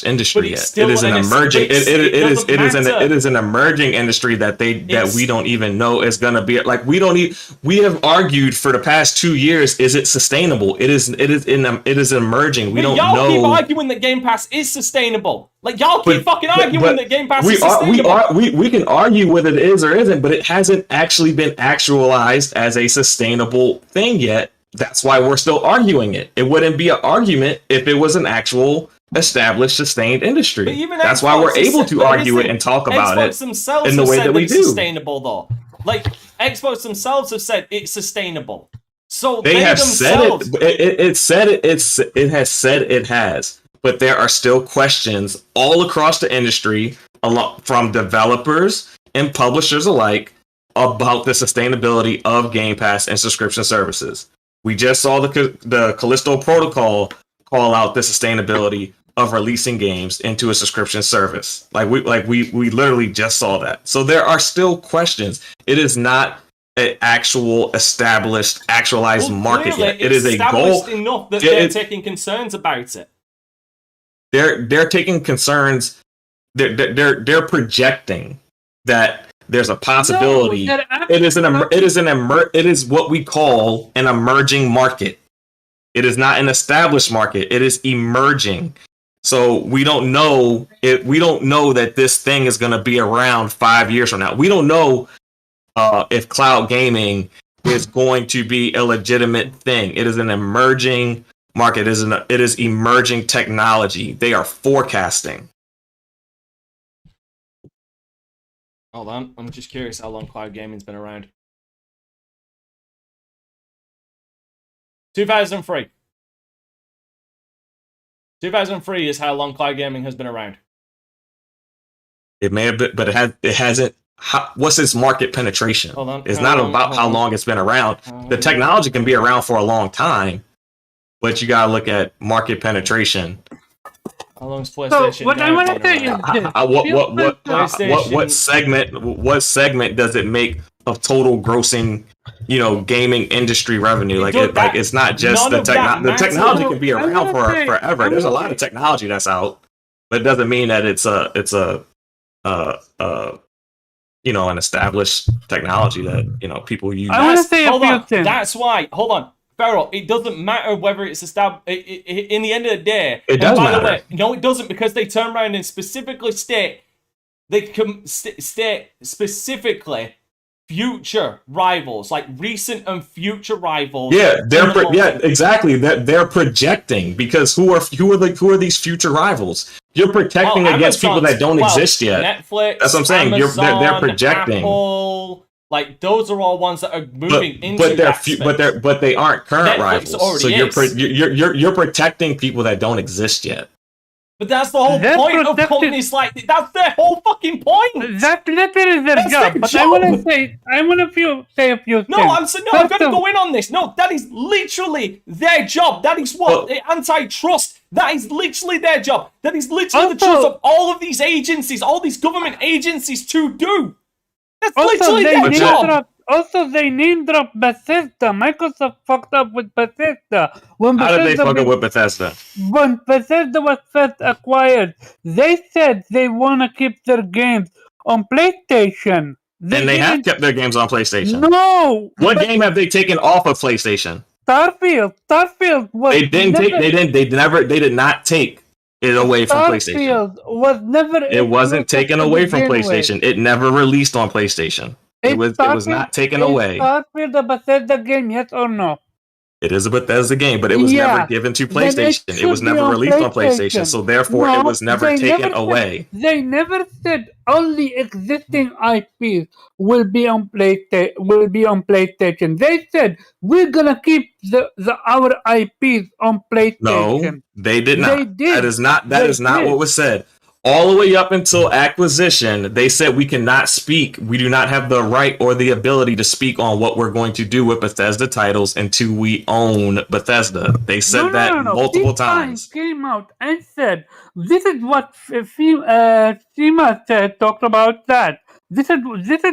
industry yet. It is an emerging. It is an emerging industry that we don't even know is going to be like we have argued for the past 2 years. Is it sustainable? It is emerging. We don't know. Y'all keep arguing that Game Pass is sustainable. Like y'all keep fucking arguing that Game Pass is sustainable. We can argue whether it is or isn't, but it hasn't actually been actualized as a sustainable thing yet. That's why we're still arguing it. It wouldn't be an argument if it was an actual established, sustained industry. That's why we're able to argue it and talk about it in the way that we do. Sustainable though, like Xbox themselves have said it's sustainable. So they have said it. It has said it has, but there are still questions all across the industry, from developers and publishers alike, about the sustainability of Game Pass and subscription services. We just saw the Callisto Protocol call out the sustainability of releasing games into a subscription service. We literally just saw that. So there are still questions. It is not an actualized market yet. It is a goal enough that they're taking concerns about it. They're taking concerns. They're projecting that there's a possibility. No, it is what we call an emerging market. It is not an established market. It is emerging. So we don't know that this thing is going to be around 5 years from now. We don't know if cloud gaming is going to be a legitimate thing. It is an emerging market. It is emerging technology. They are forecasting. Hold on, I'm just curious how long cloud gaming's been around. 2003. 2003 is how long cloud gaming has been around. It may have been, but it hasn't. What's its market penetration? Hold on. It's not about how long it's been around. The technology can be around for a long time, but you gotta look at market penetration. How long's PlayStation? So what I want to say is what segment does it make of total grossing, gaming industry revenue? It's not just the technology. The technology can be around forever. There's a lot of technology that's out, but it doesn't mean that it's an established technology that people use. I want to say a few things. That's why. Hold on. Farrell, it doesn't matter whether it's established. In the end of the day, it does matter. By the way, no, it doesn't, because they turn around and specifically state specifically future rivals, like recent and future rivals. Yeah, exactly. They're projecting, because who are these future rivals? You're protecting against people that don't exist yet. Netflix. That's what I'm saying. Amazon, they're projecting. Apple, those are all ones that are moving into but they aren't current Netflix rivals. So you're protecting people that don't exist yet. But that's the whole point of companies like this. That's their whole fucking point. That is their job. But I want to say a few things. I'm going to go in on this. No, that is literally their job. That is what antitrust. That is literally their job. That is literally the trust of all of these agencies, all these government agencies to do. That's literally their job. They name drop Bethesda. Microsoft fucked up with Bethesda. How did they fuck up with Bethesda? When Bethesda was first acquired, they said they want to keep their games on PlayStation. They have kept their games on PlayStation. No. What game have they taken off of PlayStation? Starfield was. They did not take it away from PlayStation. Starfield was never. It wasn't taken away from begin with. PlayStation. It never released on PlayStation. It was not taken away. Is Starfield a Bethesda game, yes or no? It is a Bethesda game, but it was never given to Then PlayStation. It was should be never on released on PlayStation, so therefore No, it was never they taken never away. They never said only existing IPs will be on PlayStation. They said we're gonna keep our IPs on PlayStation. No, they did not. They did. That is not what was said. All the way up until acquisition, they said we cannot speak. We do not have the right or the ability to speak on what we're going to do with Bethesda titles until we own Bethesda. They said that multiple times. Came out and said this is what Sima said. Talked about that. This is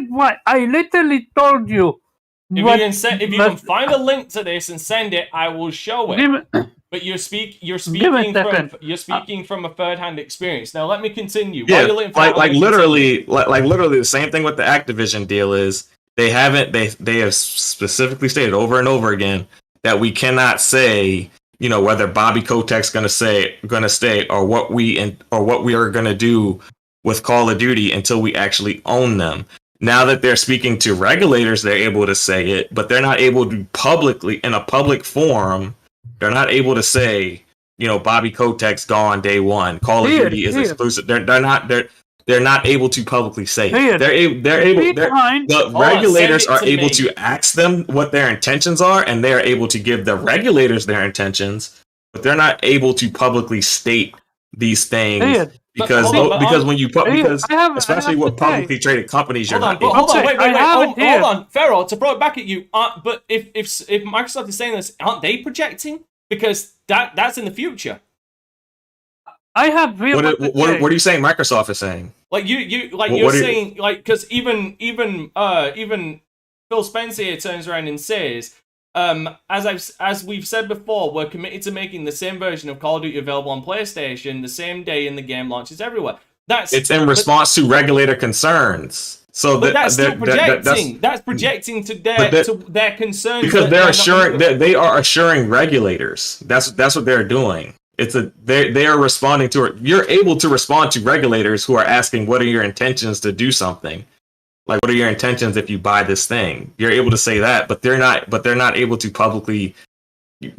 why I literally told you. If you can find a link to this and send it, I will show it. But you're speaking from a third-hand experience. Now let me continue. Yeah, like literally the same thing with the Activision deal is they have specifically stated over and over again that we cannot say, you know, whether Bobby Kotick's gonna stay or what we are gonna do with Call of Duty until we actually own them. Now that they're speaking to regulators, they're able to say it, but they're not able to publicly in a public forum. They're not able to say, you know, Bobby Kotick's gone day one. Call of Duty is exclusive. They're not able to publicly say it. The regulators are able to ask them what their intentions are, and they are able to give the regulators their intentions, but they're not able to publicly state these things because especially with publicly traded companies, you're not able. Hold on, Pharaoh, to throw it back at you. But if Microsoft is saying this, aren't they projecting? Because that's in the future. I have real. What are you saying? Microsoft is saying like you're saying like because even Phil Spencer here turns around and says, as we've said before, we're committed to making the same version of Call of Duty available on PlayStation the same day in the game launches everywhere. It's in response to regulator concerns. So that's still projecting. That's projecting to their concerns because they are assuring regulators. That's what they're doing. They are responding to it. You're able to respond to regulators who are asking, "What are your intentions to do something?" Like, what are your intentions if you buy this thing? You're able to say that, but they're not able to publicly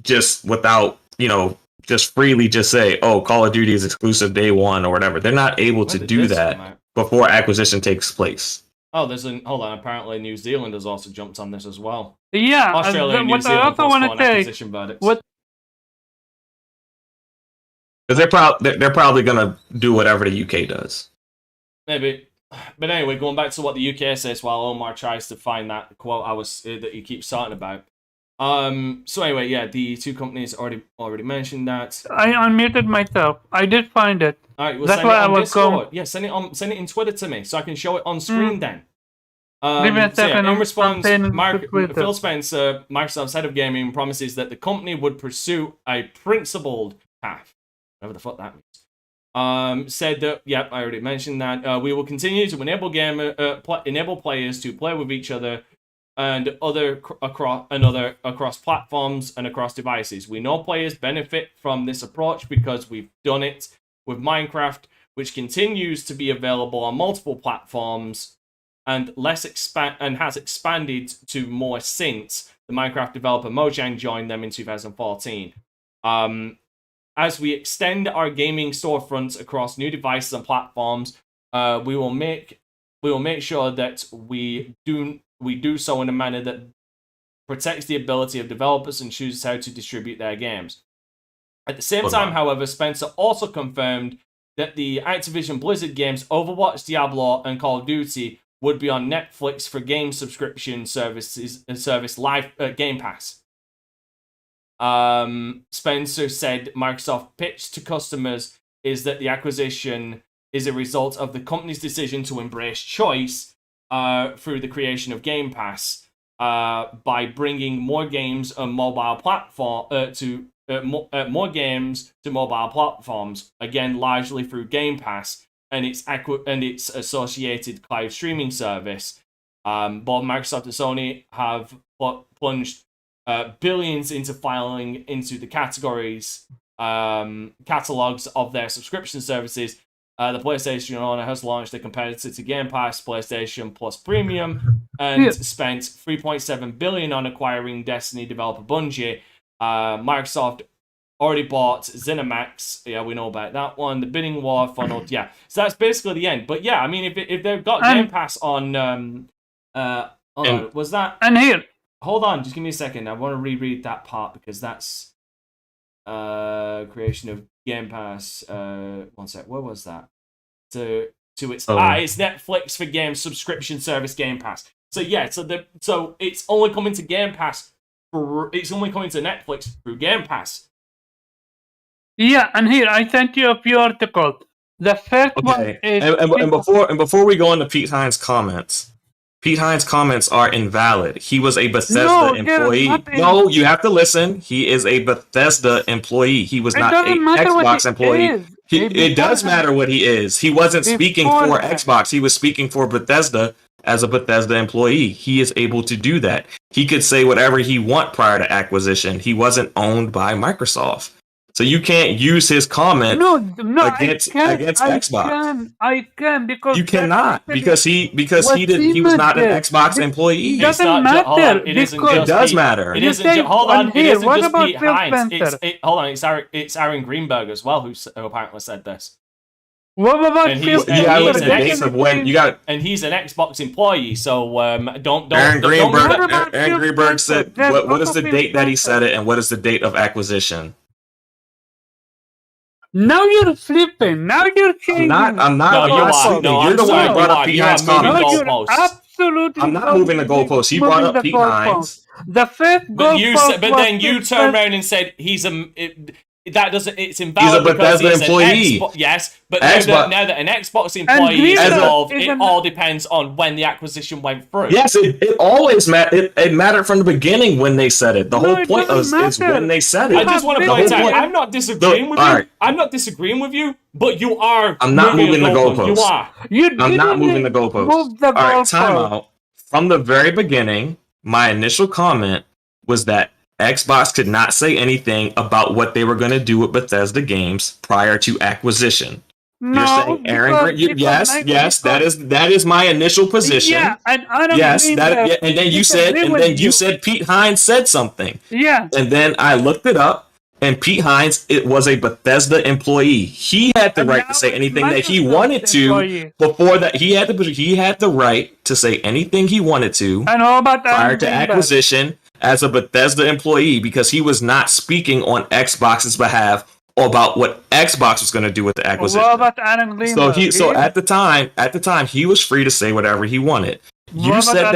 just without, you know, just freely just say, "Oh, Call of Duty is exclusive day one" or whatever. They're not able to do that before acquisition takes place. Oh, hold on. Apparently, New Zealand has also jumped on this as well. Yeah, Australia and New Zealand postponed acquisition verdicts. Because they're probably gonna do whatever the UK does. Maybe. But anyway, going back to what the UK says while Omar tries to find that quote that he keeps talking about. So anyway, yeah, the two companies already mentioned that. I unmuted myself. I did find it. All right, that's why I was Discord. Yeah, send it in Twitter to me so I can show it on screen then. Give me a second. In response, Phil Spencer, Microsoft's head of gaming, promises that the company would pursue a principled path. Whatever the fuck that means. Said that, yep, I already mentioned that. We will continue to enable players to play with each other and across platforms and across devices. We know players benefit from this approach because we've done it with Minecraft, which continues to be available on multiple platforms and has expanded to more since the Minecraft developer Mojang joined them in 2014. As we extend our gaming storefronts across new devices and platforms, we will make sure that we do so in a manner that protects the ability of developers and chooses how to distribute their games. At the same time, however, Spencer also confirmed that the Activision Blizzard games Overwatch, Diablo, and Call of Duty would be on Netflix for game subscription service live Game Pass. Spencer said Microsoft pitched to customers is that the acquisition is a result of the company's decision to embrace choice through the creation of Game Pass by bringing more games on mobile platform more games to mobile platforms, again largely through Game Pass and its associated cloud streaming service. Both Microsoft and Sony have plunged billions into filing into the categories catalogs of their subscription services. The PlayStation owner has launched a competitor to Game Pass, PlayStation Plus Premium, and spent $3.7 billion on acquiring Destiny developer Bungie. Microsoft already bought ZeniMax. Yeah, we know about that one. The bidding war funneled. Yeah, so that's basically the end. But yeah, I mean, if they've got Game Pass on, was that? And here, hold on, just give me a second. I want to reread that part because that's creation of Game Pass. One sec. Where was that? To its it's Netflix for games subscription service Game Pass. So yeah, so it's only coming to Game Pass. It's only coming to Netflix through Game Pass. Yeah, and here I sent you a few articles. The first one is and before we go into Pete Hines' comments are invalid. He was a Bethesda employee. No, you have to listen. He is a Bethesda employee. He was not an Xbox employee. It does matter what he is. He wasn't speaking for Xbox. He was speaking for Bethesda as a Bethesda employee. He is able to do that. He could say whatever he want prior to acquisition. He wasn't owned by Microsoft. So you can't use his comment against Xbox. I can because you cannot because he was not an Xbox employee. It doesn't matter. It does matter. It isn't. Hold on. It isn't just Pete Hines. Hold on. It's Aaron Greenberg as well who apparently said this. What about and he's an Xbox employee, so don't. Aaron Greenberg said what is the date that he said it, and what is the date of acquisition? Now you're flipping. Now you're changing. I'm not. You're the one who brought up Pete Hines' comment. Absolutely. I'm not moving the goalposts. He brought up Pete Hines. The first goalpost. But then you turned around and said he's that doesn't. It's invalid. He's a Bethesda employee. Yes, but now that an Xbox employee is involved, it all depends on when the acquisition went through. Yes, it always mattered. It mattered from the beginning when they said it. The whole point is when they said it. I just want to point out, I'm not disagreeing with you. I'm not disagreeing with you, but you are. I'm not moving the goalposts. You are. I'm not moving the goalposts. All right, time out. From the very beginning, my initial comment was that Xbox could not say anything about what they were going to do with Bethesda games prior to acquisition. You're saying Aaron? Yes, that is my initial position. Yeah, and then you said Pete Hines said something. Yeah, and then I looked it up, and Pete Hines, it was a Bethesda employee. He had the right to say anything that he wanted to. Before that, he had the right to say anything he wanted to. I know about that prior to acquisition. As a Bethesda employee, because he was not speaking on Xbox's behalf about what Xbox was going to do with the acquisition. What about Aaron Greenberg? So at the time, he was free to say whatever he wanted. You just said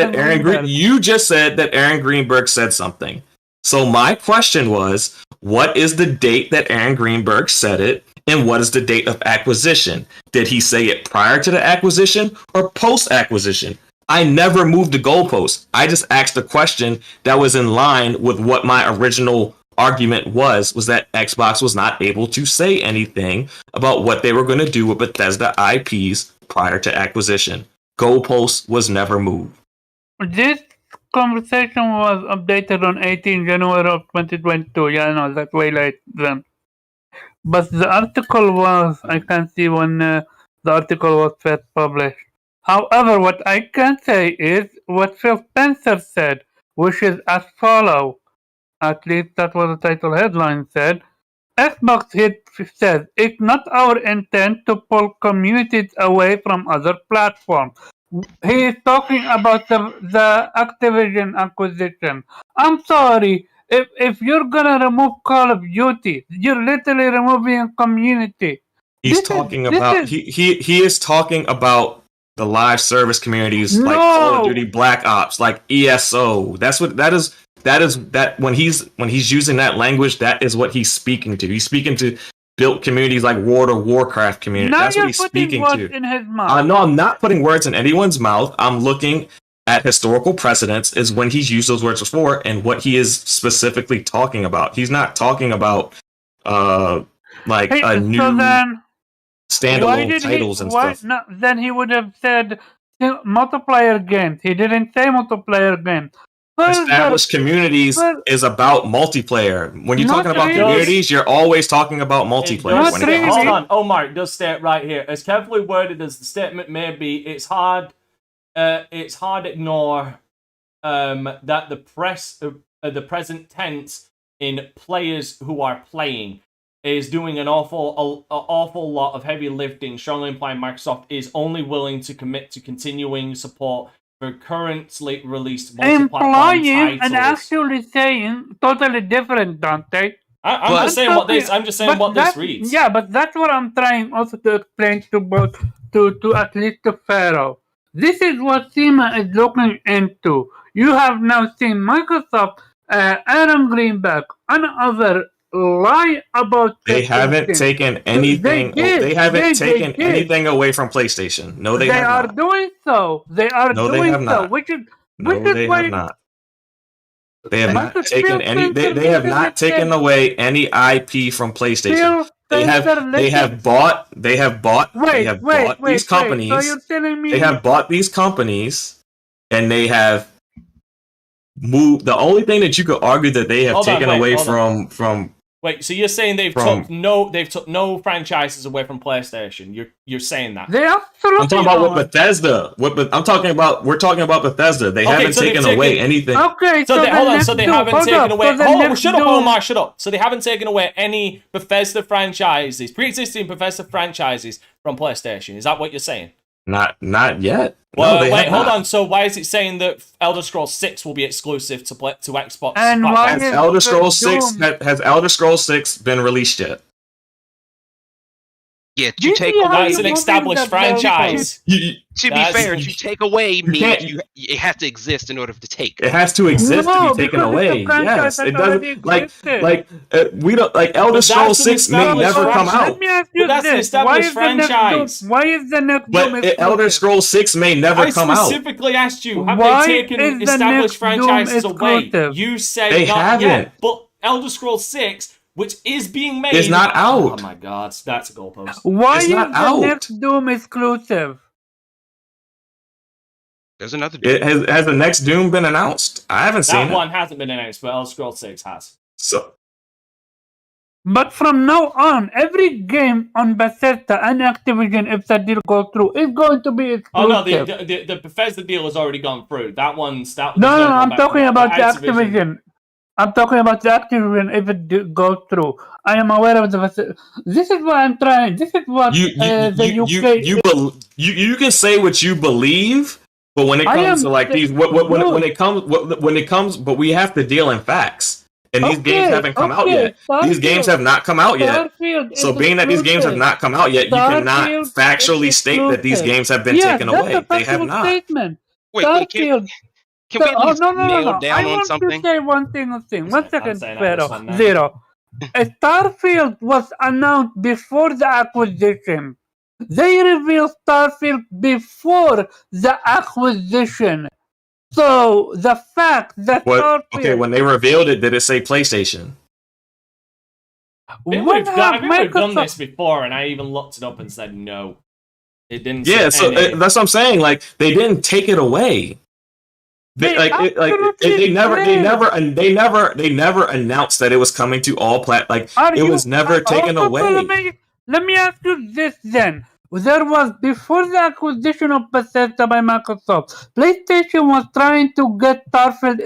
that Aaron Greenberg said something. So my question was, what is the date that Aaron Greenberg said it, and what is the date of acquisition? Did he say it prior to the acquisition or post-acquisition? I never moved the goalpost. I just asked a question that was in line with what my original argument was that Xbox was not able to say anything about what they were going to do with Bethesda IPs prior to acquisition. Goalpost was never moved. This conversation was updated on 18 January of 2022. Yeah, I know, that's way late then. But the article was, I can see when the article was first published. However, what I can say is what Phil Spencer said, which is as follows. At least that was the title headline said. Xbox says, it's not our intent to pull communities away from other platforms. He is talking about the Activision acquisition. I'm sorry, if you're gonna remove Call of Duty, you're literally removing a community. He is talking about the live service communities like Call of Duty Black Ops, like ESO. That's what that is when he's using that language, that is what he's speaking to. He's speaking to built communities like World of Warcraft community. That's what he's speaking to. In his mouth. No, I'm not putting words in anyone's mouth. I'm looking at historical precedents is when he's used those words before and what he is specifically talking about. He's not talking about a new standalone titles and stuff. No, then he would have said multiplayer games. He didn't say multiplayer games. established communities is about multiplayer. When you're talking about communities, you're always talking about multiplayer. Hold on, Omar, it does state right here. As carefully worded as the statement may be, it's hard to ignore that the present tense in players who are playing is doing an awful lot of heavy lifting, strongly implying Microsoft is only willing to commit to continuing support for currently released multi-platform titles. And actually saying totally different, don't they? I'm just saying what this reads. Yeah, but that's what I'm trying also to explain to both to at least to Pharaoh. This is what SEMA is looking into. You have now seen Microsoft, Adam Greenberg, and other lie about. They haven't taken anything. They haven't taken anything away from PlayStation. No, they have not. Doing so. They are no, doing they have so. not. Which is they have not. They have not taken any. They have not taken away any IP from PlayStation. They have bought these companies. So you're telling me they have bought these companies, and they have moved. The only thing that you could argue that they have taken away from. Wait, so you're saying they've took no franchises away from PlayStation? You're saying that? They absolutely. I'm talking about with Bethesda. We're talking about Bethesda. They haven't taken away anything. Okay, so they haven't taken away. Shut up, Omar. Shut up. So they haven't taken away any Bethesda franchises, pre-existing Bethesda franchises from PlayStation. Is that what you're saying? Not yet. Well, wait, hold on. So why is it saying that Elder Scrolls 6 will be exclusive to Xbox? And why has Elder Scrolls 6 been released yet? Yeah, you take away. That's an established franchise. To be fair, you take away means it has to exist in order to take. It has to exist to be taken away. Yes, it doesn't. We don't like Elder Scrolls 6 may never come out. Let me ask you this: why is the next Doom? Elder Scrolls 6 may never come out. I specifically asked you, have they taken established franchises away? You said they haven't. Yet, but Elder Scrolls 6. Which is being made. It's not out. Oh my god, that's a goalpost. Why is the next Doom exclusive? There's another Doom. Has the next Doom been announced? I haven't seen it. That one hasn't been announced, but Elder Scrolls 6 has. But from now on, every game on Bethesda and Activision, if that deal goes through, is going to be exclusive. Oh no, the Bethesda deal has already gone through. No, I'm talking about the Activision. I'm talking about the Activision if it goes through. I am aware of the. This is what I'm trying. This is what the UK. You can say what you believe, but when it comes to like these, when it comes, but we have to deal in facts. And these games haven't come out yet. These games have not come out yet. So being that these games have not come out yet, you cannot factually state that these games have been taken away. They have not. Wait, can we at least nail down on something? I want to say one thing. 1 second, Zero. Starfield was announced before the acquisition. They revealed Starfield before the acquisition. So the fact that Starfield... Okay, when they revealed it, did it say PlayStation? I think we've done this before, and I even looked it up and said no. It didn't. Yeah, so that's what I'm saying. Like they didn't take it away. They never announced that it was coming to all it was never taken away. Let me ask you this then. There was, before the acquisition of Bethesda by Microsoft, PlayStation was trying to get Starfield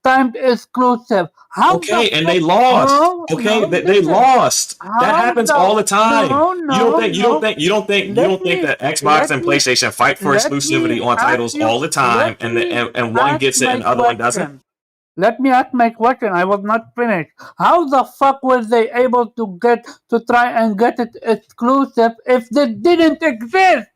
timed exclusive. And they lost. They lost. That happens all the time. You don't think that Xbox and PlayStation fight for exclusivity on titles all the time, and one gets it and the other one doesn't? Let me ask my question. I was not finished. How the fuck were they able to try and get it exclusive if they didn't exist?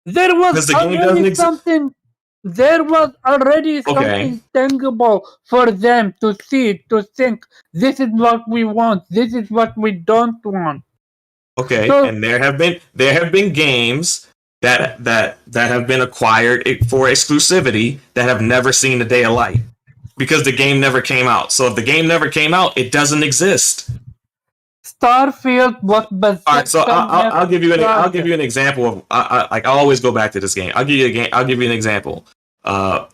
There was already something. There was already something tangible for them to see, to think. This is what we want. This is what we don't want. Okay, and there have been games that have been acquired for exclusivity that have never seen the day of light. Because the game never came out. So if the game never came out, it doesn't exist. Starfield was Bethesda. All right, so I'll give you an example of I always go back to this game. I'll give you an example.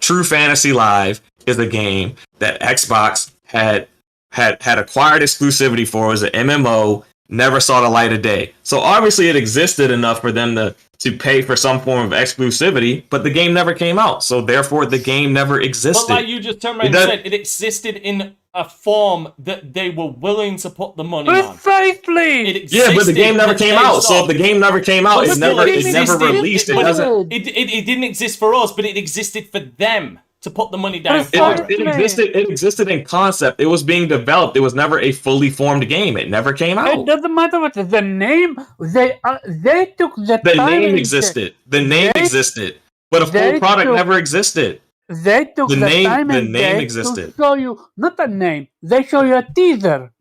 True Fantasy Live is a game that Xbox had acquired exclusivity for. It was an MMO, never saw the light of day. So obviously it existed enough for them to pay for some form of exclusivity, but the game never came out. So therefore the game never existed. But like you just turned around and said, it existed in a form that they were willing to put the money on. Precisely! Yeah, but the game never came out. So if the game never came out, it never released. It didn't exist for us, but it existed for them to put the money down for it existed in concept. It was being developed. It was never a fully formed game. It never came out. It doesn't matter what the name. They took the name existed. The name existed, but a full product never existed. They took the time and name existed. To show you not a name. They show you a teaser.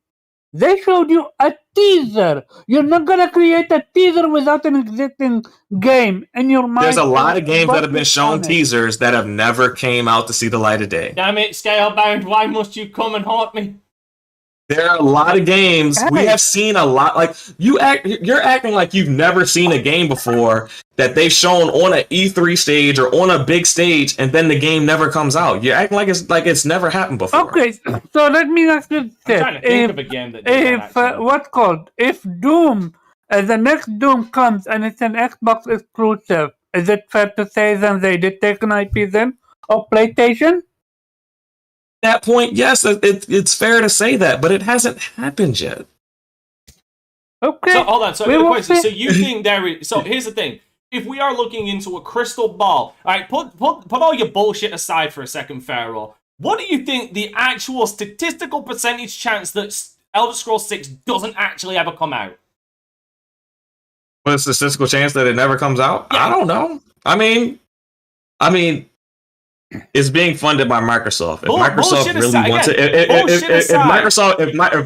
They showed you a teaser. You're not gonna create a teaser without an existing game in your mind. There's a lot of games that have been shown teasers that have never came out to see the light of day. Damn it, Scalebound! Why must you come and haunt me? There are a lot of games. We have seen a lot. Like you're acting like you've never seen a game before that they've shown on an E3 stage or on a big stage, and then the game never comes out. You're acting like it's never happened before. Okay, so let me ask you this: if Doom, the next Doom comes and it's an Xbox exclusive, is it fair to say then they did take an IP then of PlayStation? That point, yes, it's fair to say that, but it hasn't happened yet. Okay. So hold on. So question. So you think there is? So here's the thing: if we are looking into a crystal ball, all right, put all your bullshit aside for a second, Pharaoh. What do you think the actual statistical percentage chance that Elder Scrolls 6 doesn't actually ever come out? What's the statistical chance that it never comes out? Yeah. I don't know. I mean. It's being funded by Microsoft. If Microsoft really wants it, if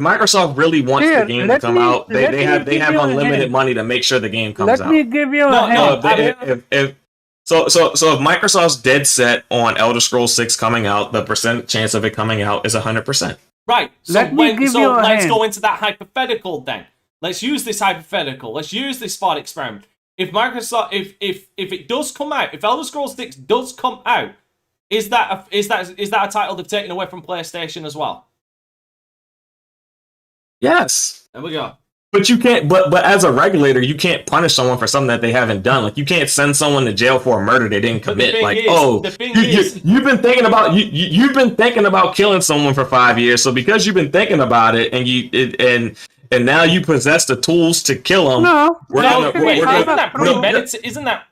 Microsoft really wants the game to come out, they have unlimited money to make sure the game comes out. Let me give you a hint. So if Microsoft's dead set on Elder Scrolls 6 coming out, the percent chance of it coming out is 100%. Right. So let's go into that hypothetical then. Let's use this hypothetical. Let's use this thought experiment. If Microsoft, if it does come out, if Elder Scrolls 6 does come out, is that a title they've taken away from PlayStation as well? Yes. There we go. But you can't. But as a regulator, you can't punish someone for something that they haven't done. Like you can't send someone to jail for a murder they didn't commit. You've been thinking about you've been thinking about killing someone for 5 years. So because you've been thinking about it and now you possess the tools to kill them. Isn't that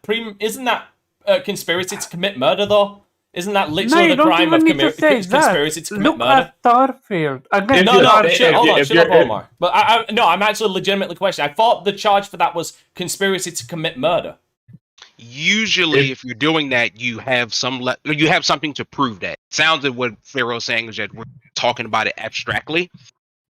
conspiracy to commit murder though? Isn't that literally the crime of conspiracy to commit murder? At Starfield. Hold on, shut up, Omar. But I'm actually legitimately questioning. I thought the charge for that was conspiracy to commit murder. Usually, if you're doing that, you have something to prove that. Sounds like what Pharaoh's saying is that we're talking about it abstractly.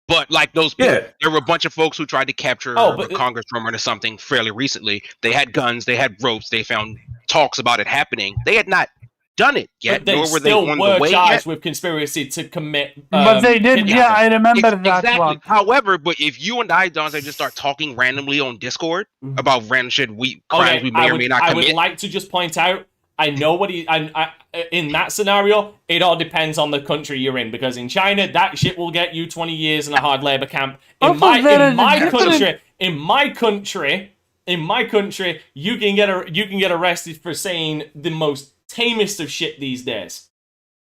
But like those people, there were a bunch of folks who tried to capture a congresswoman or something fairly recently. They had guns, they had ropes, they found talks about it happening. They had not done it yet, nor were they on the way charged with conspiracy to commit. But they did, I remember that one. However, but if you and I, Dante, just start talking randomly on Discord about random shit, crimes we may or may not commit. I would like to just point out, I know what in that scenario, it all depends on the country you're in, because in China, that shit will get you 20 years in a hard labor camp. In my country, you can get arrested for saying the most tamest of shit these days.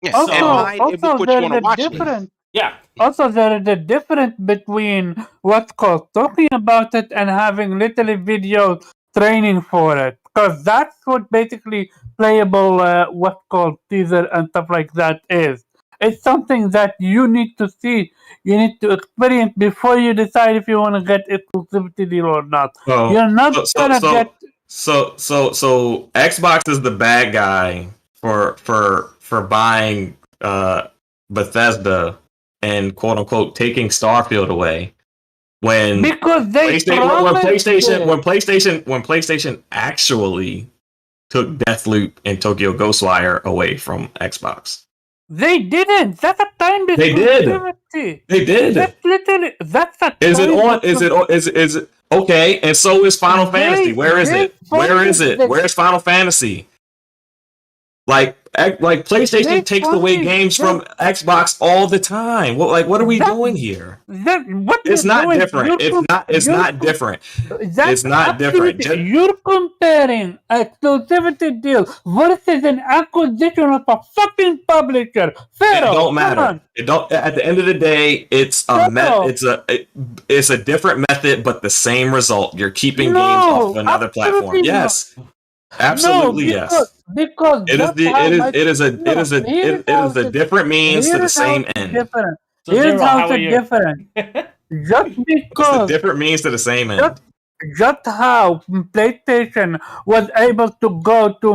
Yes. Also, there is a difference. Yeah. Also, there is a difference between what's called talking about it and having literally video training for it, because that's what basically playable what's called teaser and stuff like that is. It's something that you need to see, you need to experience before you decide if you want to get exclusivity deal or not. You're not gonna get. So Xbox is the bad guy for buying Bethesda and quote unquote taking Starfield away when PlayStation actually took Deathloop and Tokyo Ghostwire away from Xbox. They didn't. That's a time They did. That's literally that's a. Is it okay? And so is Final Fantasy. Where is it? Where's Final Fantasy? Like PlayStation They takes away only- games from Xbox all the time. What are we doing here? What It's you're not doing, different. It's not different. It's not different. You're comparing exclusivity deal versus an acquisition of a fucking publisher. It don't matter. It don't. At the end of the day, it's a different method, but the same result. You're keeping games off of another platform. Yes, absolutely yes. Because It is a different means to the same end. Different. So Here's Zero, how how are it's you? different. Just It's a because different means to the same end. just how PlayStation was able to go to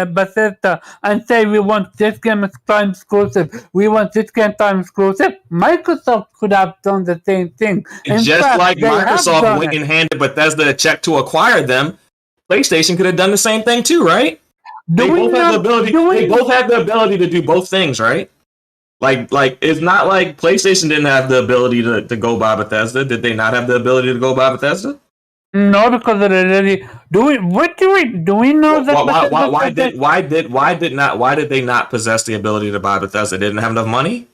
Bethesda and say we want this game time exclusive, we want this game time exclusive. Microsoft could have done the same thing. In Just fact, like they have Microsoft done went it. and handed Bethesda a check to acquire them, PlayStation could have done the same thing too, right? They both have the ability to do both things, right? Like it's not like PlayStation didn't have the ability to go by Bethesda. Did they not have the ability to go by Bethesda? No, because they're already doing. Do we know that? Why did they not possess the ability to buy Bethesda? They didn't have enough money.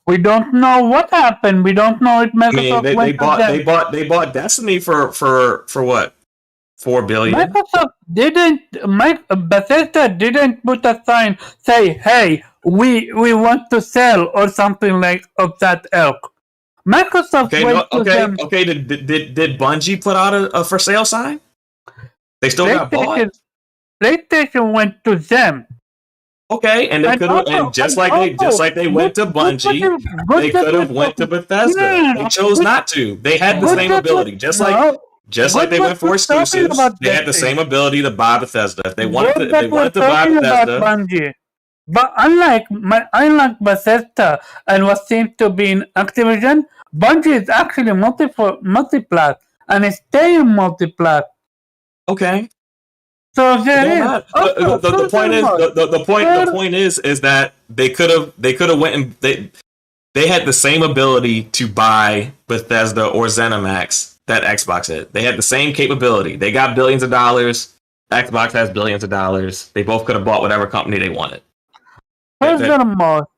We don't know what happened. We don't know if I mean, Microsoft they bought Destiny for what? $4 billion. Microsoft didn't. Bethesda didn't put a sign say, "Hey, we want to sell" or something like of that ilk. Microsoft them. Okay. Did Bungie put out a for sale sign? They still got bought. PlayStation went to them. Okay, and they could have, and just like they went to Bungie, they could have went to Bethesda. They chose not to. They had the same ability, just like they went for exclusives. They had the same ability to buy Bethesda. If they wanted to buy Bethesda. But unlike Bethesda and what seems to be in Activision, Bungie is actually multiplat and it's staying multiplat. Okay. So the point is that they could have went and they had the same ability to buy Bethesda or ZeniMax that Xbox had. They had the same capability. They got billions of dollars. Xbox has billions of dollars. They both could have bought whatever company they wanted. Furthermore,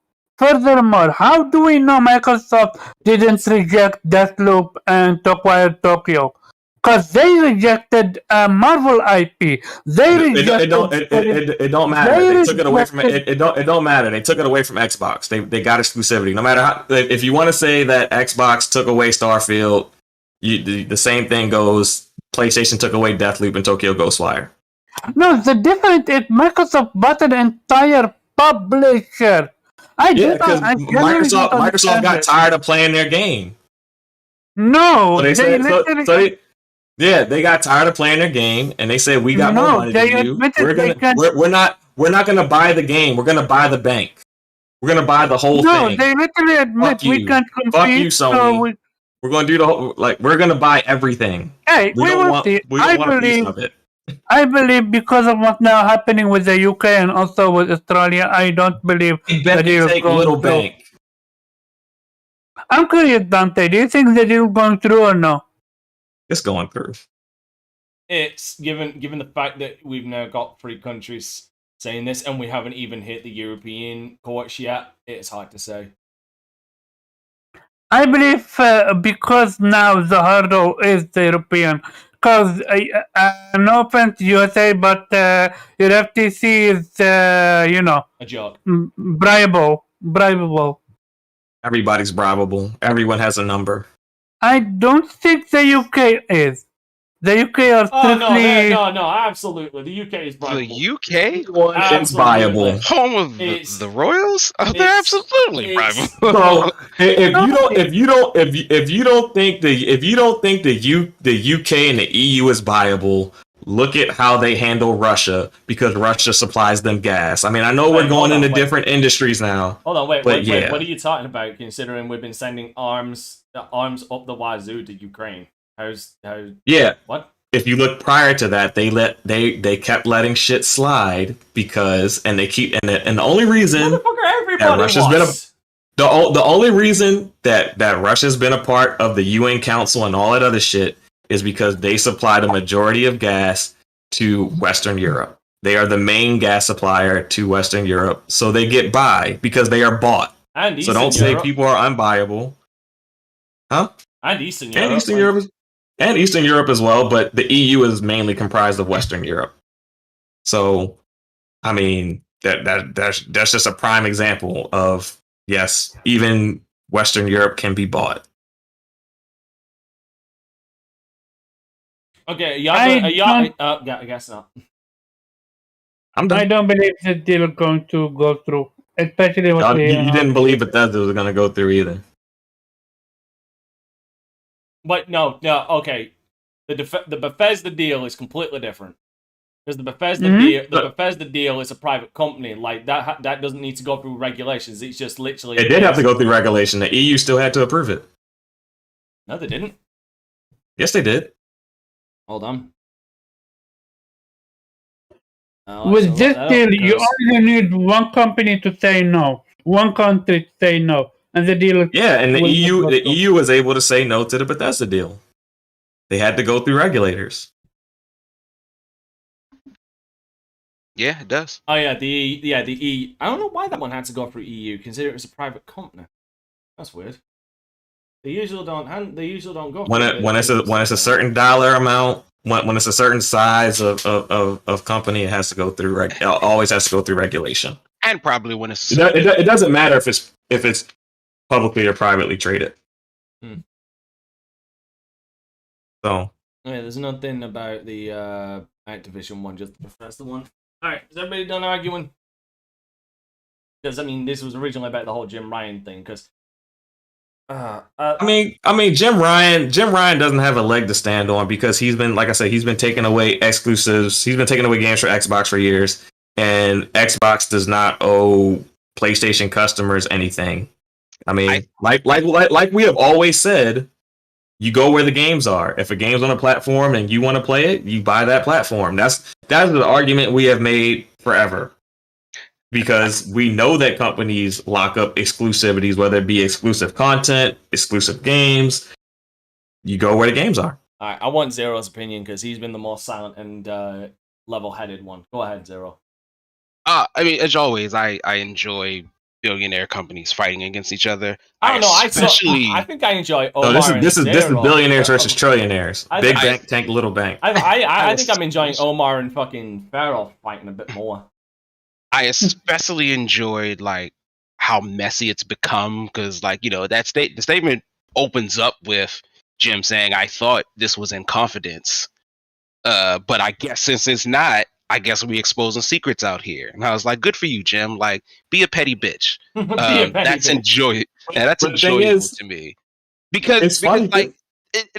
how do we know Microsoft didn't reject Deathloop and to acquire Tokyo? Because they rejected Marvel IP. It don't matter. They took it away from it. It don't matter. They took it away from Xbox. They got exclusivity. No matter how. If you want to say that Xbox took away Starfield, the same thing goes. PlayStation took away Deathloop and Tokyo Ghostwire. No, the difference is Microsoft bought an entire publisher. Microsoft got tired of playing their game. No, they got tired of playing their game, and they said, "We got more money than you. We're not gonna buy the game. We're gonna buy the bank. We're gonna buy the whole thing." No, they literally admit we can't compete. Fuck you, Sony. We're gonna do the whole. We're gonna buy everything. Hey, we don't want a piece of it. I believe because of what's now happening with the UK and also with Australia, I don't believe the deal is going through. I'm curious, Dante. Do you think the deal going through or no? It's going through. It's given the fact that we've now got 3 countries saying this, and we haven't even hit the European courts yet. It's hard to say. I believe because now the hurdle is the European. Because no offense USA, but your FTC is a joke. Bribable. Everybody's bribable. Everyone has a number. I don't think the UK is. The UK are strictly... no, absolutely. The UK is bribable. The UK? It's viable. Home of the Royals? Oh, they're absolutely bribable. So if you don't think the UK and the EU is viable, look at how they handle Russia, because Russia supplies them gas. I mean, I know we're going into different industries now. Hold on, wait. What are you talking about? Considering we've been sending arms up the wazoo to Ukraine. What? If you look prior to that, they kept letting shit slide because, and they keep, and the only reason that Russia's been the only reason that Russia's been a part of the UN Council and all that other shit is because they supply the majority of gas to Western Europe. They are the main gas supplier to Western Europe, so they get by because they are bought. And So Eastern don't say Europe. people are unbuyable. Huh? And Eastern Europe. And Eastern Europe as well, but the EU is mainly comprised of Western Europe. So, I mean, that's just a prime example of, yes, even Western Europe can be bought. Okay, I guess not. I'm done. I don't believe the deal is going to go through, especially what You didn't believe Bethesda was going to go through either. But no, okay. The Bethesda deal is completely different. Because the Bethesda deal is a private company. Like that doesn't need to go through regulations. It's just literally. It did have to go through regulation. The EU still had to approve it. No, they didn't. Yes, they did. Hold on. With this deal, you only need one company to say no, one country to say no, and the deal. Yeah, and the EU was able to say no to the Bethesda deal. They had to go through regulators. Yeah, it does. Oh yeah, the EU. I don't know why that one had to go through EU, considering it was a private company. That's weird. They usually don't go. When it's a certain dollar amount, when it's a certain size of company, it has to go through always has to go through regulation. And probably when it's it doesn't matter if it's publicly or privately traded. So yeah, there's nothing about the Activision one, just the Bethesda one. All right, is everybody done arguing? Because I mean, this was originally about the whole Jim Ryan thing. Because I mean, Jim Ryan doesn't have a leg to stand on because he's been, like I said, he's been taking away exclusives. He's been taking away games for Xbox for years, and Xbox does not owe PlayStation customers anything. I mean, like we have always said, you go where the games are. If a game's on a platform and you want to play it, you buy that platform. That's the argument we have made forever. Because we know that companies lock up exclusivities, whether it be exclusive content, exclusive games. You go where the games are. All right, I want Zero's opinion because he's been the most silent and level-headed one. Go ahead, Zero. I mean, as always, I enjoy billionaire companies fighting against each other. I don't know. I think I enjoy Omar. No, this is billionaires versus trillionaires. Big bank, tank, little bank. I think I'm enjoying Omar and fucking Farrell fighting a bit more. I especially enjoyed like how messy it's become because, like, you know, the statement opens up with Jim saying, "I thought this was in confidence, but I guess since it's not, I guess we exposing secrets out here." And I was like, "Good for you, Jim. Like, be a petty bitch." That's enjoyable. Yeah, that's enjoyable to me because funny,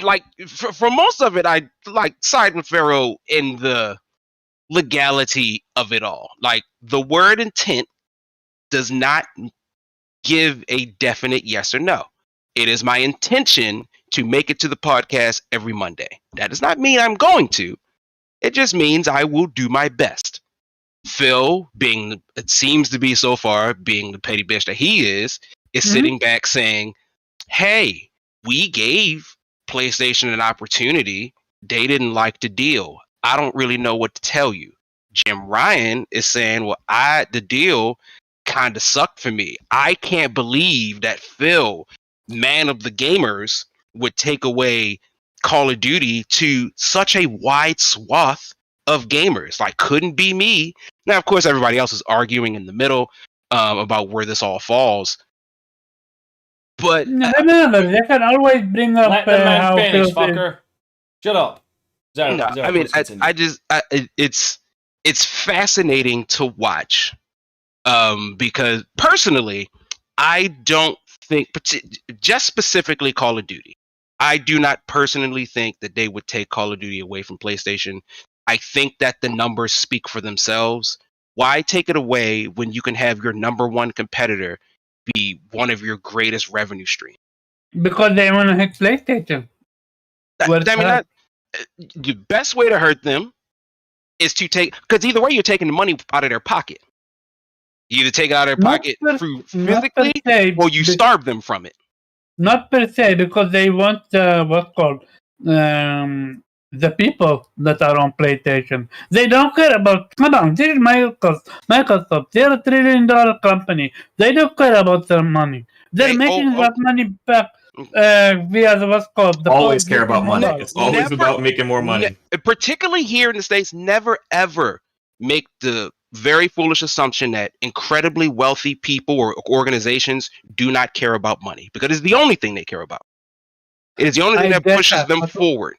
like for most of it, I like side with Pharaoh in the legality of it all. Like, the word intent does not give a definite yes or no. It is my intention to make it to the podcast every Monday. That does not mean I'm going to. It just means I will do my best. Phil, it seems to be so far, being the petty bitch that he is sitting back saying, "Hey, we gave PlayStation an opportunity. They didn't like the deal. I don't really know what to tell you." Jim Ryan is saying, "Well, the deal kind of sucked for me. I can't believe that Phil, man of the gamers, would take away Call of Duty to such a wide swath of gamers. Like, couldn't be me." Now, of course, everybody else is arguing in the middle about where this all falls. But remember, they can always bring up let the man how finish, Phil fucker. Shut up. Zero, I mean, it's fascinating to watch because personally, I don't think, just specifically Call of Duty, I do not personally think that they would take Call of Duty away from PlayStation. I think that the numbers speak for themselves. Why take it away when you can have your number one competitor be one of your greatest revenue streams? Because they want to hit PlayStation. The best way to hurt them is to take, because either way you're taking the money out of their pocket. You either take it out of their pocket through physically, or you starve them from it. Not per se, because they want what's called the people that are on PlayStation. They don't care about. Come on, this is Microsoft. They're a $1 trillion company. They don't care about their money. They're making that money back via what's called the Always care about money. model. It's always about making more money. Particularly here in the States, never ever make the very foolish assumption that incredibly wealthy people or organizations do not care about money, because it's the only thing they care about. It is the only thing that pushes them forward.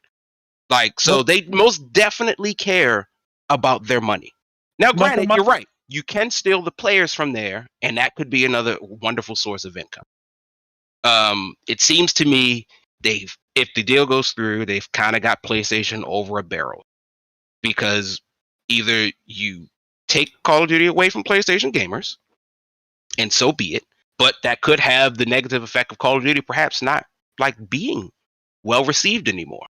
Like, so they most definitely care about their money. Now, granted, you're right. You can steal the players from there, and that could be another wonderful source of income. It seems to me if the deal goes through, they've kind of got PlayStation over a barrel, because either you take Call of Duty away from PlayStation gamers, and so be it, but that could have the negative effect of Call of Duty perhaps not like being well received anymore.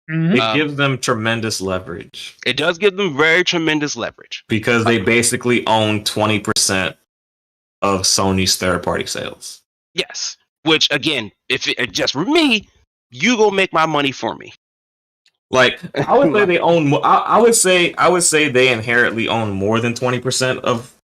It gives them tremendous leverage. It does give them very tremendous leverage, because they basically own 20% of Sony's third-party sales. Yes, which again, if it just for me, you go make my money for me. Like, I would say they own. I would say they inherently own more than 20% of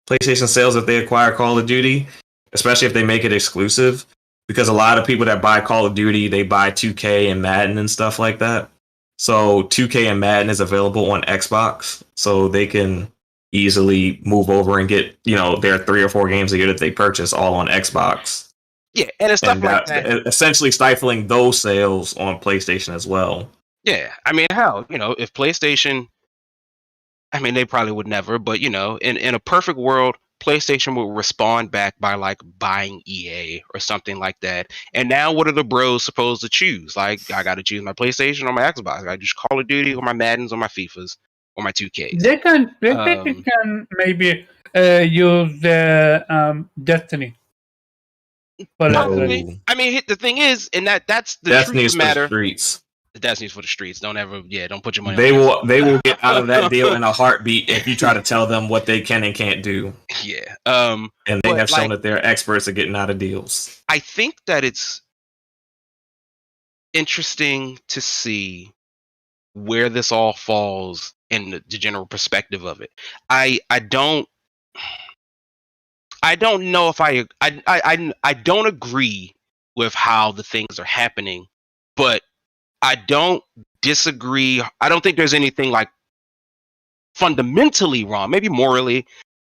PlayStation sales if they acquire Call of Duty, especially if they make it exclusive. Because a lot of people that buy Call of Duty, they buy 2K and Madden and stuff like that. So 2K and Madden is available on Xbox, so they can easily move over and get, their 3 or 4 games a year that they purchase all on Xbox. Yeah, and it's stuff like that. Essentially stifling those sales on PlayStation as well. Yeah, I mean, hell, if PlayStation, I mean, they probably would never, but, in a perfect world, PlayStation will respond back by like buying EA or something like that. And now what are the bros supposed to choose? Like, I got to choose my PlayStation or my Xbox. I just Call of Duty or my Maddens or my FIFAs or my 2Ks. They can maybe use Destiny. Probably. I mean, the thing is, and that's the truth of the matter. Streets. The Destiny's for the streets. Don't put your money. They will get out of that deal in a heartbeat if you try to tell them what they can and can't do. Yeah. And they have shown that they're experts at getting out of deals. I think that it's interesting to see where this all falls in the general perspective of it. I don't know if I don't agree with how the things are happening, but I don't disagree. I don't think there's anything like fundamentally wrong, maybe morally,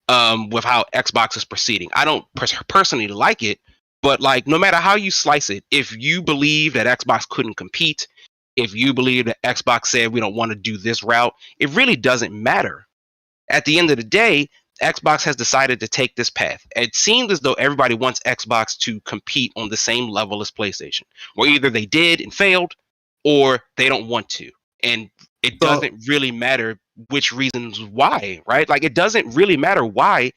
with how Xbox is proceeding. I don't personally like it, but like no matter how you slice it, if you believe that Xbox couldn't compete, if you believe that Xbox said we don't want to do this route, it really doesn't matter. At the end of the day, Xbox has decided to take this path. It seems as though everybody wants Xbox to compete on the same level as PlayStation, where either they did and failed, or they don't want to. And it doesn't really matter which reasons why, right? Like, it doesn't really matter why.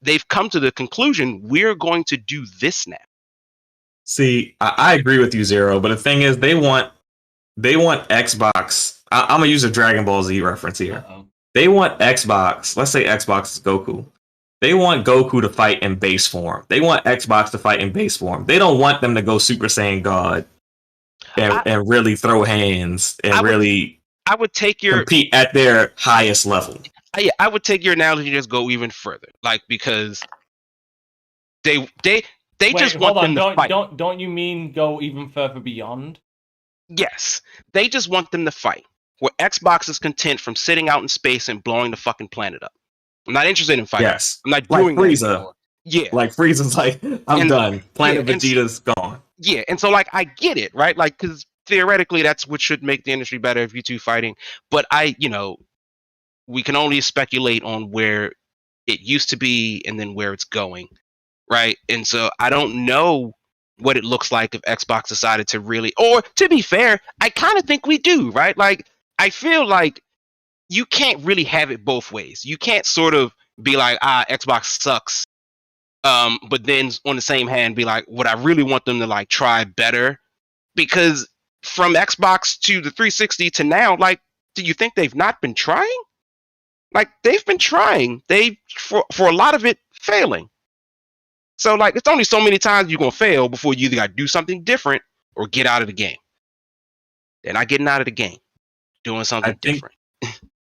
They've come to the conclusion, we're going to do this now. See, I agree with you, Zero, but the thing is, they want Xbox. I'm going to use a Dragon Ball Z reference here. Uh-oh. They want Xbox. Let's say Xbox is Goku. They want Goku to fight in base form. They want Xbox to fight in base form. They don't want them to go Super Saiyan God. And really throw hands and I would take your compete at their highest level. I would take your analogy and just go even further, like, because they just want them to fight. Don't you mean go even further beyond? Yes, they just want them to fight. Where Xbox is content from sitting out in space and blowing the fucking planet up. I'm not interested in fighting. Yes, I'm not doing like Frieza. That yeah, like Frieza's like, I'm done. Planet Vegeta's gone. Yeah, and so like I get it, right? Like, because theoretically that's what should make the industry better if you two fighting. But we can only speculate on where it used to be and then where it's going, right? And so I don't know what it looks like if Xbox decided to really, or to be fair, I kind of think we do, right? Like, I feel like you can't really have it both ways. You can't sort of be like, Xbox sucks. But then on the same hand, be like, would I really want them to like try better? Because from Xbox to the 360 to now, like, do you think they've not been trying? Like, they've been trying. For a lot of it, failing. So like, it's only so many times you're gonna fail before you either gotta do something different or get out of the game. They're not getting out of the game. doing something different.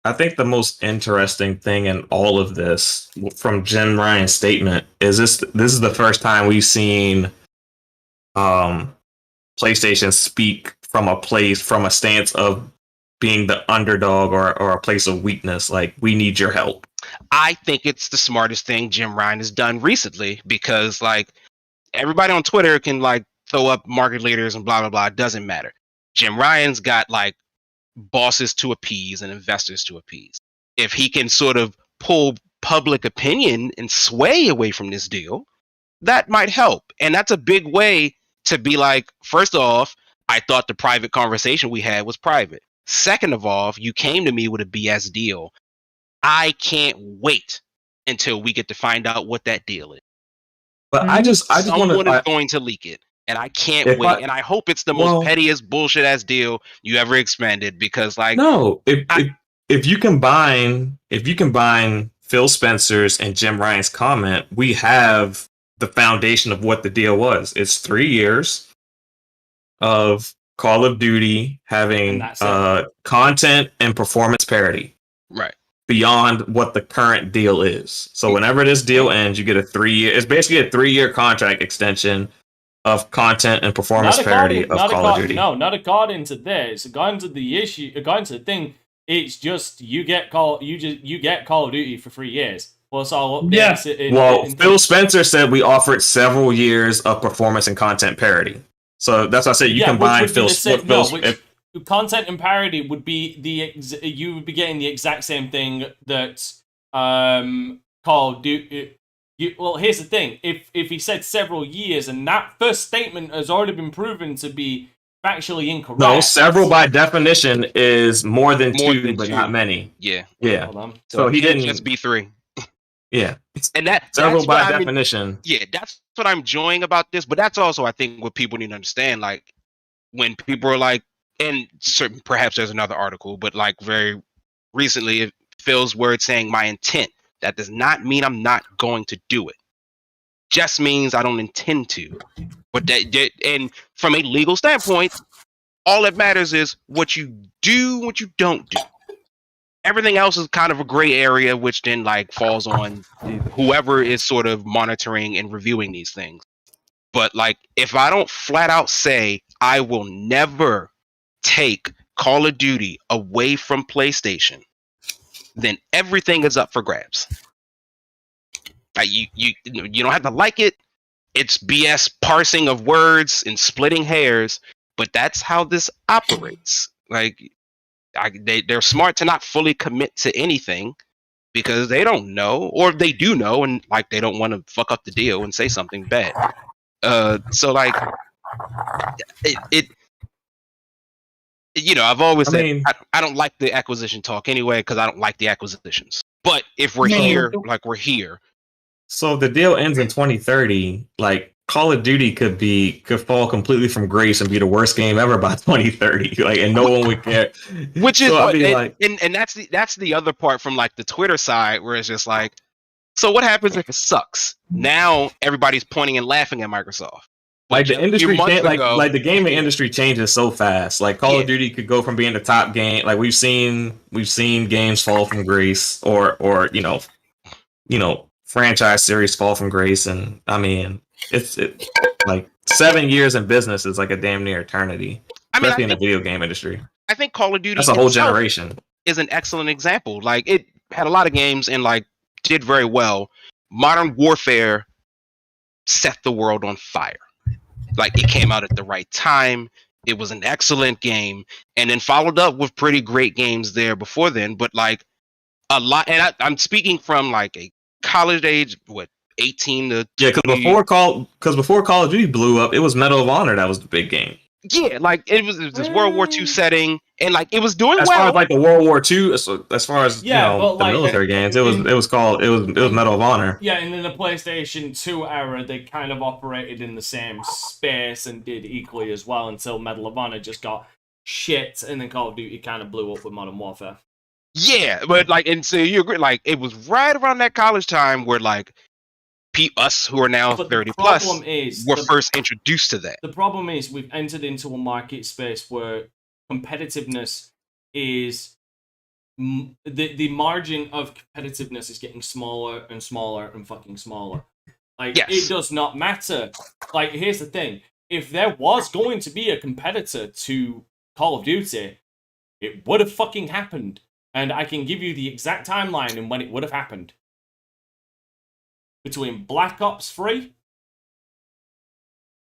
I think the most interesting thing in all of this, from Jim Ryan's statement, is this is the first time we've seen PlayStation speak from a stance of being the underdog or a place of weakness. Like, we need your help. I think it's the smartest thing Jim Ryan has done recently, because like everybody on Twitter can like throw up market leaders and blah blah blah. It doesn't matter. Jim Ryan's got like bosses to appease and investors to appease. If he can sort of pull public opinion and sway away from this deal, that might help. And that's a big way to be like, first off, I thought the private conversation we had was private. Second of all, you came to me with a BS deal. I can't wait until we get to find out what that deal is. But I just someone is going to leak it, and I can't wait. And I hope it's the most pettiest bullshit ass deal you ever expanded, because like if you combine Phil Spencer's and Jim Ryan's comment, we have the foundation of what the deal was. It's 3 years of Call of Duty having content and performance parity. Right. Beyond what the current deal is. So whenever this deal ends, you get a 3-year. It's basically a 3-year contract extension of content and performance parity of Call of Duty. No, not according to this. According to the issue, according to the thing, it's just you get Call of Duty for 3 years. Plus all updates. Phil Spencer said we offered several years of performance and content parity. So that's why I said you combine content and parity would be you would be getting the exact same thing that Call of Duty. Well, here's the thing: if he said several years, and that first statement has already been proven to be factually incorrect. No, several by definition is more than two, but not many. Yeah. Hold on. So he didn't just be 3. Yeah, and several by definition. That's what I'm enjoying about this. But that's also, I think, what people need to understand. Like, when people are like, and certain, perhaps there's another article, but like very recently, Phil's word saying my intent. That does not mean I'm not going to do it. Just means I don't intend to. But and from a legal standpoint, all that matters is what you do, what you don't do. Everything else is kind of a gray area, which then like falls on whoever is sort of monitoring and reviewing these things. But like, if I don't flat out say I will never take Call of Duty away from PlayStation, then everything is up for grabs. Like, you don't have to like it. It's BS parsing of words and splitting hairs, but that's how this operates. Like, they're smart to not fully commit to anything because they don't know, or they do know, and like they don't want to fuck up the deal and say something bad. So like, I've always said I don't like the acquisition talk anyway because I don't like the acquisitions. But if we're here, like we're here. So if the deal ends in 2030, like Call of Duty could fall completely from grace and be the worst game ever by 2030. Like, and no one would care. Which is and that's the other part from like the Twitter side where it's just like, so what happens if it sucks? Now everybody's pointing and laughing at Microsoft. Like the industry, like the gaming industry changes so fast. Like Call of Duty could go from being the top game. Like we've seen games fall from grace, or franchise series fall from grace, and I mean it's like 7 years in business is like a damn near eternity, especially in the video game industry. I think Call of Duty that's a whole generation is an excellent example. Like it had a lot of games and like did very well. Modern Warfare set the world on fire. Like it came out at the right time. It was an excellent game, and then followed up with pretty great games there before then. But like a lot, and I'm speaking from like a college age, 18 to 20. Because before Call of Duty blew up, it was Medal of Honor that was the big game. Yeah, like it was this World War II setting, and like it was doing as well. As far as like the World War II, as far as the military games, it was Medal of Honor. Yeah, and in the PlayStation 2 era, they kind of operated in the same space and did equally as well until Medal of Honor just got shit, and then Call of Duty kind of blew up with Modern Warfare. Yeah, but like, and so you agree, like it was right around that college time where like us who are now 30 plus were first introduced to that. The problem is we've entered into a market space where competitiveness is the margin of competitiveness is getting smaller and smaller and fucking smaller. Like, it does not matter. Like, here's the thing. If there was going to be a competitor to Call of Duty, it would have fucking happened. And I can give you the exact timeline and when it would have happened. Between Black Ops 3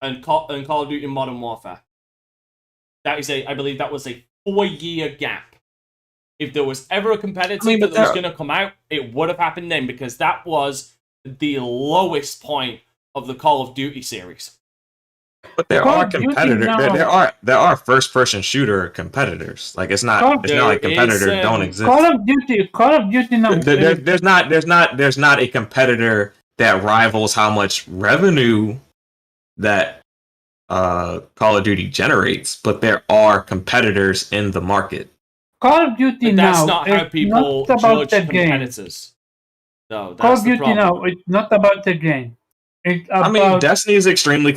and Call of Duty Modern Warfare. That is I believe that was a 4-year gap. If there was ever a competitor that was going to come out, it would have happened then, because that was the lowest point of the Call of Duty series. But there are competitors. There are first-person shooter competitors. Like, it's not like competitors don't exist. Call of Duty now. There's not a competitor that rivals how much revenue that Call of Duty generates, but there are competitors in the market. Call of Duty now. That's not how people judge competitors. No, Call of Duty now. It's not about the game. Destiny is extremely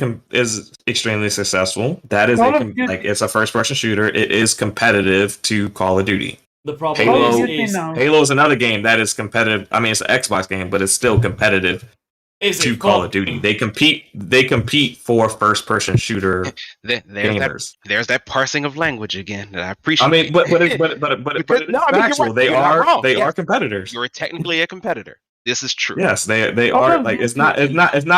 successful. That is it's a first-person shooter. It is competitive to Call of Duty. The problem Halo is another game that is competitive. I mean, it's an Xbox game, but it's still competitive to Call of Duty. They compete for first-person shooter gamers. There's that parsing of language again that I appreciate. I mean, but it's factual. They are competitors. You're technically a competitor. This is true. Yes, they are. Like, it's not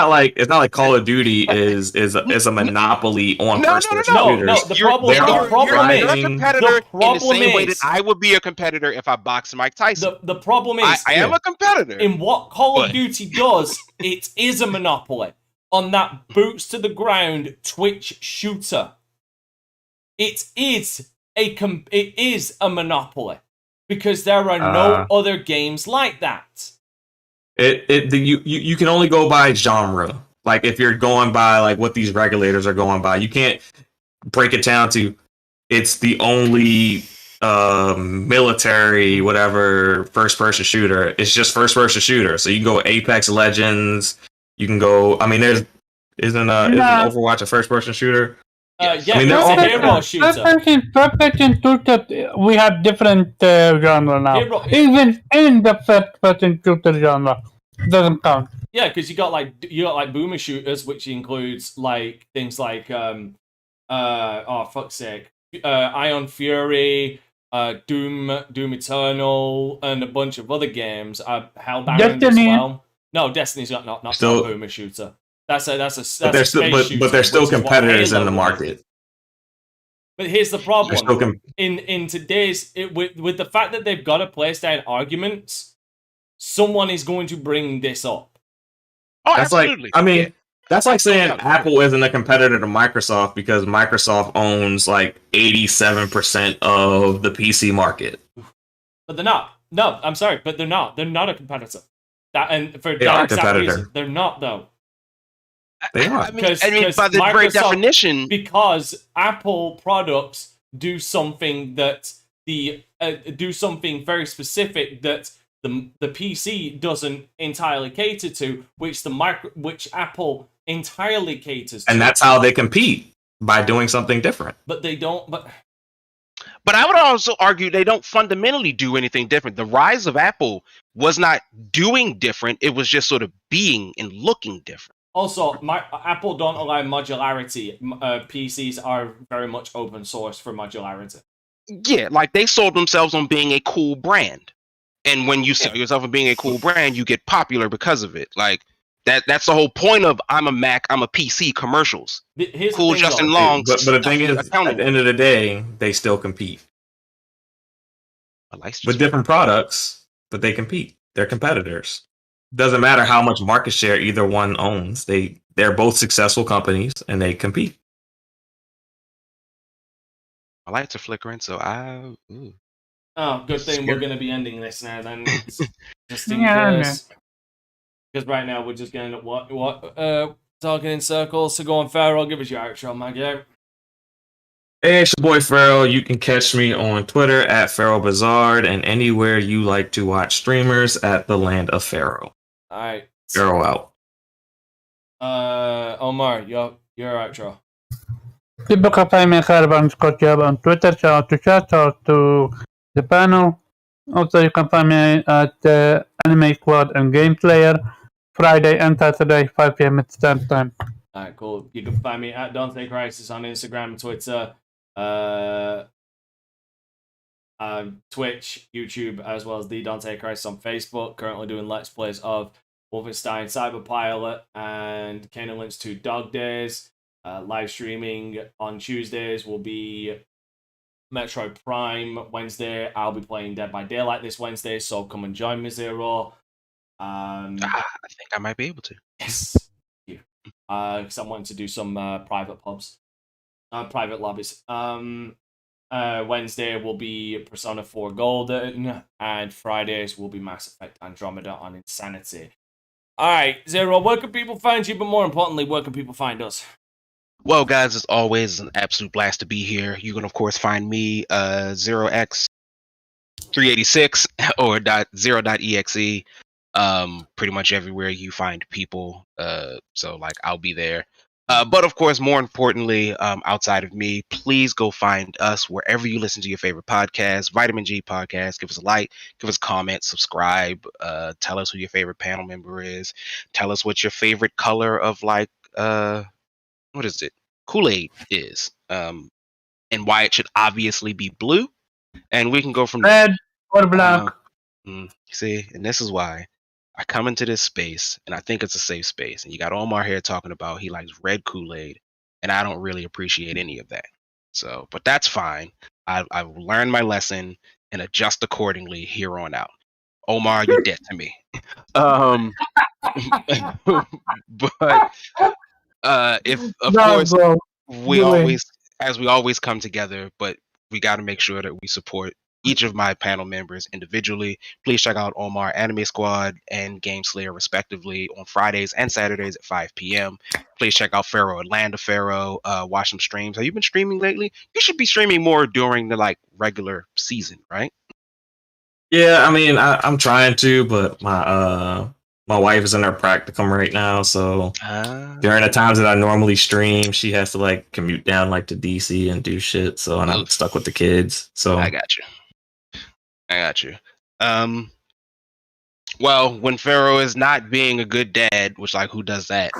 like Call of Duty is a monopoly on first-person shooters. No. The problem is you're a competitor in the same way that I would be a competitor if I boxed Mike Tyson. The problem is I am a competitor. In what Call of Duty does, it is a monopoly on that boots to the ground Twitch shooter. It is a monopoly because there are no other games like that. You can only go by genre. Like, if you're going by like what these regulators are going by, you can't break it down to it's the only military whatever first person shooter. It's just first person shooter. So you can go Apex Legends. You can go. I mean, isn't Overwatch a first person shooter? Yeah, I mean, there's a hero shooter. Perfect and shooter, we have different genre now. Even in the first person shooter genre, doesn't count. Yeah, because you got like boomer shooters, which includes like things like fuck's sake, Iron Fury, Doom Eternal, and a bunch of other games. Hellbound as well. No, Destiny's not a boomer shooter. But they're still competitors in the market. But here's the problem: in today's with the fact that they've got to place down arguments, someone is going to bring this up. Oh, absolutely. That's like saying Apple isn't a competitor to Microsoft because Microsoft owns like 87% of the PC market. But they're not. No, I'm sorry, but they're not. They're not a competitor. They are a competitor. Reason. They're not though. They are. I mean, by the very definition, because Apple products do something that do something very specific that the PC doesn't entirely cater to, which Apple entirely caters to. And that's how they compete, by doing something different. But they don't. But I would also argue they don't fundamentally do anything different. The rise of Apple was not doing different; it was just sort of being and looking different. Also, Apple don't allow modularity. PCs are very much open source for modularity. Yeah, like they sold themselves on being a cool brand. And when you sell yourself on being a cool brand, you get popular because of it. Like that's the whole point of I'm a Mac, I'm a PC commercials. Cool Justin Long. But the thing is, at the end of the day, they still compete. With different products, but they compete. They're competitors. Doesn't matter how much market share either one owns. They're both successful companies and they compete. My lights are flickering, so Oh, good thing we're going to be ending this now then. Just in case. Because right now we're just going to talking in circles. So go on, Farrell, give us your outro, my guy. Hey, it's your boy Farrell. You can catch me on Twitter at Farrell Bizarre and anywhere you like to watch streamers at the Land of Farrell. Alright. Farrell out. Omar, your outro. People can find me at Caravan_Job on Twitter. Shout out to chat, shout out to the panel. Also, you can find me at Anime Squad and Game Player, Friday and Saturday, 5 p.m. at Standard Time. Alright, cool. You can find me at Dante Crisis on Instagram, Twitter, Twitch, YouTube, as well as the Dante Crisis on Facebook. Currently doing Let's Plays of Wolfenstein Cyberpilot and Kane Lynch 2 Dog Days. Live streaming on Tuesdays will be Metroid Prime. Wednesday, I'll be playing Dead by Daylight this Wednesday, so come and join me, Zero. I think I might be able to. Yes. Because I'm wanting to do some private lobbies. Wednesday will be Persona 4 Golden, and Fridays will be Mass Effect Andromeda on Insanity. Alright, Zero, where can people find you, but more importantly, where can people find us? Well, guys, as always, it's an absolute blast to be here. You can, of course, find me 0x386 or .0.exe. Pretty much everywhere you find people. So like I'll be there. But of course, more importantly, outside of me, please go find us wherever you listen to your favorite podcast. Vitamin G Podcast. Give us a like, give us a comment, subscribe. Tell us who your favorite panel member is. Tell us what your favorite color of like what is it? Kool-Aid is. And why it should obviously be blue. And we can go from Red or black. See, and this is why I come into this space and I think it's a safe space. And you got Omar here talking about he likes red Kool-Aid, and I don't really appreciate any of that. So, but that's fine. I've learned my lesson and adjust accordingly here on out. Omar, you're dead to me. But if of course we always come together, but we got to make sure that we support each of my panel members individually. Please check out Omar Anime Squad and Game Slayer respectively on Fridays and Saturdays at 5 p.m. Please check out Pharaoh Atlanta Pharaoh. Watch some streams. Have you been streaming lately? You should be streaming more during the like regular season, right? Yeah, I mean, I'm trying to, but my wife is in her practicum right now, so during the times that I normally stream, she has to like commute down like to DC and do shit. So, and I'm stuck with the kids. So I got you. Well, when Pharaoh is not being a good dad, which like who does that?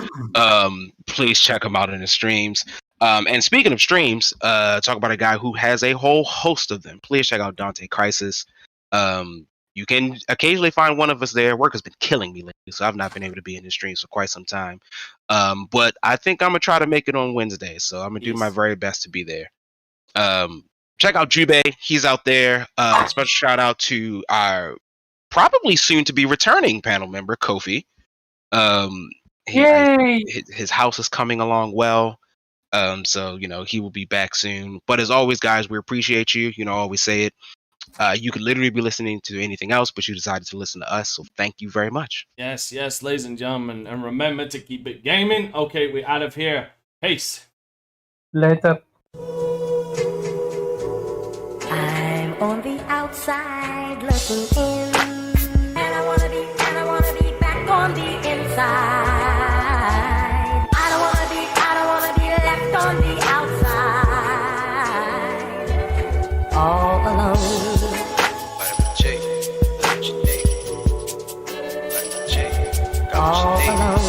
Please check him out in his streams. And speaking of streams, talk about a guy who has a whole host of them. Please check out Dante Crisis. You can occasionally find one of us there. Work has been killing me lately, so I've not been able to be in his streams for quite some time. But I think I'm gonna try to make it on Wednesday, so I'm gonna do my very best to be there. Check out Jube. He's out there. Special shout out to our probably soon to be returning panel member, Kofi. His house is coming along well. So, you know, he will be back soon. But as always, guys, we appreciate you. You know, I always say it. You could literally be listening to anything else, but you decided to listen to us. So thank you very much. Yes, ladies and gentlemen. And remember to keep it gaming. Okay, we're out of here. Peace. Later. I'm on the outside looking in, and I wanna be back on the inside. I don't wanna be left on the outside, all alone. All alone.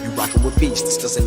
You rockin' with beasts, this doesn't